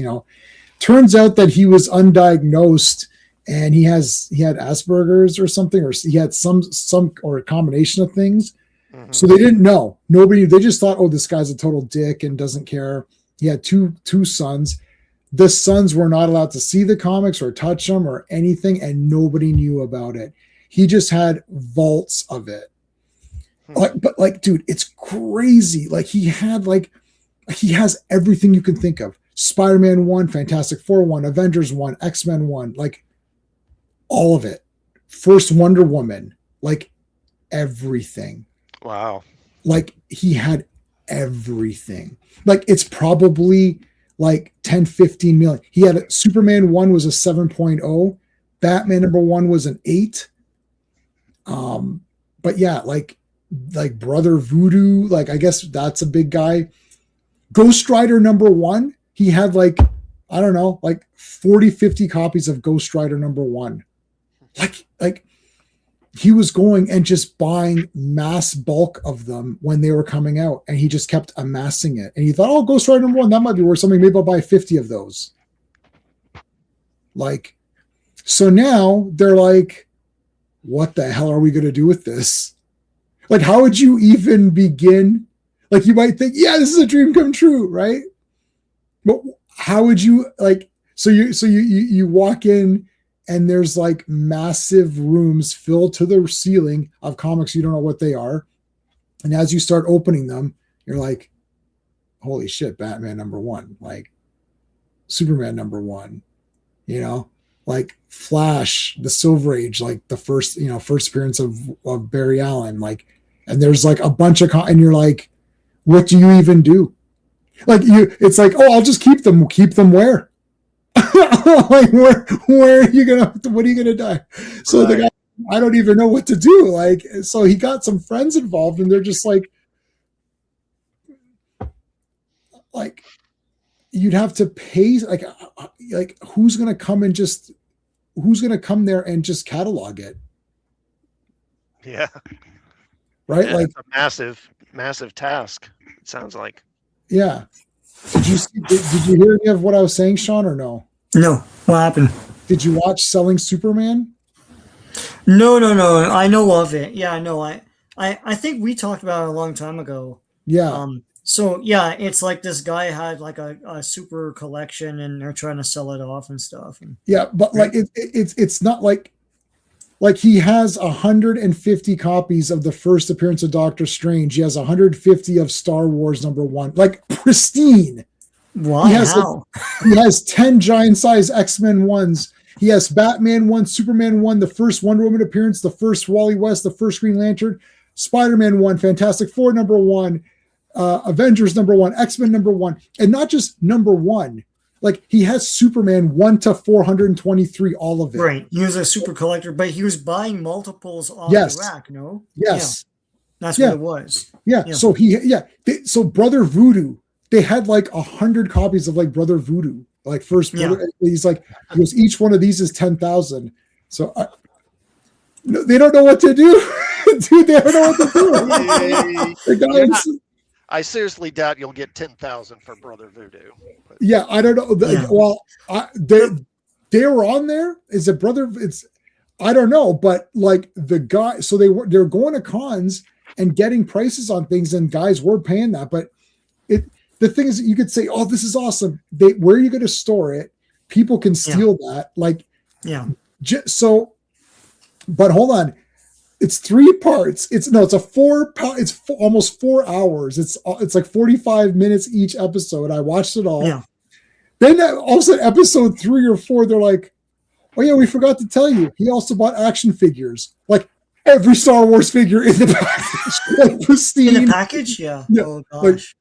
[SPEAKER 1] turns out that he was undiagnosed and he had Asperger's or something, or he had some or a combination of things.
[SPEAKER 6] Mhm.
[SPEAKER 1] So they didn't know. Nobody. They just thought, oh, this guy's a total dick and doesn't care. He had two sons. The sons were not allowed to see the comics or touch them or anything, and nobody knew about it. He just had vaults of it. But dude, it's crazy. Like he has everything you can think of. Spider-Man 1, Fantastic Four 1, Avengers 1, X-Men 1, like all of it. First Wonder Woman, like everything.
[SPEAKER 6] Wow.
[SPEAKER 1] Like he had everything. Like it's probably like 10, 15 million. He had Superman 1 was a 7.0. Batman number 1 was an 8. But yeah, like Brother Voodoo, like I guess that's a big guy. Ghost Rider number 1, he had like, I don't know, like 40, 50 copies of Ghost Rider number 1. Like he was going and just buying mass bulk of them when they were coming out, and he just kept amassing it. And he thought, oh, Ghost Rider number 1, that might be worth something. Maybe I'll buy 50 of those. Like, so now they're like, what the hell are we going to do with this? Like, how would you even begin? Like, you might think, yeah, this is a dream come true, right? But how would you like? So you walk in, and there's like massive rooms filled to the ceiling of comics. You don't know what they are. And as you start opening them, you're like, holy shit, Batman number 1, like Superman number 1, you know, like Flash, the Silver Age, like the first appearance of Barry Allen, like, and there's like a bunch of, and you're like, what do you even do? Like it's like, oh, I'll just keep them. Keep them where? Like where are you gonna? What are you gonna die? So right. The guy, I don't even know what to do. Like, so he got some friends involved, and they're just like you'd have to pay. Like who's gonna come there and just catalog it?
[SPEAKER 6] Yeah.
[SPEAKER 1] Right.
[SPEAKER 6] Yeah,
[SPEAKER 1] like
[SPEAKER 6] it's a massive task. It sounds like.
[SPEAKER 1] Yeah. Did you hear any of what I was saying, Sean, or no?
[SPEAKER 5] No. What happened?
[SPEAKER 1] Did you watch Selling Superman?
[SPEAKER 5] No. I know of it. Yeah, no. I think we talked about it a long time ago.
[SPEAKER 1] Yeah.
[SPEAKER 5] So yeah, it's like this guy had like a super collection, and they're trying to sell it off and stuff. And,
[SPEAKER 1] yeah, but like it's not like he has 150 copies of the first appearance of Doctor Strange. He has 150 of Star Wars number 1, like pristine.
[SPEAKER 5] Why?
[SPEAKER 1] He has 10 giant size X-Men 1s. He has Batman 1, Superman 1, the first Wonder Woman appearance, the first Wally West, the first Green Lantern, Spider-Man 1, Fantastic Four number 1, Avengers number 1, X-Men number 1, and not just number 1. Like he has Superman 1 to 423, all of it.
[SPEAKER 5] Right. He was a super collector, but he was buying multiples off the rack, no?
[SPEAKER 1] Yes.
[SPEAKER 5] Yeah. That's what it was.
[SPEAKER 1] Yeah. So so Brother Voodoo, they had like 100 copies of like Brother Voodoo, like first. He's like, he goes, each one of these is 10,000. So they don't know what to do. Dude, they don't know what to do.
[SPEAKER 6] I seriously doubt you'll get 10,000 for Brother Voodoo. But.
[SPEAKER 1] Yeah, I don't know. Yeah. Well, they were on there. Is it Brother? It's I don't know, but like the guy. So they're going to cons and getting prices on things, and guys were paying that. But the thing is, you could say, "Oh, this is awesome." Where are you going to store it? People can steal that. Like, so, but hold on. It's 3 parts. It's almost 4 hours. It's like 45 minutes each episode. I watched it all.
[SPEAKER 5] Yeah.
[SPEAKER 1] Then all of a sudden, episode 3 or 4, they're like, "Oh yeah, we forgot to tell you. He also bought action figures, like every Star Wars figure in the package, like pristine."
[SPEAKER 5] In the package, yeah. Oh gosh.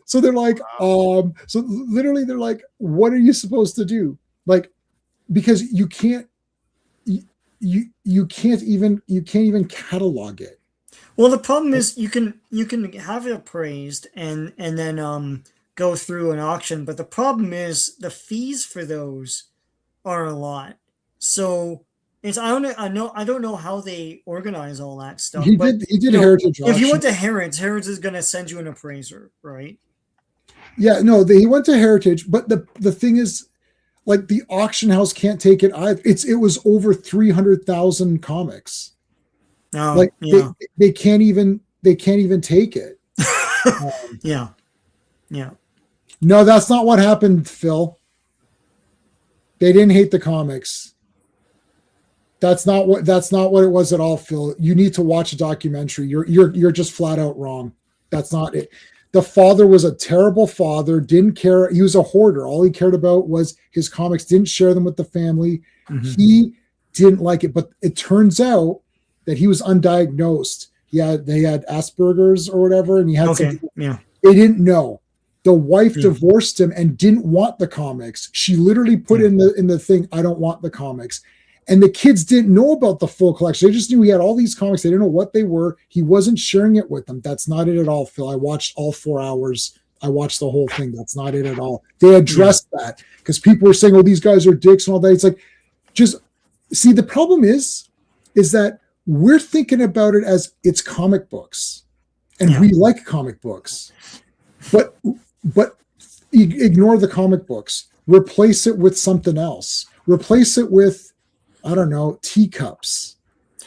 [SPEAKER 1] So they're like, so literally, they're like, "What are you supposed to do?" Like, because you can't. You can't even catalog it.
[SPEAKER 5] Well, the problem is you can have it appraised and then go through an auction, but the problem is the fees for those are a lot. So I don't know how they organize all that stuff.
[SPEAKER 1] He did Heritage auction.
[SPEAKER 5] If you went to Harrods is going to send you an appraiser, right?
[SPEAKER 1] Yeah, no, he went to Heritage, but the thing is, like the auction house can't take it either. It was over 300,000 comics.
[SPEAKER 5] Oh,
[SPEAKER 1] Like
[SPEAKER 5] yeah.
[SPEAKER 1] they can't even take it.
[SPEAKER 5] Yeah. Yeah.
[SPEAKER 1] No, that's not what happened, Phil. They didn't hate the comics. That's not what it was at all, Phil. You need to watch a documentary. You're just flat out wrong. That's not it. The father was a terrible father, didn't care. He was a hoarder. All he cared about was his comics, didn't share them with the family.
[SPEAKER 5] Mhm.
[SPEAKER 1] He didn't like it, but it turns out that he was undiagnosed. They had Asperger's or whatever, and he had
[SPEAKER 5] Okay.
[SPEAKER 1] something.
[SPEAKER 5] Yeah.
[SPEAKER 1] They didn't know. The wife
[SPEAKER 5] Yeah.
[SPEAKER 1] divorced him and didn't want the comics. She literally put in the thing, I don't want the comics. And the kids didn't know about the full collection. They just knew he had all these comics. They didn't know what they were. He wasn't sharing it with them. That's not it at all, Phil. I watched all 4 hours. I watched the whole thing. That's not it at all. They addressed that because people were saying, oh, these guys are dicks and all that. It's like, just see, the problem is that we're thinking about it as it's comic books and we like comic books, but ignore the comic books, replace it with something else, replace it with, I don't know, teacups,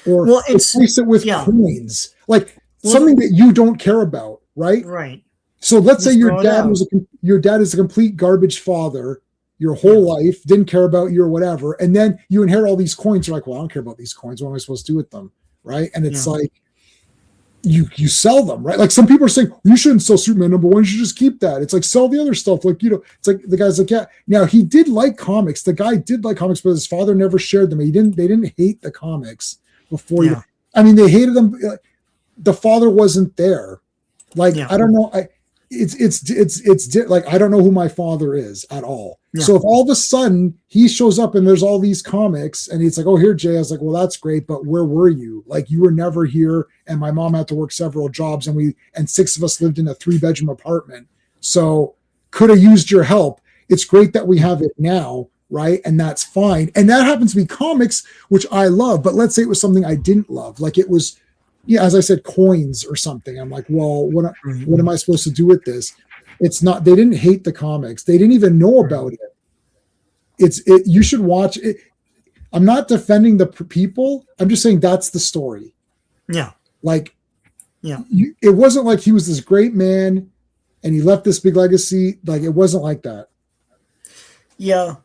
[SPEAKER 1] or replace it with coins, like something that you don't care about, right?
[SPEAKER 5] Right.
[SPEAKER 1] So let's say your dad is a complete garbage father your whole life, didn't care about you or whatever, and then you inherit all these coins. You're like, well, I don't care about these coins. What am I supposed to do with them, right? And it's like you sell them, right? Like some people are saying, you shouldn't sell Superman #1. You should just keep that. It's like sell the other stuff. Like, it's like the guy's like, yeah. Now he did like comics. The guy did like comics, but his father never shared them. They didn't hate the comics before. I mean, they hated them. The father wasn't there. Like, I don't know. It's like, I don't know who my father is at all. So if all of a sudden he shows up and there's all these comics and he's like, oh, here, Jay, I was like, well, that's great, but where were you? Like, you were never here. And my mom had to work several jobs and 6 of us lived in a 3-bedroom apartment. So could have used your help. It's great that we have it now. Right. And that's fine. And that happens to be comics, which I love, but let's say it was something I didn't love. Like it was, as I said, coins or something. I'm like, well, what am I supposed to do with this? It's not, they didn't hate the comics. They didn't even know about it. You should watch it. I'm not defending the people. I'm just saying that's the story.
[SPEAKER 5] Yeah.
[SPEAKER 1] Like, it wasn't like he was this great man and he left this big legacy. Like, it wasn't like that.
[SPEAKER 5] Yeah.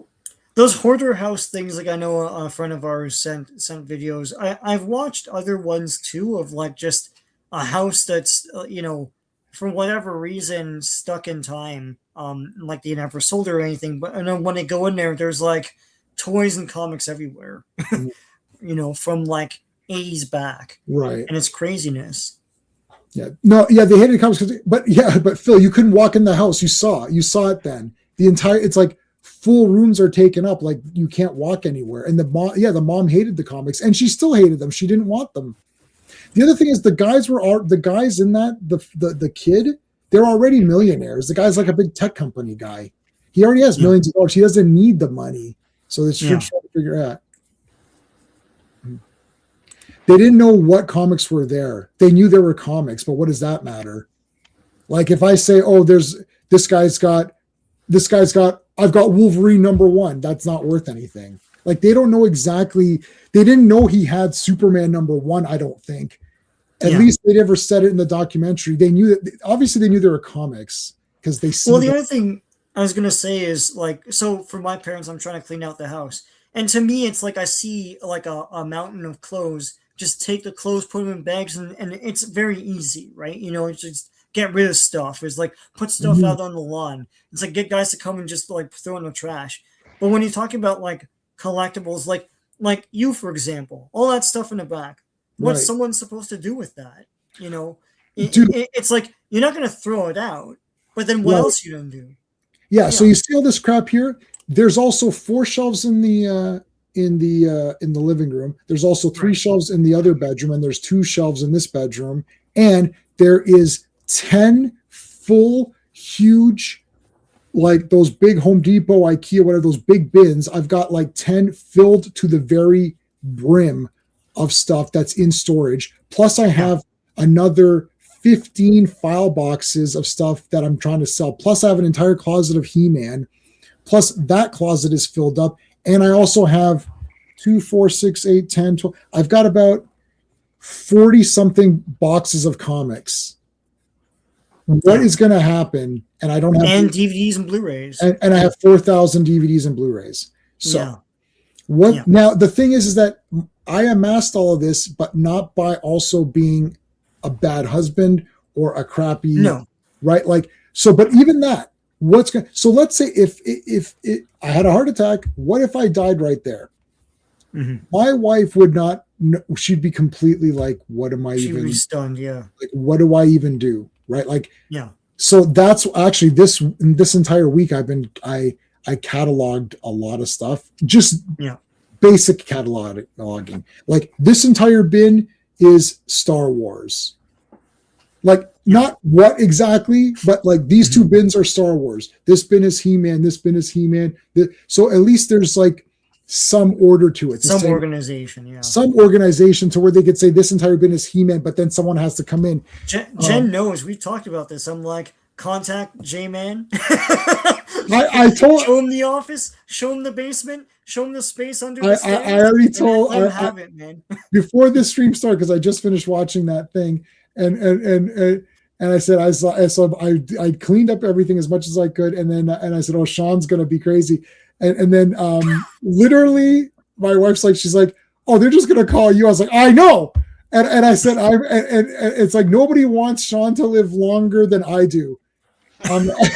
[SPEAKER 5] Those hoarder house things, like I know a friend of ours sent videos. I've watched other ones too of like just a house that's, for whatever reason stuck in time. Like they never sold or anything, but I know when they go in there, there's like toys and comics everywhere, from like 80s back.
[SPEAKER 1] Right.
[SPEAKER 5] And it's craziness.
[SPEAKER 1] Yeah. No, yeah, they hated comics, but Phil, you couldn't walk in the house. You saw it then. It's like full rooms are taken up. Like you can't walk anywhere. And the mom hated the comics and she still hated them. She didn't want them. The other thing is the guys in that, the kid, they're already millionaires. The guy's like a big tech company guy. He already has millions of dollars. He doesn't need the money. So they should try to figure out. They didn't know what comics were there. They knew there were comics, but what does that matter? Like if I say, oh, there's this guy's got, I've got Wolverine #1. That's not worth anything. Like they don't know exactly. They didn't know he had Superman #1. I don't think. At least they never said it in the documentary. They knew that. Obviously, they knew there were comics because they.
[SPEAKER 5] Well, the other thing I was gonna say is like, so for my parents, I'm trying to clean out the house, and to me, it's like I see like a mountain of clothes. Just take the clothes, put them in bags, and it's very easy, right? It's just get rid of stuff. It's like put stuff out on the lawn. It's like get guys to come and just like throw in the trash. But when you're talking about like collectibles, like you, for example, all that stuff in the back, what's someone supposed to do with that? It's like you're not going to throw it out, but then what else you gonna do?
[SPEAKER 1] Yeah. So you see all this crap here. There's also 4 shelves in the living room. There's also 3 shelves in the other bedroom, and there's 2 shelves in this bedroom, and there is 10 full, huge, like those big Home Depot, IKEA, whatever, those big bins. I've got like 10 filled to the very brim of stuff that's in storage. Plus I have another 15 file boxes of stuff that I'm trying to sell. Plus I have an entire closet of He-Man plus that closet is filled up. And I also have 2, 4, 6, 8, 10, 12. I've got about 40 something boxes of comics. What is going to happen? And I don't have
[SPEAKER 5] DVDs and Blu-rays,
[SPEAKER 1] and I have 4,000 DVDs and Blu-rays. So
[SPEAKER 5] Yeah.
[SPEAKER 1] now the thing is that I amassed all of this, but not by also being a bad husband or a crappy, right? Like, so, but even that, so let's say if I had a heart attack, what if I died right there?
[SPEAKER 5] Mm-hmm.
[SPEAKER 1] My wife would not, she'd be completely like, what am I
[SPEAKER 5] She'd
[SPEAKER 1] even
[SPEAKER 5] be stunned, yeah.
[SPEAKER 1] Like, what do I even do? Right? Like,
[SPEAKER 5] yeah.
[SPEAKER 1] So that's actually this entire week I cataloged a lot of stuff, just basic cataloging. Like this entire bin is Star Wars. Like not what exactly, but like these two bins are Star Wars. This bin is He-Man. This bin is He-Man. So at least there's like some order to it.
[SPEAKER 5] Some organization, yeah.
[SPEAKER 1] Some organization to where they could say this entire bin is He-Man, but then someone has to come in.
[SPEAKER 5] Jen knows. We've talked about this. I'm like, contact J-Man.
[SPEAKER 1] I told
[SPEAKER 5] show him the office, show him the basement, show him the space under the stairs.
[SPEAKER 1] I already told
[SPEAKER 5] let him have it, man.
[SPEAKER 1] Before this stream started, because I just finished watching that thing, and I said I cleaned up everything as much as I could, and I said, oh, Sean's gonna be crazy. And then literally my wife's like, she's like, oh, they're just going to call you. I was like, I know. And I said, and it's like, nobody wants Sean to live longer than I do. I'm like,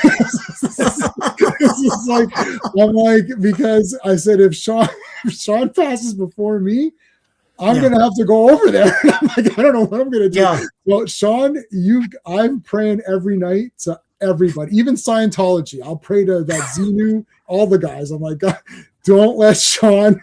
[SPEAKER 1] because I said, if Sean passes before me, I'm going to have to go over there. I'm like, I don't know what I'm going to do.
[SPEAKER 5] Yeah.
[SPEAKER 1] Well, Sean, I'm praying every night to everybody, even Scientology. I'll pray to that Xenu, all the guys. I'm like, God, don't let Sean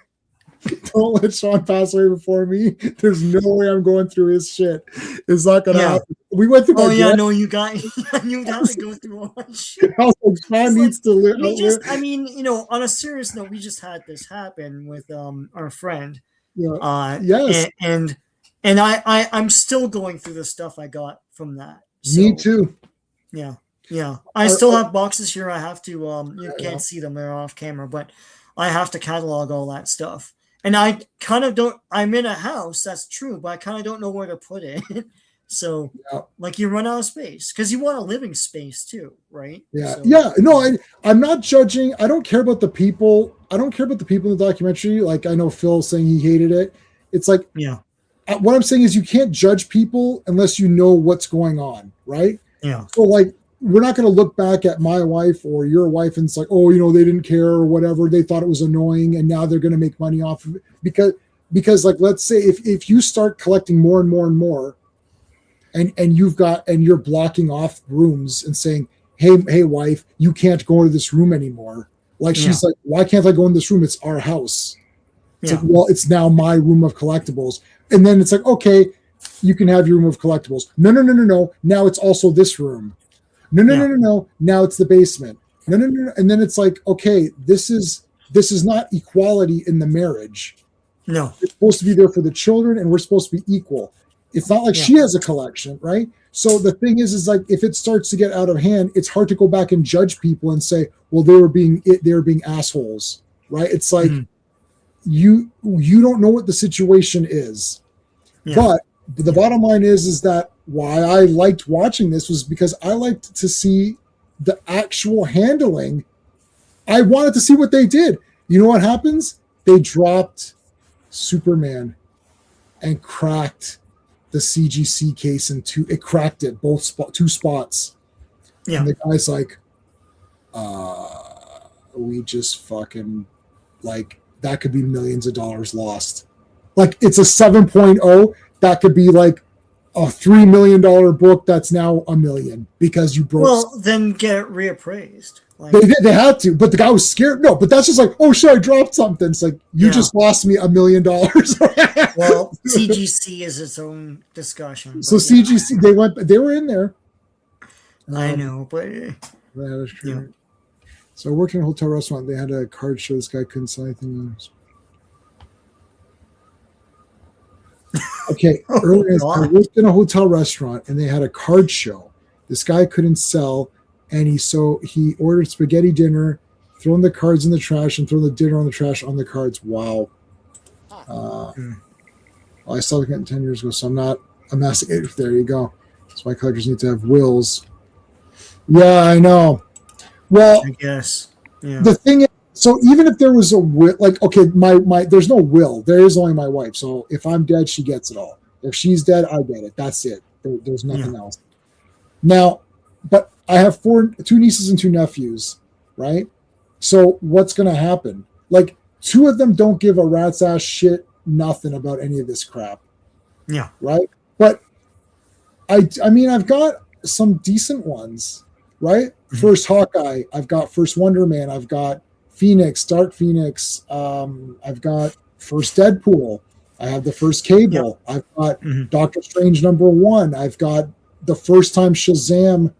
[SPEAKER 1] pass away before me. There's no way I'm going through his shit. It's not gonna happen. We went through.
[SPEAKER 5] No, you got to go through all that shit.
[SPEAKER 1] I was like, Sean needs to live.
[SPEAKER 5] I mean, on a serious note, we just had this happen with our friend.
[SPEAKER 1] Yeah. Yes.
[SPEAKER 5] And I'm still going through the stuff I got from that. So,
[SPEAKER 1] me too.
[SPEAKER 5] Yeah. Yeah, I still have boxes here. I have to. You can't see them; they're off camera. But I have to catalog all that stuff, and I kind of don't. I'm in a house, that's true, but I kind of don't know where to put it. So, like, you run out of space because you want a living space too, right?
[SPEAKER 1] Yeah,
[SPEAKER 5] so,
[SPEAKER 1] No, I'm not judging. I don't care about the people. I don't care about the people in the documentary. Like, I know Phil saying he hated it. It's like, what I'm saying is you can't judge people unless you know what's going on, right?
[SPEAKER 5] Yeah.
[SPEAKER 1] So, like, we're not going to look back at my wife or your wife and it's like, oh, they didn't care or whatever. They thought it was annoying and now they're going to make money off of it. Because like, let's say if you start collecting more and more and more and you're blocking off rooms and saying, hey, wife, you can't go to this room anymore. Like, she's like, why can't I go in this room? It's our house. It's like, well, it's now my room of collectibles. And then it's like, okay, you can have your room of collectibles. No. Now it's also this room. No. Now it's the basement. No. And then it's like, okay, this is not equality in the marriage.
[SPEAKER 5] No.
[SPEAKER 1] It's supposed to be there for the children and we're supposed to be equal. It's not like she has a collection, right? So the thing is like, if it starts to get out of hand, it's hard to go back and judge people and say, well, they were being assholes, right? It's like, you don't know what the situation is. But the bottom line is that why I liked watching this was because I liked to see the actual handling. I wanted to see what they did. You know what happens? They dropped Superman and cracked the CGC case in two. It cracked it two spots. Yeah. And the guy's like, we just fucking, like, that could be millions of dollars lost. Like, it's a 7.0. That could be like a $3 million book that's now $1 million because you broke.
[SPEAKER 5] Well, then get it reappraised. Like,
[SPEAKER 1] they had to, but the guy was scared. No, but that's just like, oh shit, I dropped something. It's like, you just lost me $1 million.
[SPEAKER 5] Well, CGC is its own discussion.
[SPEAKER 1] So CGC, they were in there.
[SPEAKER 5] I know, but
[SPEAKER 1] that is true. Yeah. So I worked in a hotel restaurant. They had a card show. This guy couldn't sell anything else. Okay, earlier I worked in a hotel restaurant and they had a card show. This guy couldn't sell, and he ordered spaghetti dinner, throwing the cards in the trash and throwing the dinner on the trash on the cards. Wow. I started getting 10 years ago, so I'm asking. There you go. That's why collectors need to have wills. Yeah, I know. Well,
[SPEAKER 5] I guess. Yeah.
[SPEAKER 1] the thing is, so even if there was a will, like, okay, my there's no will. There is only my wife. So if I'm dead, she gets it all. If she's dead, I get it. That's it. There's nothing else. Now, but I have two nieces and 2 nephews, right? So what's going to happen? Like, 2 of them don't give a rat's ass shit, nothing about any of this crap.
[SPEAKER 5] Yeah.
[SPEAKER 1] Right. But I mean, I've got some decent ones, right?
[SPEAKER 5] Mm-hmm.
[SPEAKER 1] First Hawkeye. I've got first Wonder Man. I've got Phoenix, Dark Phoenix. I've got first Deadpool. I have the first Cable. Yep. I've got Doctor Strange #1. I've got the first time Shazam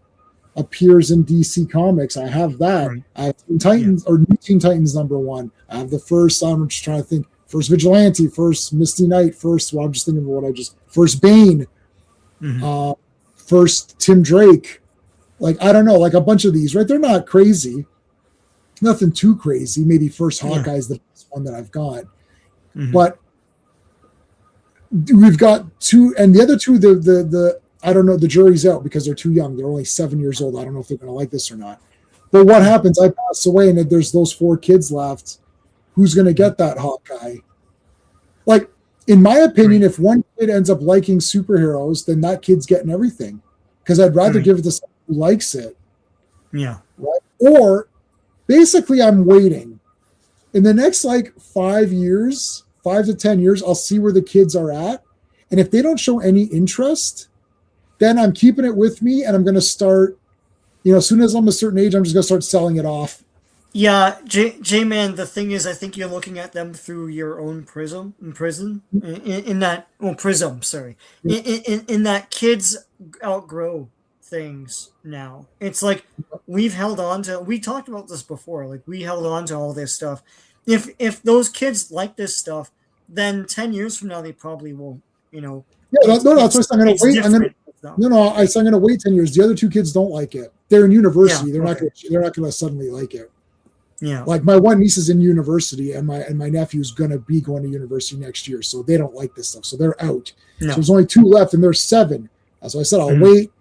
[SPEAKER 1] appears in DC Comics. I have that. Right. I have Teen Titans or New Teen Titans #1. I have the first. I'm just trying to think. First Vigilante. First Misty Knight. I'm just thinking of what first Bane. First Tim Drake. Like, I don't know, like a bunch of these, right? They're not crazy. Nothing too crazy. Maybe first Hawkeye is the best one that I've got. But we've got 2, and the other 2, the I don't know, the jury's out because they're too young. They're only 7 years old. I don't know if they're going to like this or not. But what happens? I pass away, and there's those 4 kids left. Who's going to get that Hawkeye? Like, in my opinion, if one kid ends up liking superheroes, then that kid's getting everything. Because I'd rather give it to someone who likes it.
[SPEAKER 5] Yeah.
[SPEAKER 1] Right? Or basically, I'm waiting. In the next 5 years, 5 to 10 years, I'll see where the kids are at. And if they don't show any interest, then I'm keeping it with me, and I'm going to start, as soon as I'm a certain age, I'm just going to start selling it off.
[SPEAKER 5] Yeah, J-Man, the thing is, I think you're looking at them through your own prism, sorry. In that kids outgrow things now. It's like we talked about this before, like we held on to all this stuff. If those kids like this stuff, then 10 years from now, they probably will,
[SPEAKER 1] Yeah, that's what I'm going to wait. I'm going to wait 10 years. The other 2 kids don't like it. They're in university. They're not going to suddenly like it.
[SPEAKER 5] Yeah.
[SPEAKER 1] Like my one niece is in university, and my nephew's going to be going to university next year. So they don't like this stuff. So they're out. No. So there's only 2 left, and there's 7. As I said, I'll wait.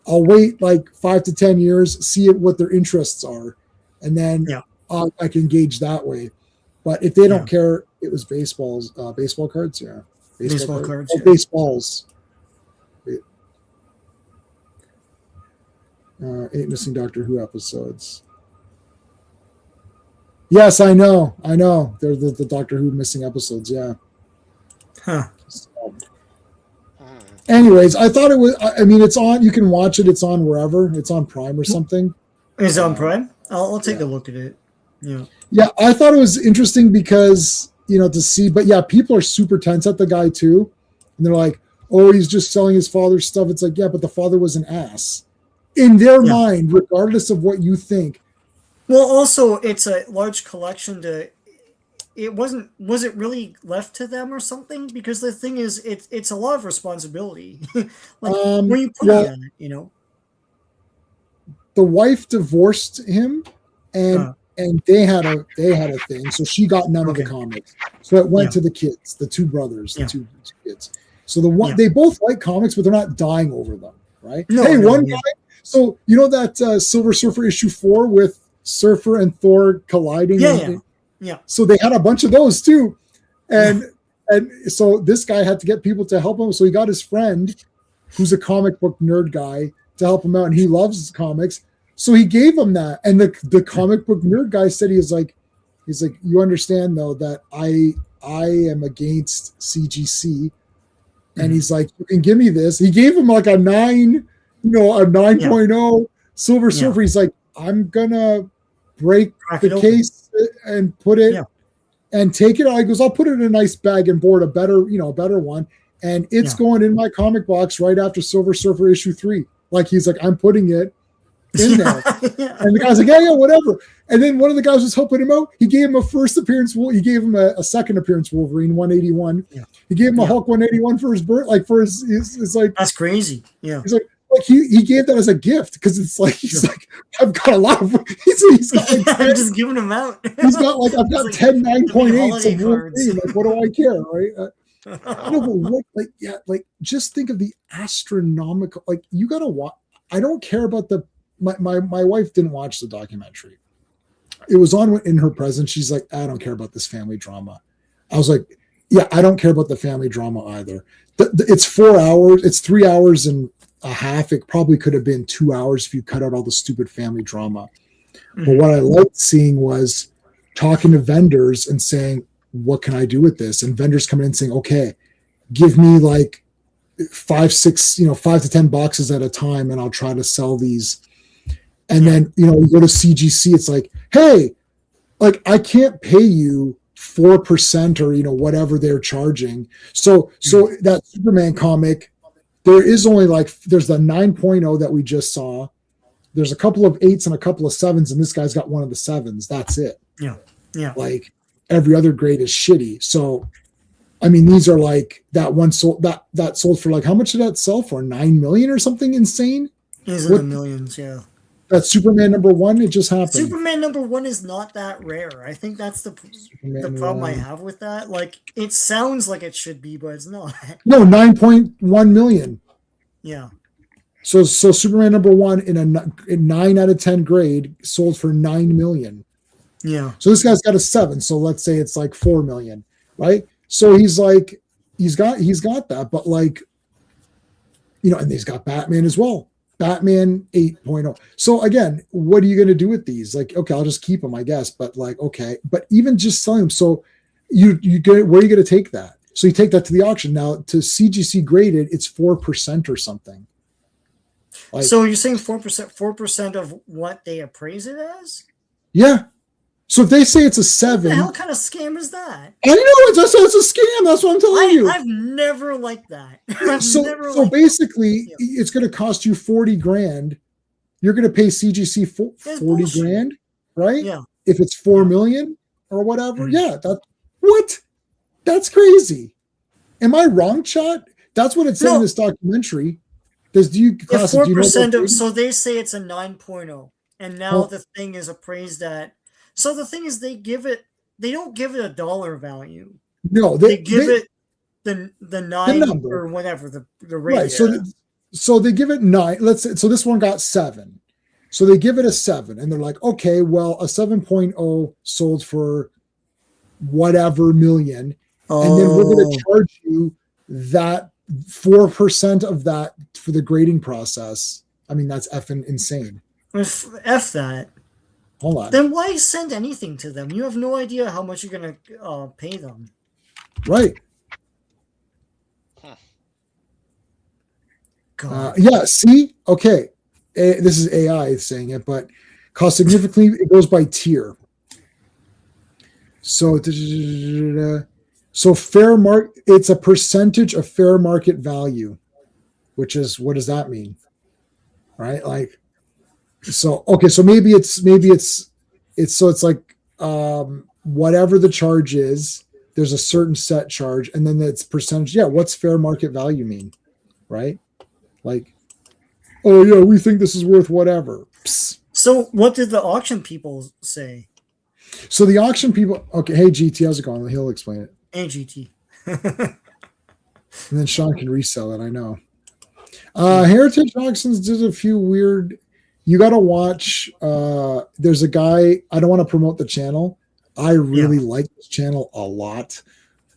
[SPEAKER 1] I'll wait 5 to 10 years, see what their interests are, and then I can gauge that way. But if they don't care, it was baseball cards. Yeah.
[SPEAKER 5] Baseball cards.
[SPEAKER 1] Oh, baseballs. 8 missing Doctor Who episodes. Yes, I know. They're the Doctor Who missing episodes. Yeah.
[SPEAKER 5] Huh.
[SPEAKER 1] So, anyways, I thought it was. I mean, it's on. You can watch it. It's on wherever. It's on Prime or something.
[SPEAKER 5] Is it on Prime? I'll take a look at it. Yeah.
[SPEAKER 1] Yeah, I thought it was interesting because to see. But yeah, people are super tense at the guy too, and they're like, "Oh, he's just selling his father's stuff." It's like, yeah, but the father was an ass in their mind, regardless of what you think.
[SPEAKER 5] Well, also, it's a large collection was it really left to them or something? Because the thing is, it's a lot of responsibility. When you put it on it,
[SPEAKER 1] The wife divorced him, and they had a thing, so she got none of the comics. So it went to the kids, the 2 brothers, the two kids. So they both like comics, but they're not dying over them, right? One guy. So that Silver Surfer issue 4 with Surfer and Thor colliding.
[SPEAKER 5] Yeah.
[SPEAKER 1] So they had a bunch of those too, and so this guy had to get people to help him. So he got his friend, who's a comic book nerd guy, to help him out, and he loves comics. So he gave him that, and the comic book nerd guy said he's like, you understand though that I am against CGC, and he's like, you can give me this. He gave him like a 9, a 9.0 Silver Surfer. He's like, I'm gonna break the case and put it and take it. He goes, I'll put it in a nice bag and board a better one. And it's going in my comic box right after Silver Surfer issue 3. Like, he's like, I'm putting it in there. And the guy's like, yeah, whatever. And then one of the guys was helping him out. He gave him a first appearance. He gave him a second appearance Wolverine 181. Yeah. He gave him a Hulk 181 for his birth. Like, for his like,
[SPEAKER 5] that's crazy. Yeah.
[SPEAKER 1] He's like, like he gave that as a gift because it's like he's like, I've got a lot of he's got like 10,
[SPEAKER 5] I'm just giving them out.
[SPEAKER 1] he's got like I've got
[SPEAKER 5] like
[SPEAKER 1] 10 9.8
[SPEAKER 5] holiday cards.
[SPEAKER 1] like what do I care, right? No, but what, like, yeah, like just think of the astronomical, like you gotta watch. I don't care about my wife didn't watch the documentary. It was on in her presence. She's like, I don't care about this family drama. I was like, yeah, I don't care about the family drama either. It's 4 hours. It's 3 hours and a half. It probably could have been 2 hours if you cut out all the stupid family drama. Mm-hmm. But what I liked seeing was talking to vendors and saying, what can I do with this? And vendors coming in saying, okay, give me like 5 to 10 boxes at a time, and I'll try to sell these. And then, you go to CGC, it's like, hey, like I can't pay you 4% or, whatever they're charging. So that Superman comic, there is only there's the 9.0 that we just saw. There's a couple of 8s and a couple of 7s, and this guy's got one of the 7s. That's it.
[SPEAKER 5] Yeah. Yeah.
[SPEAKER 1] Like every other grade is shitty. So, I mean, these are like that one sold that sold for like, how much did that sell for? 9 million or something insane?
[SPEAKER 5] Is in the millions. Yeah.
[SPEAKER 1] That Superman #1, it just happened.
[SPEAKER 5] Superman #1 is not that rare. I think that's the problem I have with that. Like, it sounds like it should be, but it's not.
[SPEAKER 1] No, 9.1 million.
[SPEAKER 5] Yeah.
[SPEAKER 1] So Superman #1 in a 9 out of 10 grade sold for 9 million.
[SPEAKER 5] Yeah.
[SPEAKER 1] So this guy's got a 7. So let's say it's like 4 million, right? So he's like, he's got that, but like, and he's got Batman as well. Batman 8.0. So again, what are you going to do with these? Like, okay, I'll just keep them, I guess. But like, okay, but even just selling them. So you get, where are you going to take that? So you take that to the auction. Now to CGC graded, it's 4% or something.
[SPEAKER 5] Like, so you're saying 4% of what they appraise it as?
[SPEAKER 1] Yeah. So if they say it's a 7,
[SPEAKER 5] what the hell kind of scam is that?
[SPEAKER 1] I know it's a scam. That's what I'm telling you.
[SPEAKER 5] I've never liked that.
[SPEAKER 1] So basically, it's going to cost you 40 grand. You're going to pay CGC 40 grand, right?
[SPEAKER 5] Yeah.
[SPEAKER 1] If it's 4 million or whatever, yeah. That's crazy. Am I wrong, Chad? That's what it said in this documentary. Do you
[SPEAKER 5] 4% of? So they say it's a 9.0, and now the thing is appraised at. So the thing is, they don't give it a dollar value.
[SPEAKER 1] No,
[SPEAKER 5] they give it the 9 or whatever the rate.
[SPEAKER 1] Right. So they give it 9. Let's say, so this one got 7. So they give it a 7, and they're like, okay, well, a 7.0 sold for whatever million, and then we're going to charge you that 4% of that for the grading process. I mean, that's effing insane.
[SPEAKER 5] F that.
[SPEAKER 1] Hold on.
[SPEAKER 5] Then why send anything to them? You have no idea how much you're going to pay them.
[SPEAKER 1] Right. Yeah, see? Okay. This is AI saying it, but cost significantly, it goes by tier. So fair market, it's a percentage of fair market value, which is, what does that mean? Right? Like, so, okay, so maybe it's like whatever the charge is, there's a certain set charge, and then it's percentage. Yeah, what's fair market value mean? Right? Like, oh yeah, we think this is worth whatever. Psst.
[SPEAKER 5] So what did the auction people say?
[SPEAKER 1] So the auction people, okay, hey GT, how's it going? He'll explain it.
[SPEAKER 5] Hey GT.
[SPEAKER 1] And then Sean can resell it, I know. Heritage Auctions did a few weird. You got to watch. There's a guy. I don't want to promote the channel. I really like this channel a lot.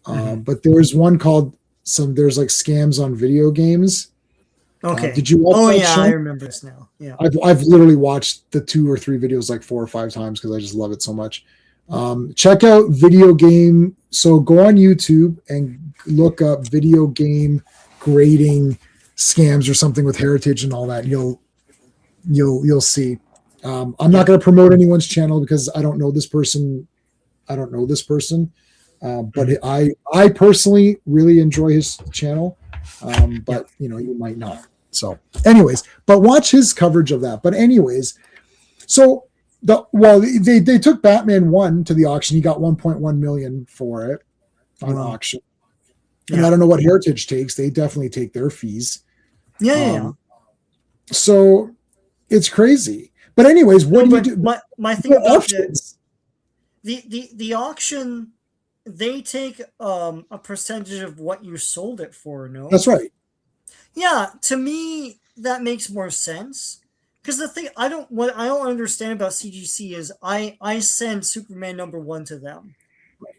[SPEAKER 1] But there's one called there's like scams on video games.
[SPEAKER 5] Okay.
[SPEAKER 1] Did you watch that show?
[SPEAKER 5] I remember this now. Yeah.
[SPEAKER 1] I've literally watched the 2 or 3 videos like 4 or 5 times because I just love it so much. Check out video game. So go on YouTube and look up video game grading scams or something with Heritage and all that. You'll see. I'm not going to promote anyone's channel because I don't know this person. But I personally really enjoy his channel. But you might not. So anyways, but watch his coverage of that. But anyways, so they took Batman 1 to the auction. He got 1.1 million for it on auction. And I don't know what Heritage takes. They definitely take their fees.
[SPEAKER 5] Yeah.
[SPEAKER 1] So it's crazy. But anyways, what do you do?
[SPEAKER 5] My thing
[SPEAKER 1] Well,
[SPEAKER 5] about
[SPEAKER 1] options.
[SPEAKER 5] the auction, they take a percentage of what you sold it for. No,
[SPEAKER 1] That's right.
[SPEAKER 5] yeah. To me, that makes more sense. Because the thing what I don't understand about CGC is I send Superman #1 to them,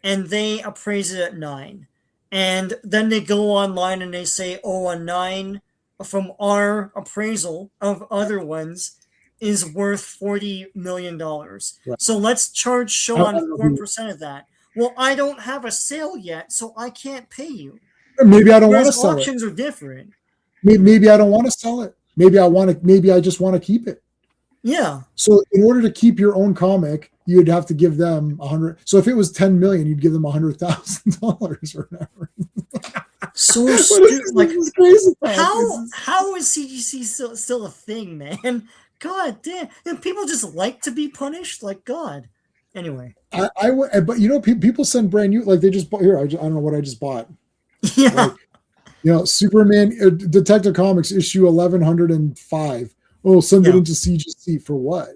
[SPEAKER 5] and they appraise it at 9, and then they go online and they say, oh, a 9 from our appraisal of other ones is worth $40 million.
[SPEAKER 1] Right.
[SPEAKER 5] So let's charge
[SPEAKER 1] I
[SPEAKER 5] Sean
[SPEAKER 1] don't know
[SPEAKER 5] 4% of that. Well, I don't have a sale yet, so I can't pay you.
[SPEAKER 1] maybe I don't want to
[SPEAKER 5] Whereas
[SPEAKER 1] sell it.
[SPEAKER 5] auctions are different.
[SPEAKER 1] Maybe I don't want to sell it. Maybe I just want to keep it.
[SPEAKER 5] Yeah.
[SPEAKER 1] So in order to keep your own comic, you'd have to give them 100. So if it was 10 million, you'd give them $100,000 or whatever.
[SPEAKER 5] So stupid. Like,
[SPEAKER 1] crazy.
[SPEAKER 5] how is CGC still a thing, man? God damn. And people just like to be punished? Like, God. Anyway.
[SPEAKER 1] But people send brand new, like they just bought here. I don't know what I just bought.
[SPEAKER 5] Yeah.
[SPEAKER 1] Like, Superman Detective Comics issue 1105. Oh, send it into CGC for what?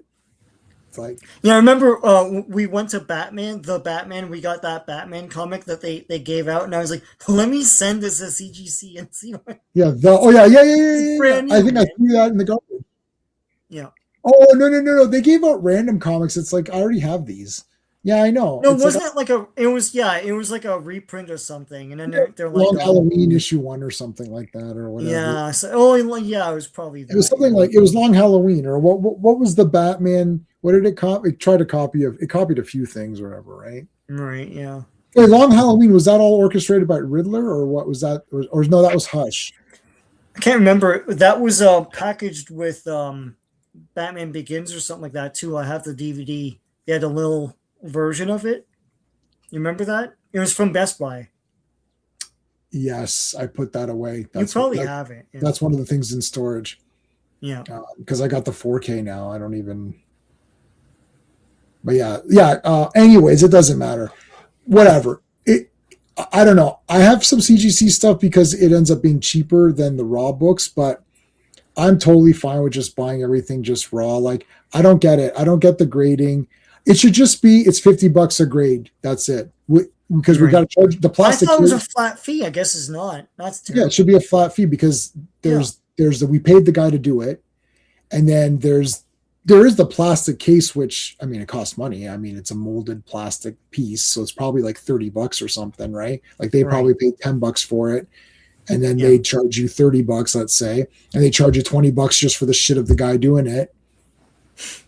[SPEAKER 1] It's like,
[SPEAKER 5] yeah, I remember we went to the Batman, we got that Batman comic that they gave out, and I was like, let me send this to CGC and see what.
[SPEAKER 1] Yeah, I think I threw that in the garbage.
[SPEAKER 5] Yeah.
[SPEAKER 1] Oh, no. They gave out random comics. It's like, I already have these. Yeah, I know.
[SPEAKER 5] No,
[SPEAKER 1] it's
[SPEAKER 5] wasn't it like it was like a reprint or something, and then they're like
[SPEAKER 1] long Halloween issue 1 or something like that, or whatever.
[SPEAKER 5] Yeah. So, it was probably that.
[SPEAKER 1] It was something like, it was Long Halloween, or what was the Batman? What did it copy? It tried to copy it copied a few things or whatever, right?
[SPEAKER 5] Right. Yeah.
[SPEAKER 1] Wait, Long Halloween, was that all orchestrated by Riddler, or what was that? Or no, that was Hush.
[SPEAKER 5] I can't remember. That was packaged with Batman Begins or something like that too. I have the DVD. They had a little version of it. You remember that? It was from Best Buy.
[SPEAKER 1] Yes, I put that away.
[SPEAKER 5] You probably have it. Yeah.
[SPEAKER 1] That's one of the things in storage.
[SPEAKER 5] Yeah.
[SPEAKER 1] Because I got the 4K now. I don't even. But yeah. Anyways, it doesn't matter. Whatever. I don't know. I have some CGC stuff because it ends up being cheaper than the raw books, but I'm totally fine with just buying everything just raw. Like, I don't get it. I don't get the grading. It should just be, it's $50 a grade. That's it. Because we got to charge the plastic.
[SPEAKER 5] I thought it was a flat fee. I guess it's not. That's terrible.
[SPEAKER 1] Yeah, it should be a flat fee because we paid the guy to do it, and then there is the plastic case, which, I mean, it costs money. I mean, it's a molded plastic piece, so it's probably like $30 or something, right? Like they probably paid $10 for it, and then they charge you $30, let's say, and they charge you $20 just for the shit of the guy doing it,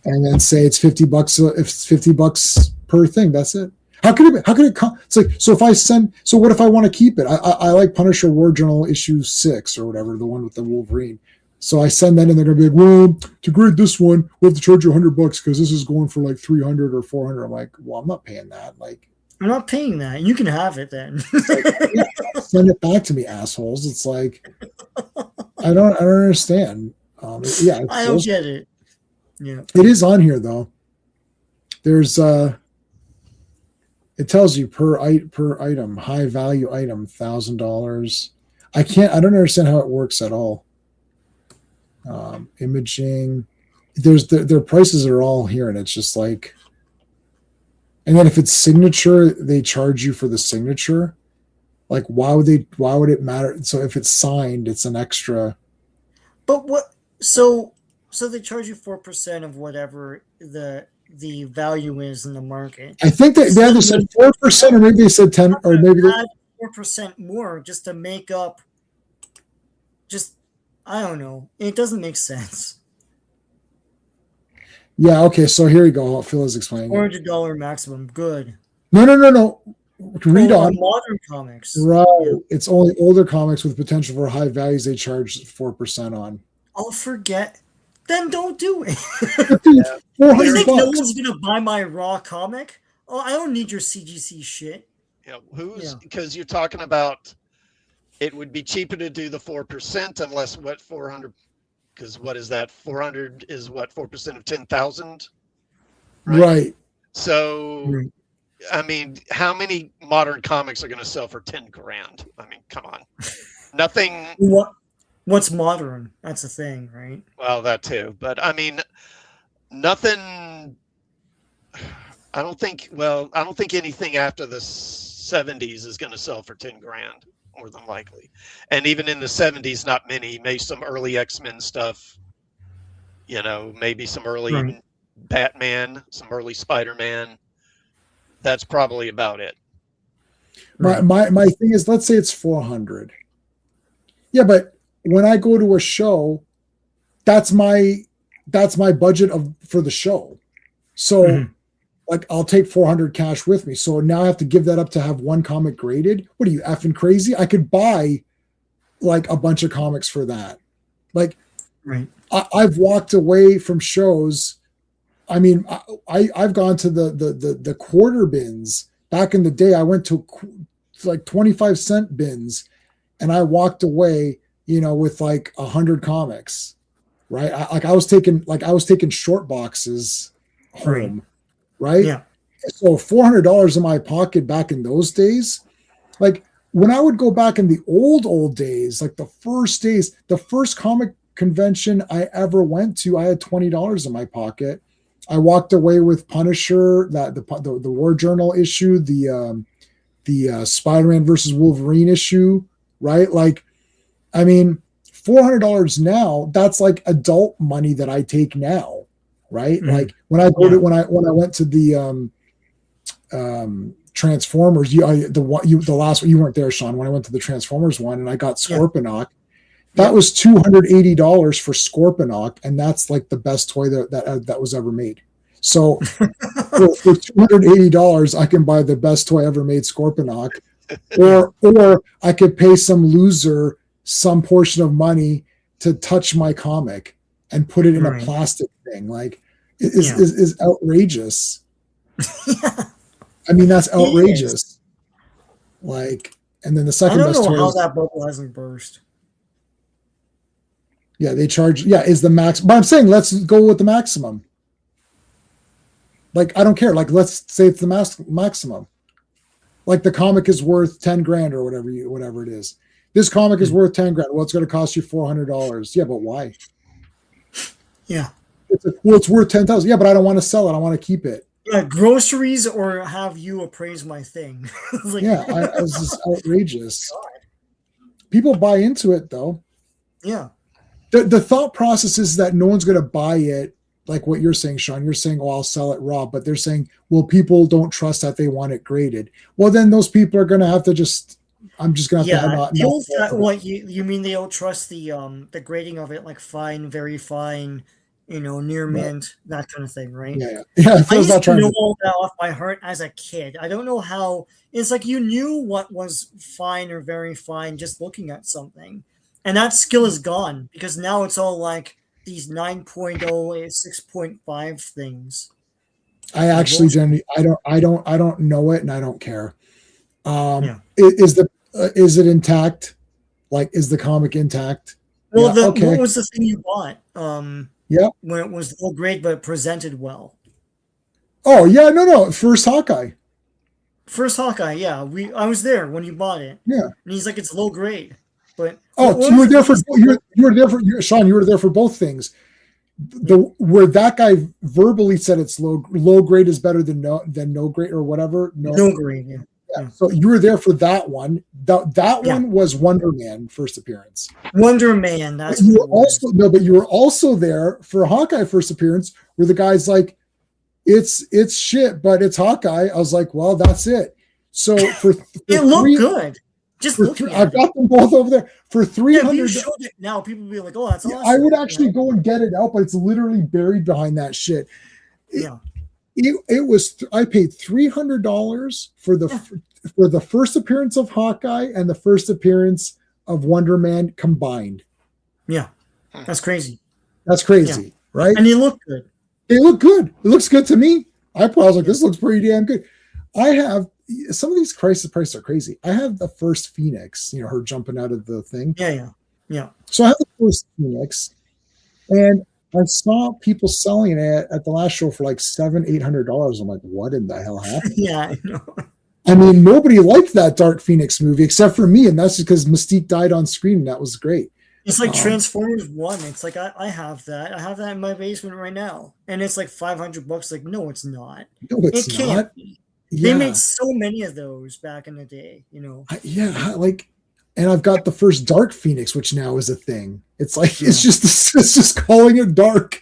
[SPEAKER 1] and then say it's $50. If it's $50 per thing, that's it. How could it come? It's like, so what if I want to keep it? I like Punisher War Journal issue 6 or whatever, the one with the Wolverine. So I send that in, they're gonna be like, well, to grade this one, we have to charge you $100 because this is going for like 300 or 400. I'm like, well, I'm not paying that. Like,
[SPEAKER 5] I'm not paying that. You can have it then.
[SPEAKER 1] Send it back to me, assholes. It's like, I don't understand. I
[SPEAKER 5] don't get it. Yeah,
[SPEAKER 1] it is on here though. There's it tells you per item, high value item, $1,000. I don't understand how it works at all. Imaging, their prices are all here, and it's just like, and then if it's signature, they charge you for the signature. Like, why would it matter? So if it's signed, it's an extra.
[SPEAKER 5] But what? So they charge you 4% of whatever the value is in the market.
[SPEAKER 1] I think that they either said 4%, or maybe they said 10, or maybe they
[SPEAKER 5] add 4% more just to make up. I don't know. It doesn't make sense.
[SPEAKER 1] Yeah. Okay. So here we go. Phil is explaining.
[SPEAKER 5] $400 maximum. Good.
[SPEAKER 1] No. Read on.
[SPEAKER 5] Modern comics.
[SPEAKER 1] Right. Yeah. It's only older comics with potential for high values they charge 4% on.
[SPEAKER 5] I'll forget. Then don't do it.
[SPEAKER 1] $400.
[SPEAKER 5] You think no one's gonna buy my raw comic? Oh, I don't need your CGC shit.
[SPEAKER 6] Yeah, because you're talking about it would be cheaper to do the 4% unless 400, because what is that? 400 is 4% of 10,000?
[SPEAKER 1] Right.
[SPEAKER 6] So, I mean, how many modern comics are going to sell for $10,000? I mean, come on. Nothing.
[SPEAKER 5] What? what's modern. That's the thing, right?
[SPEAKER 6] Well, that too. But I mean, nothing. I don't think. Well, I don't think anything after the '70s is going to sell for 10 grand, more than likely. And even in the '70s, not many. Maybe some early X-Men stuff. You know, maybe some early
[SPEAKER 5] Right.
[SPEAKER 6] Batman, some early Spider-Man. That's probably about it.
[SPEAKER 1] My thing is, let's say it's 400. Yeah, but when I go to a show, that's my budget for the show. So
[SPEAKER 5] Mhm.
[SPEAKER 1] like I'll take 400 cash with me. So now I have to give that up to have one comic graded. What are you effing crazy? I could buy like a bunch of comics for that. Like
[SPEAKER 5] Right.
[SPEAKER 1] I've walked away from shows. I mean, I've gone to the quarter bins back in the day. I went to like 25-cent bins, and I walked away, with like 100 comics, right? I was taking short boxes home, right?
[SPEAKER 5] Yeah.
[SPEAKER 1] So $400 in my pocket back in those days, like when I would go back in the old days, like the first comic convention I ever went to, I had $20 in my pocket. I walked away with Punisher, that the War Journal issue, the Spider-Man versus Wolverine issue, right? Like, I mean, $400 now, that's like adult money that I take now, right?
[SPEAKER 5] Mhm.
[SPEAKER 1] Like when I went to the Transformers, the last one, you weren't there, Sean, when I went to the Transformers one and I got Scorponok. That was $280 for Scorponok, and that's like the best toy that was ever made. So for $280, I can buy the best toy ever made, Scorponok, or I could pay some loser some portion of money to touch my comic and put it in a plastic thing. Like, is outrageous. I mean, that's outrageous. Like, and then the second best toy.
[SPEAKER 5] I don't know how that bubble hasn't burst.
[SPEAKER 1] Yeah, they charge. Yeah, is the max. But I'm saying let's go with the maximum. Like, I don't care. Like, let's say it's the maximum. Like the comic is worth 10 grand or whatever it is. This comic is worth 10 grand. Well, it's going to cost you $400. Yeah, but why?
[SPEAKER 5] Yeah.
[SPEAKER 1] It's worth 10,000. Yeah, but I don't want to sell it. I want to keep it.
[SPEAKER 5] Yeah, groceries or have you appraise my thing.
[SPEAKER 1] Like, I was just outrageous. God. People buy into it though.
[SPEAKER 5] Yeah.
[SPEAKER 1] The thought process is that no one's going to buy it, like what you're saying, Sean. You're saying, "Oh, I'll sell it raw," but they're saying, "Well, people don't trust that; they want it graded." Well, then those people are going to have to just. I'm just going to have to.
[SPEAKER 5] What you mean? They don't trust the grading of it, like fine, very fine, near mint, that kind of thing, right?
[SPEAKER 1] Yeah.
[SPEAKER 5] I used to know all that off by heart as a kid. I don't know how. It's like you knew what was fine or very fine just looking at something. And that skill is gone because now it's all like these 9.0, 6.5 things.
[SPEAKER 1] I actually generally I don't know it and I don't care. Is it intact? Like, is the comic intact?
[SPEAKER 5] Well, what was the thing you bought? When it was low grade but presented well.
[SPEAKER 1] Oh yeah, no, first Hawkeye.
[SPEAKER 5] Yeah. I was there when you bought it.
[SPEAKER 1] Yeah,
[SPEAKER 5] and he's like, it's low grade. But
[SPEAKER 1] you were there for Sean. You were there for both things. Where that guy verbally said it's low grade is better than no grade or whatever.
[SPEAKER 5] No grade. Yeah.
[SPEAKER 1] So you were there for that one. That one was Wonder Man first appearance.
[SPEAKER 5] Wonder Man. That's
[SPEAKER 1] but you were also there for Hawkeye first appearance, where the guy's like, it's shit, but it's Hawkeye. I was like, well, that's it. So for
[SPEAKER 5] it looked good. Just looking
[SPEAKER 1] I've got them both over there for $300.
[SPEAKER 5] If you showed it now, people would be like, "Oh, that's awesome."
[SPEAKER 1] I would actually go and get it out, but it's literally buried behind that shit. It was. I paid $300 for the first appearance of Hawkeye and the first appearance of Wonder Man combined.
[SPEAKER 5] Yeah, that's crazy.
[SPEAKER 1] That's crazy, right?
[SPEAKER 5] And they look good.
[SPEAKER 1] They look good. It looks good to me. I was like, this looks pretty damn good. I have. Some of these prices are crazy. I have the first Phoenix, her jumping out of the thing.
[SPEAKER 5] Yeah.
[SPEAKER 1] So I have the first Phoenix, and I saw people selling it at the last show for like $700-800. I'm like, what in the hell happened?
[SPEAKER 5] Yeah, I know.
[SPEAKER 1] I mean, nobody liked that Dark Phoenix movie except for me, and that's because Mystique died on screen, and that was great.
[SPEAKER 5] It's like Transformers 1. It's like I have that. I have that in my basement right now. And it's like $500. Like, no, it's not.
[SPEAKER 1] No, it's
[SPEAKER 5] It can't
[SPEAKER 1] not.
[SPEAKER 5] be.
[SPEAKER 1] Yeah.
[SPEAKER 5] They made so many of those back in the day, you know.
[SPEAKER 1] Like, and I've got the first Dark Phoenix, which now is a thing. It's like it's just calling it Dark.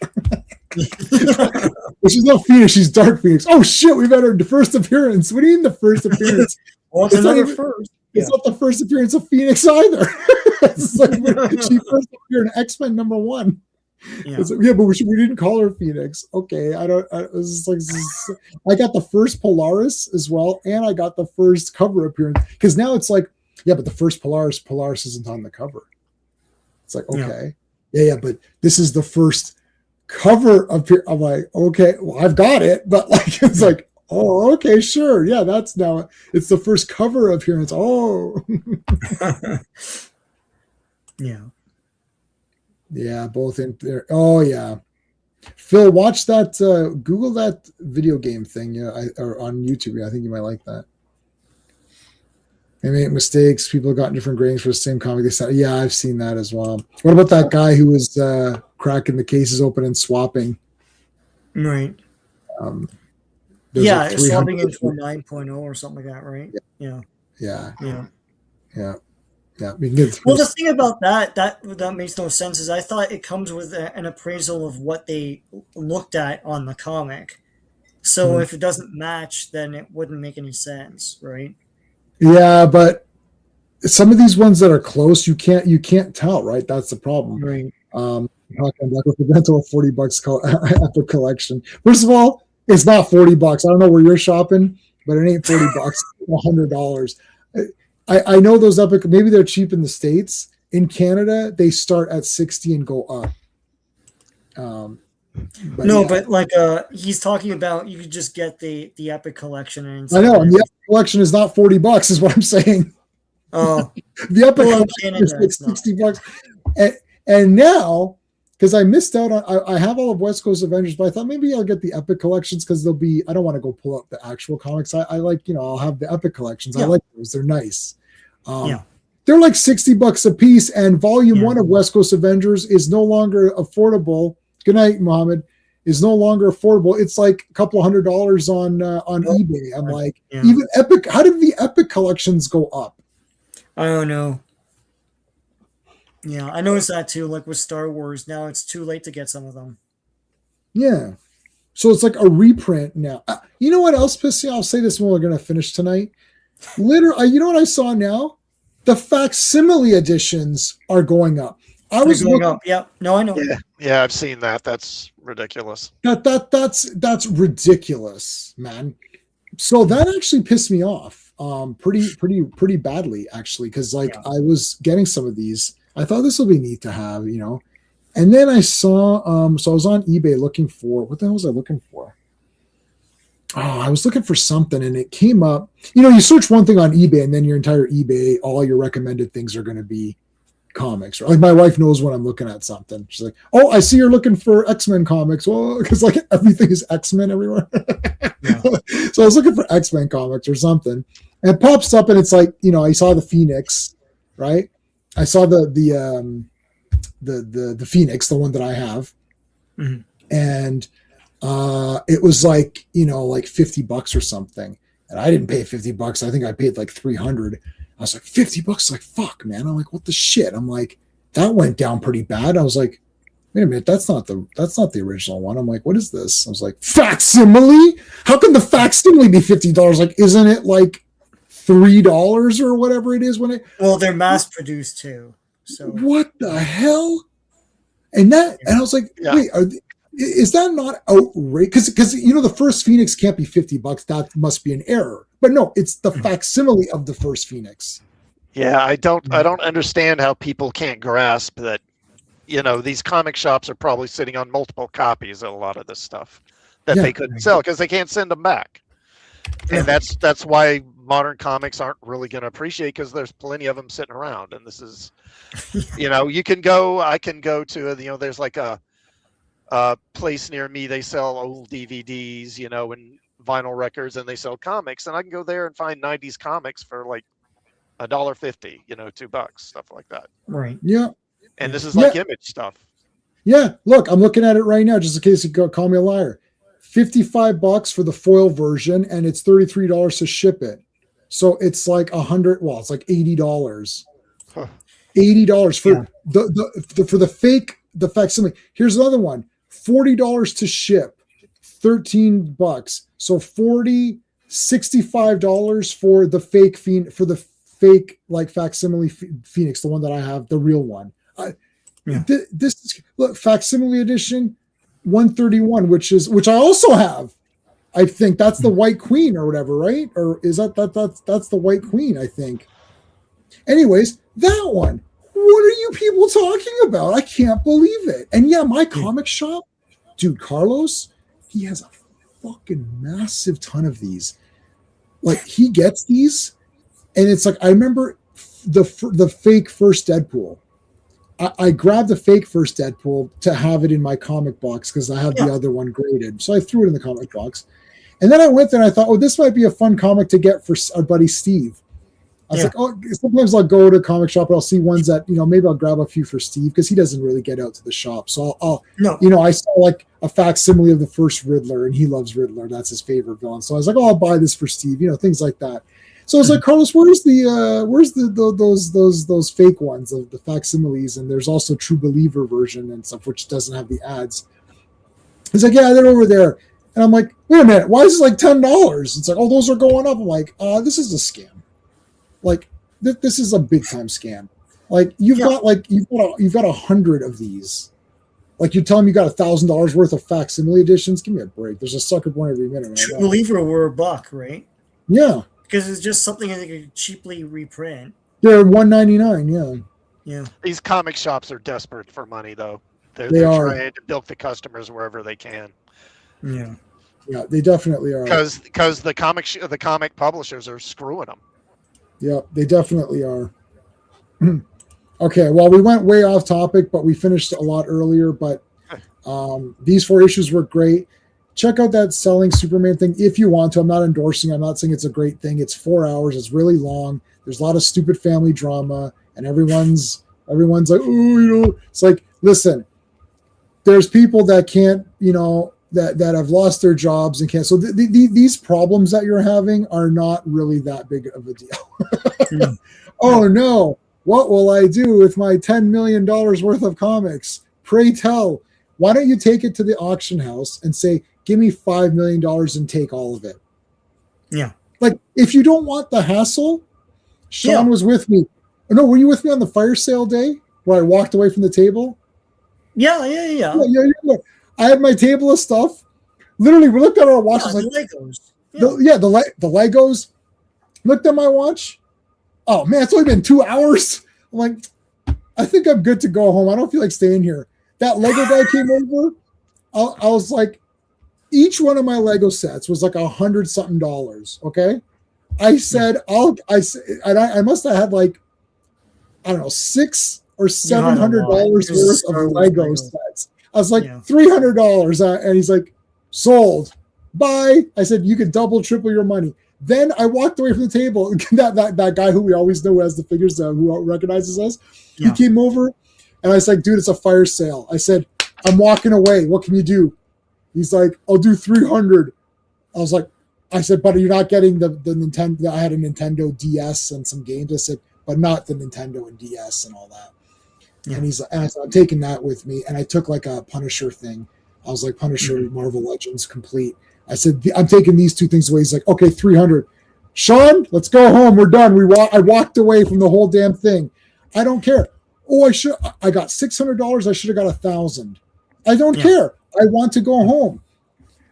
[SPEAKER 1] She's not Phoenix, she's Dark Phoenix. Oh shit, we've had our first appearance. What do you mean the first appearance?
[SPEAKER 5] Well, it's another first.
[SPEAKER 1] It's not the first appearance of Phoenix either. It's like she first appeared in X-Men #1.
[SPEAKER 5] Yeah,
[SPEAKER 1] Like, but we didn't call her Phoenix. Okay, I got the first Polaris as well, and I got the first cover appearance because now it's like, yeah, but the first Polaris isn't on the cover. It's like, okay, yeah, but this is the first cover appear. I'm like, okay, well, I've got it, but like, it's like, oh, okay, sure, yeah, that's now it's the first cover appearance. Oh, yeah, both in there. Oh yeah, Phil, watch that. Google that video game thing. Or on YouTube. Yeah, I think you might like that. They make mistakes. People got different gradings for the same comic. Yeah, I've seen that as well. What about that guy who was cracking the cases open and swapping?
[SPEAKER 5] Right.
[SPEAKER 1] Yeah, like
[SPEAKER 5] swapping into a 9.0 or something like that, right?
[SPEAKER 1] Yeah.
[SPEAKER 5] Well, the thing about that makes no sense is I thought it comes with an appraisal of what they looked at on the comic. So if it doesn't match, then it wouldn't make any sense, right?
[SPEAKER 1] Yeah, but some of these ones that are close, you can't tell, right? That's the problem.
[SPEAKER 5] Right.
[SPEAKER 1] Like with the rental of $40 Epic Collection. First of all, it's not $40. I don't know where you're shopping, but it ain't $40. $100. I know those Epic. Maybe they're cheap in the States. In Canada, they start at 60 and go up.
[SPEAKER 5] But like he's talking about you could just get the Epic Collection and
[SPEAKER 1] I know, and the Epic Collection is not $40 is what I'm saying.
[SPEAKER 5] Oh,
[SPEAKER 1] the Epic Collection is like $60. And now, because I missed out on I have all of West Coast Avengers, but I thought maybe I'll get the Epic Collections because they'll be I don't want to go pull up the actual comics. I like, I'll have the Epic Collections. I like those. They're nice. They're like $60 a piece, and volume 1 of West Coast Avengers is no longer affordable. Good night, Mohammed. Is no longer affordable. It's like a couple $100 on eBay. I'm like, even Epic. How did the Epic Collections go up?
[SPEAKER 5] I don't know. Yeah, I noticed that too. Like with Star Wars, now it's too late to get some of them.
[SPEAKER 1] Yeah, so it's like a reprint now. You know what else pisses me? I'll say this when we're gonna finish tonight. Literally, you know what I saw now? The facsimile editions are going up.
[SPEAKER 5] Going up. Yeah, no, I know.
[SPEAKER 6] Yeah, I've seen that. That's ridiculous.
[SPEAKER 1] That's ridiculous, man. So that actually pissed me off, pretty badly actually, because I was getting some of these. I thought this will be neat to have, and then I saw, so I was on eBay looking for, what the hell was I looking for? Oh, I was looking for something and it came up, you search one thing on eBay and then your entire eBay, all your recommended things are going to be comics. Like my wife knows when I'm looking at something. She's like, oh, I see you're looking for X-Men comics. Well, because like everything is X-Men everywhere. So I was looking for X-Men comics or something. And it pops up and it's like, I saw the Phoenix, right? I saw the Phoenix, the one that I have, and it was like like $50 or something, and I didn't pay $50. I think I paid like $300. I was like $50, like fuck, man. I'm like, what the shit? I'm like, that went down pretty bad. I was like, wait a minute, that's not the original one. I'm like, what is this? I was like, facsimile? How can the facsimile be $50? Like, isn't it like $3 or whatever it is when it?
[SPEAKER 5] Well, they're mass produced too. So
[SPEAKER 1] what the hell? And I was like, wait, is that not outrageous? Because the first Phoenix can't be $50. That must be an error. But no, it's the facsimile of the first Phoenix.
[SPEAKER 6] Yeah, I don't understand how people can't grasp that. These comic shops are probably sitting on multiple copies of a lot of this stuff that they couldn't sell because they can't send them back. And that's why modern comics aren't really going to appreciate, because there's plenty of them sitting around. And this is, I can go to, there's like a place near me. They sell old DVDs, and vinyl records, and they sell comics. And I can go there and find 90s comics for like $1.50, $2, stuff like that.
[SPEAKER 5] Right.
[SPEAKER 1] Yeah.
[SPEAKER 6] And this is like
[SPEAKER 1] Yeah.
[SPEAKER 6] image stuff.
[SPEAKER 1] Yeah, look, I'm looking at it right now, just in case you call me a liar. $55 for the foil version, and it's $33 to ship it. So it's like it's like $80.
[SPEAKER 6] Huh.
[SPEAKER 1] $80 for the facsimile. Here's another one. $40 to ship, $13. So $65 for the fake like facsimile Phoenix, the one that I have, the real one. This is look, facsimile edition 131, which I also have. I think that's the White Queen or whatever, right? Or is that's the White Queen, I think. Anyways, that one. What are you people talking about? I can't believe it. And yeah, my comic shop, dude, Carlos, he has a fucking massive ton of these. Like he gets these, and it's like I remember the fake first Deadpool. I grabbed the fake first Deadpool to have it in my comic box because I have the other one graded. So I threw it in the comic box. And then I went there and I thought, oh, this might be a fun comic to get for our buddy Steve. I was like, oh, sometimes I'll go to a comic shop and I'll see ones that, maybe I'll grab a few for Steve because he doesn't really get out to the shop. So I saw like a facsimile of the first Riddler and he loves Riddler. That's his favorite villain. So I was like, oh, I'll buy this for Steve, things like that. So I was like, Carlos, where's those fake ones of the facsimiles? And there's also True Believer version and stuff, which doesn't have the ads. He's like, yeah, they're over there. And I'm like, wait a minute, why is it like $10? It's like, oh, those are going up. I'm like, this is a scam. Like, this is a big time scam. Like, you've got 100 of these. Like, you're telling me you got $1,000 worth of facsimile editions? Give me a break. There's a sucker one every minute.
[SPEAKER 5] True Believer were $1, right?
[SPEAKER 1] Yeah.
[SPEAKER 5] Because it's just something that they could cheaply reprint.
[SPEAKER 1] They're $1.99,
[SPEAKER 5] Yeah.
[SPEAKER 6] These comic shops are desperate for money, though. They're trying to milk the customers wherever they can.
[SPEAKER 5] Yeah.
[SPEAKER 1] Yeah, they definitely are.
[SPEAKER 6] Because the comic publishers are screwing them.
[SPEAKER 1] Yeah, they definitely are. Okay, well, we went way off topic, but we finished a lot earlier. But these 4 issues were great. Check out that Selling Superman thing if you want to. I'm not endorsing. I'm not saying it's a great thing. It's 4 hours. It's really long. There's a lot of stupid family drama, and everyone's like, oh, it's like, listen, there's people that can't, that have lost their jobs and can't. So these problems that you're having are not really that big of a deal. Oh no, what will I do with my $10 million worth of comics? Pray tell. Why don't you take it to the auction house and say, give me $5 million and take all of it?
[SPEAKER 5] Yeah.
[SPEAKER 1] Like, if you don't want the hassle, Sean was with me. No, were you with me on the fire sale day where I walked away from the table?
[SPEAKER 5] Yeah.
[SPEAKER 1] I had my table of stuff. Literally, we looked at our watches.
[SPEAKER 5] The Legos.
[SPEAKER 1] The Legos. Looked at my watch. Oh, man, it's only been 2 hours. I'm like, I think I'm good to go home. I don't feel like staying here. That Lego guy came over. I was like, each one of my Lego sets was like $100-something. Okay, I said I must have had like, I don't know, $600 or $700 worth of Lego sets. I was like, $300, and he's like, sold. Bye. I said, you could double, triple your money. Then I walked away from the table. That guy who we always know has the figures, who recognizes us, he came over, and I was like, dude, it's a fire sale. I said, I'm walking away. What can you do? He's like, I'll do 300. I said, but you're not getting the Nintendo. I had a Nintendo DS and some games. I said, but not the Nintendo and DS and all that. Yeah. And I said, I'm taking that with me. And I took like a Punisher thing. I was like, Punisher, Marvel Legends complete. I said, I'm taking these 2 things away. He's like, okay, 300. Sean, let's go home. We're done. I walked away from the whole damn thing. I don't care. Oh, I got $600. I should have got 1,000. I don't care. I want to go home.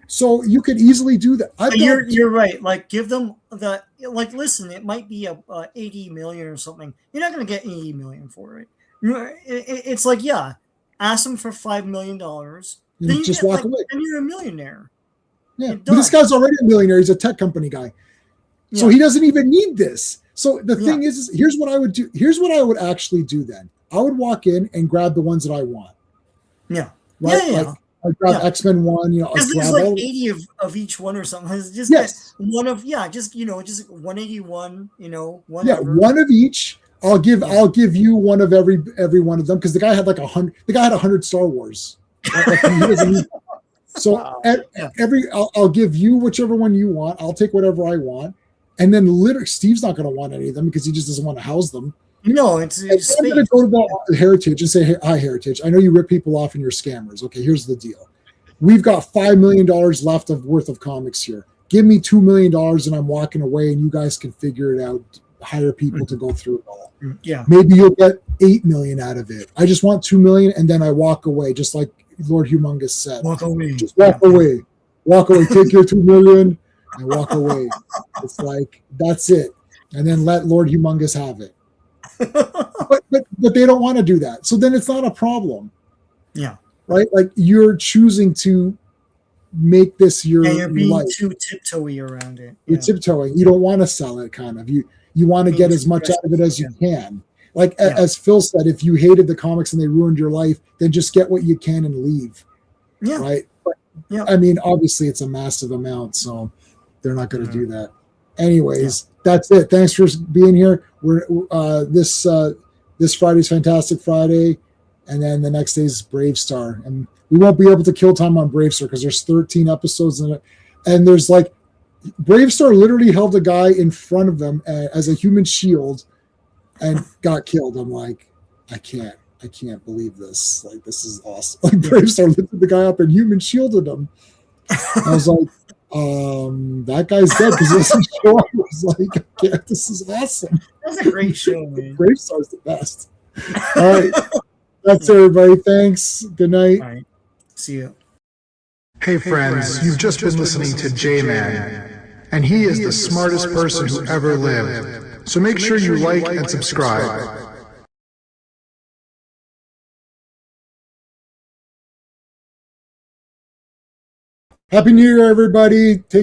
[SPEAKER 1] So you could easily do that.
[SPEAKER 5] You're right. Like, give them listen, it might be a 80 million or something. You're not going to get 80 million for it. It's like, ask them for $5 million. Then you
[SPEAKER 1] just walk away.
[SPEAKER 5] And you're a millionaire.
[SPEAKER 1] Yeah, but this guy's already a millionaire. He's a tech company guy. So he doesn't even need this. So the thing is, here's what I would do. Here's what I would actually do then. I would walk in and grab the ones that I want.
[SPEAKER 5] Yeah.
[SPEAKER 1] Right?
[SPEAKER 5] Yeah.
[SPEAKER 1] Like, I grab X-Men 1,
[SPEAKER 5] Because there's like 80 of each one or something. It's just one of, just 181, whatever.
[SPEAKER 1] One of each I'll give you one of every one of them because the guy had like 100. The guy had 100 Star Wars. Like, he doesn't need- so I'll give you whichever one you want. I'll take whatever I want, and then literally Steve's not going to want any of them because he just doesn't want to house them.
[SPEAKER 5] No, it's
[SPEAKER 1] I'm going to go to the Heritage and say, hey, hi, Heritage. I know you rip people off and you're scammers. Okay, here's the deal. We've got $5 million left worth of comics here. Give me $2 million and I'm walking away, and you guys can figure it out. Hire people to go through it all.
[SPEAKER 5] Yeah.
[SPEAKER 1] Maybe you'll get $8 million out of it. I just want $2 million, and then I walk away, just like Lord Humongous said.
[SPEAKER 5] Walk away.
[SPEAKER 1] Just walk away. Walk away. Take your $2 million and walk away. It's like, that's it. And then let Lord Humongous have it. but they don't want to do that. So then it's not a problem.
[SPEAKER 5] Yeah.
[SPEAKER 1] Right? Like, you're choosing to make this your
[SPEAKER 5] you're being
[SPEAKER 1] life.
[SPEAKER 5] too tiptoey around it.
[SPEAKER 1] You're tiptoeing. You don't want to sell it, kind of. You want to get as much out of it as you can. Like, as Phil said, if you hated the comics and they ruined your life, then just get what you can and leave.
[SPEAKER 5] Yeah.
[SPEAKER 1] Right? But, I mean, obviously it's a massive amount, so they're not going to do that. Anyways, that's it. Thanks for being here. We're this Friday's Fantastic Friday, and then the next day is Brave Star. And we won't be able to kill time on Brave Star because there's 13 episodes in it. And there's like, Brave Star literally held a guy in front of them as a human shield and got killed. I'm like, I can't believe this. Like, this is awesome. Like, Brave Star lifted the guy up and human shielded him. I was like, that guy's dead because this is show. I was like, yeah, this is awesome.
[SPEAKER 5] That's a great show, man.
[SPEAKER 1] Brave Star's the best. All right. That's everybody. Thanks. Good night.
[SPEAKER 5] All right. See you.
[SPEAKER 7] Hey friends, you've just been listening to J-Man, and he is the smartest person who ever lived. So make sure you like and subscribe.
[SPEAKER 1] Happy New Year, everybody. Take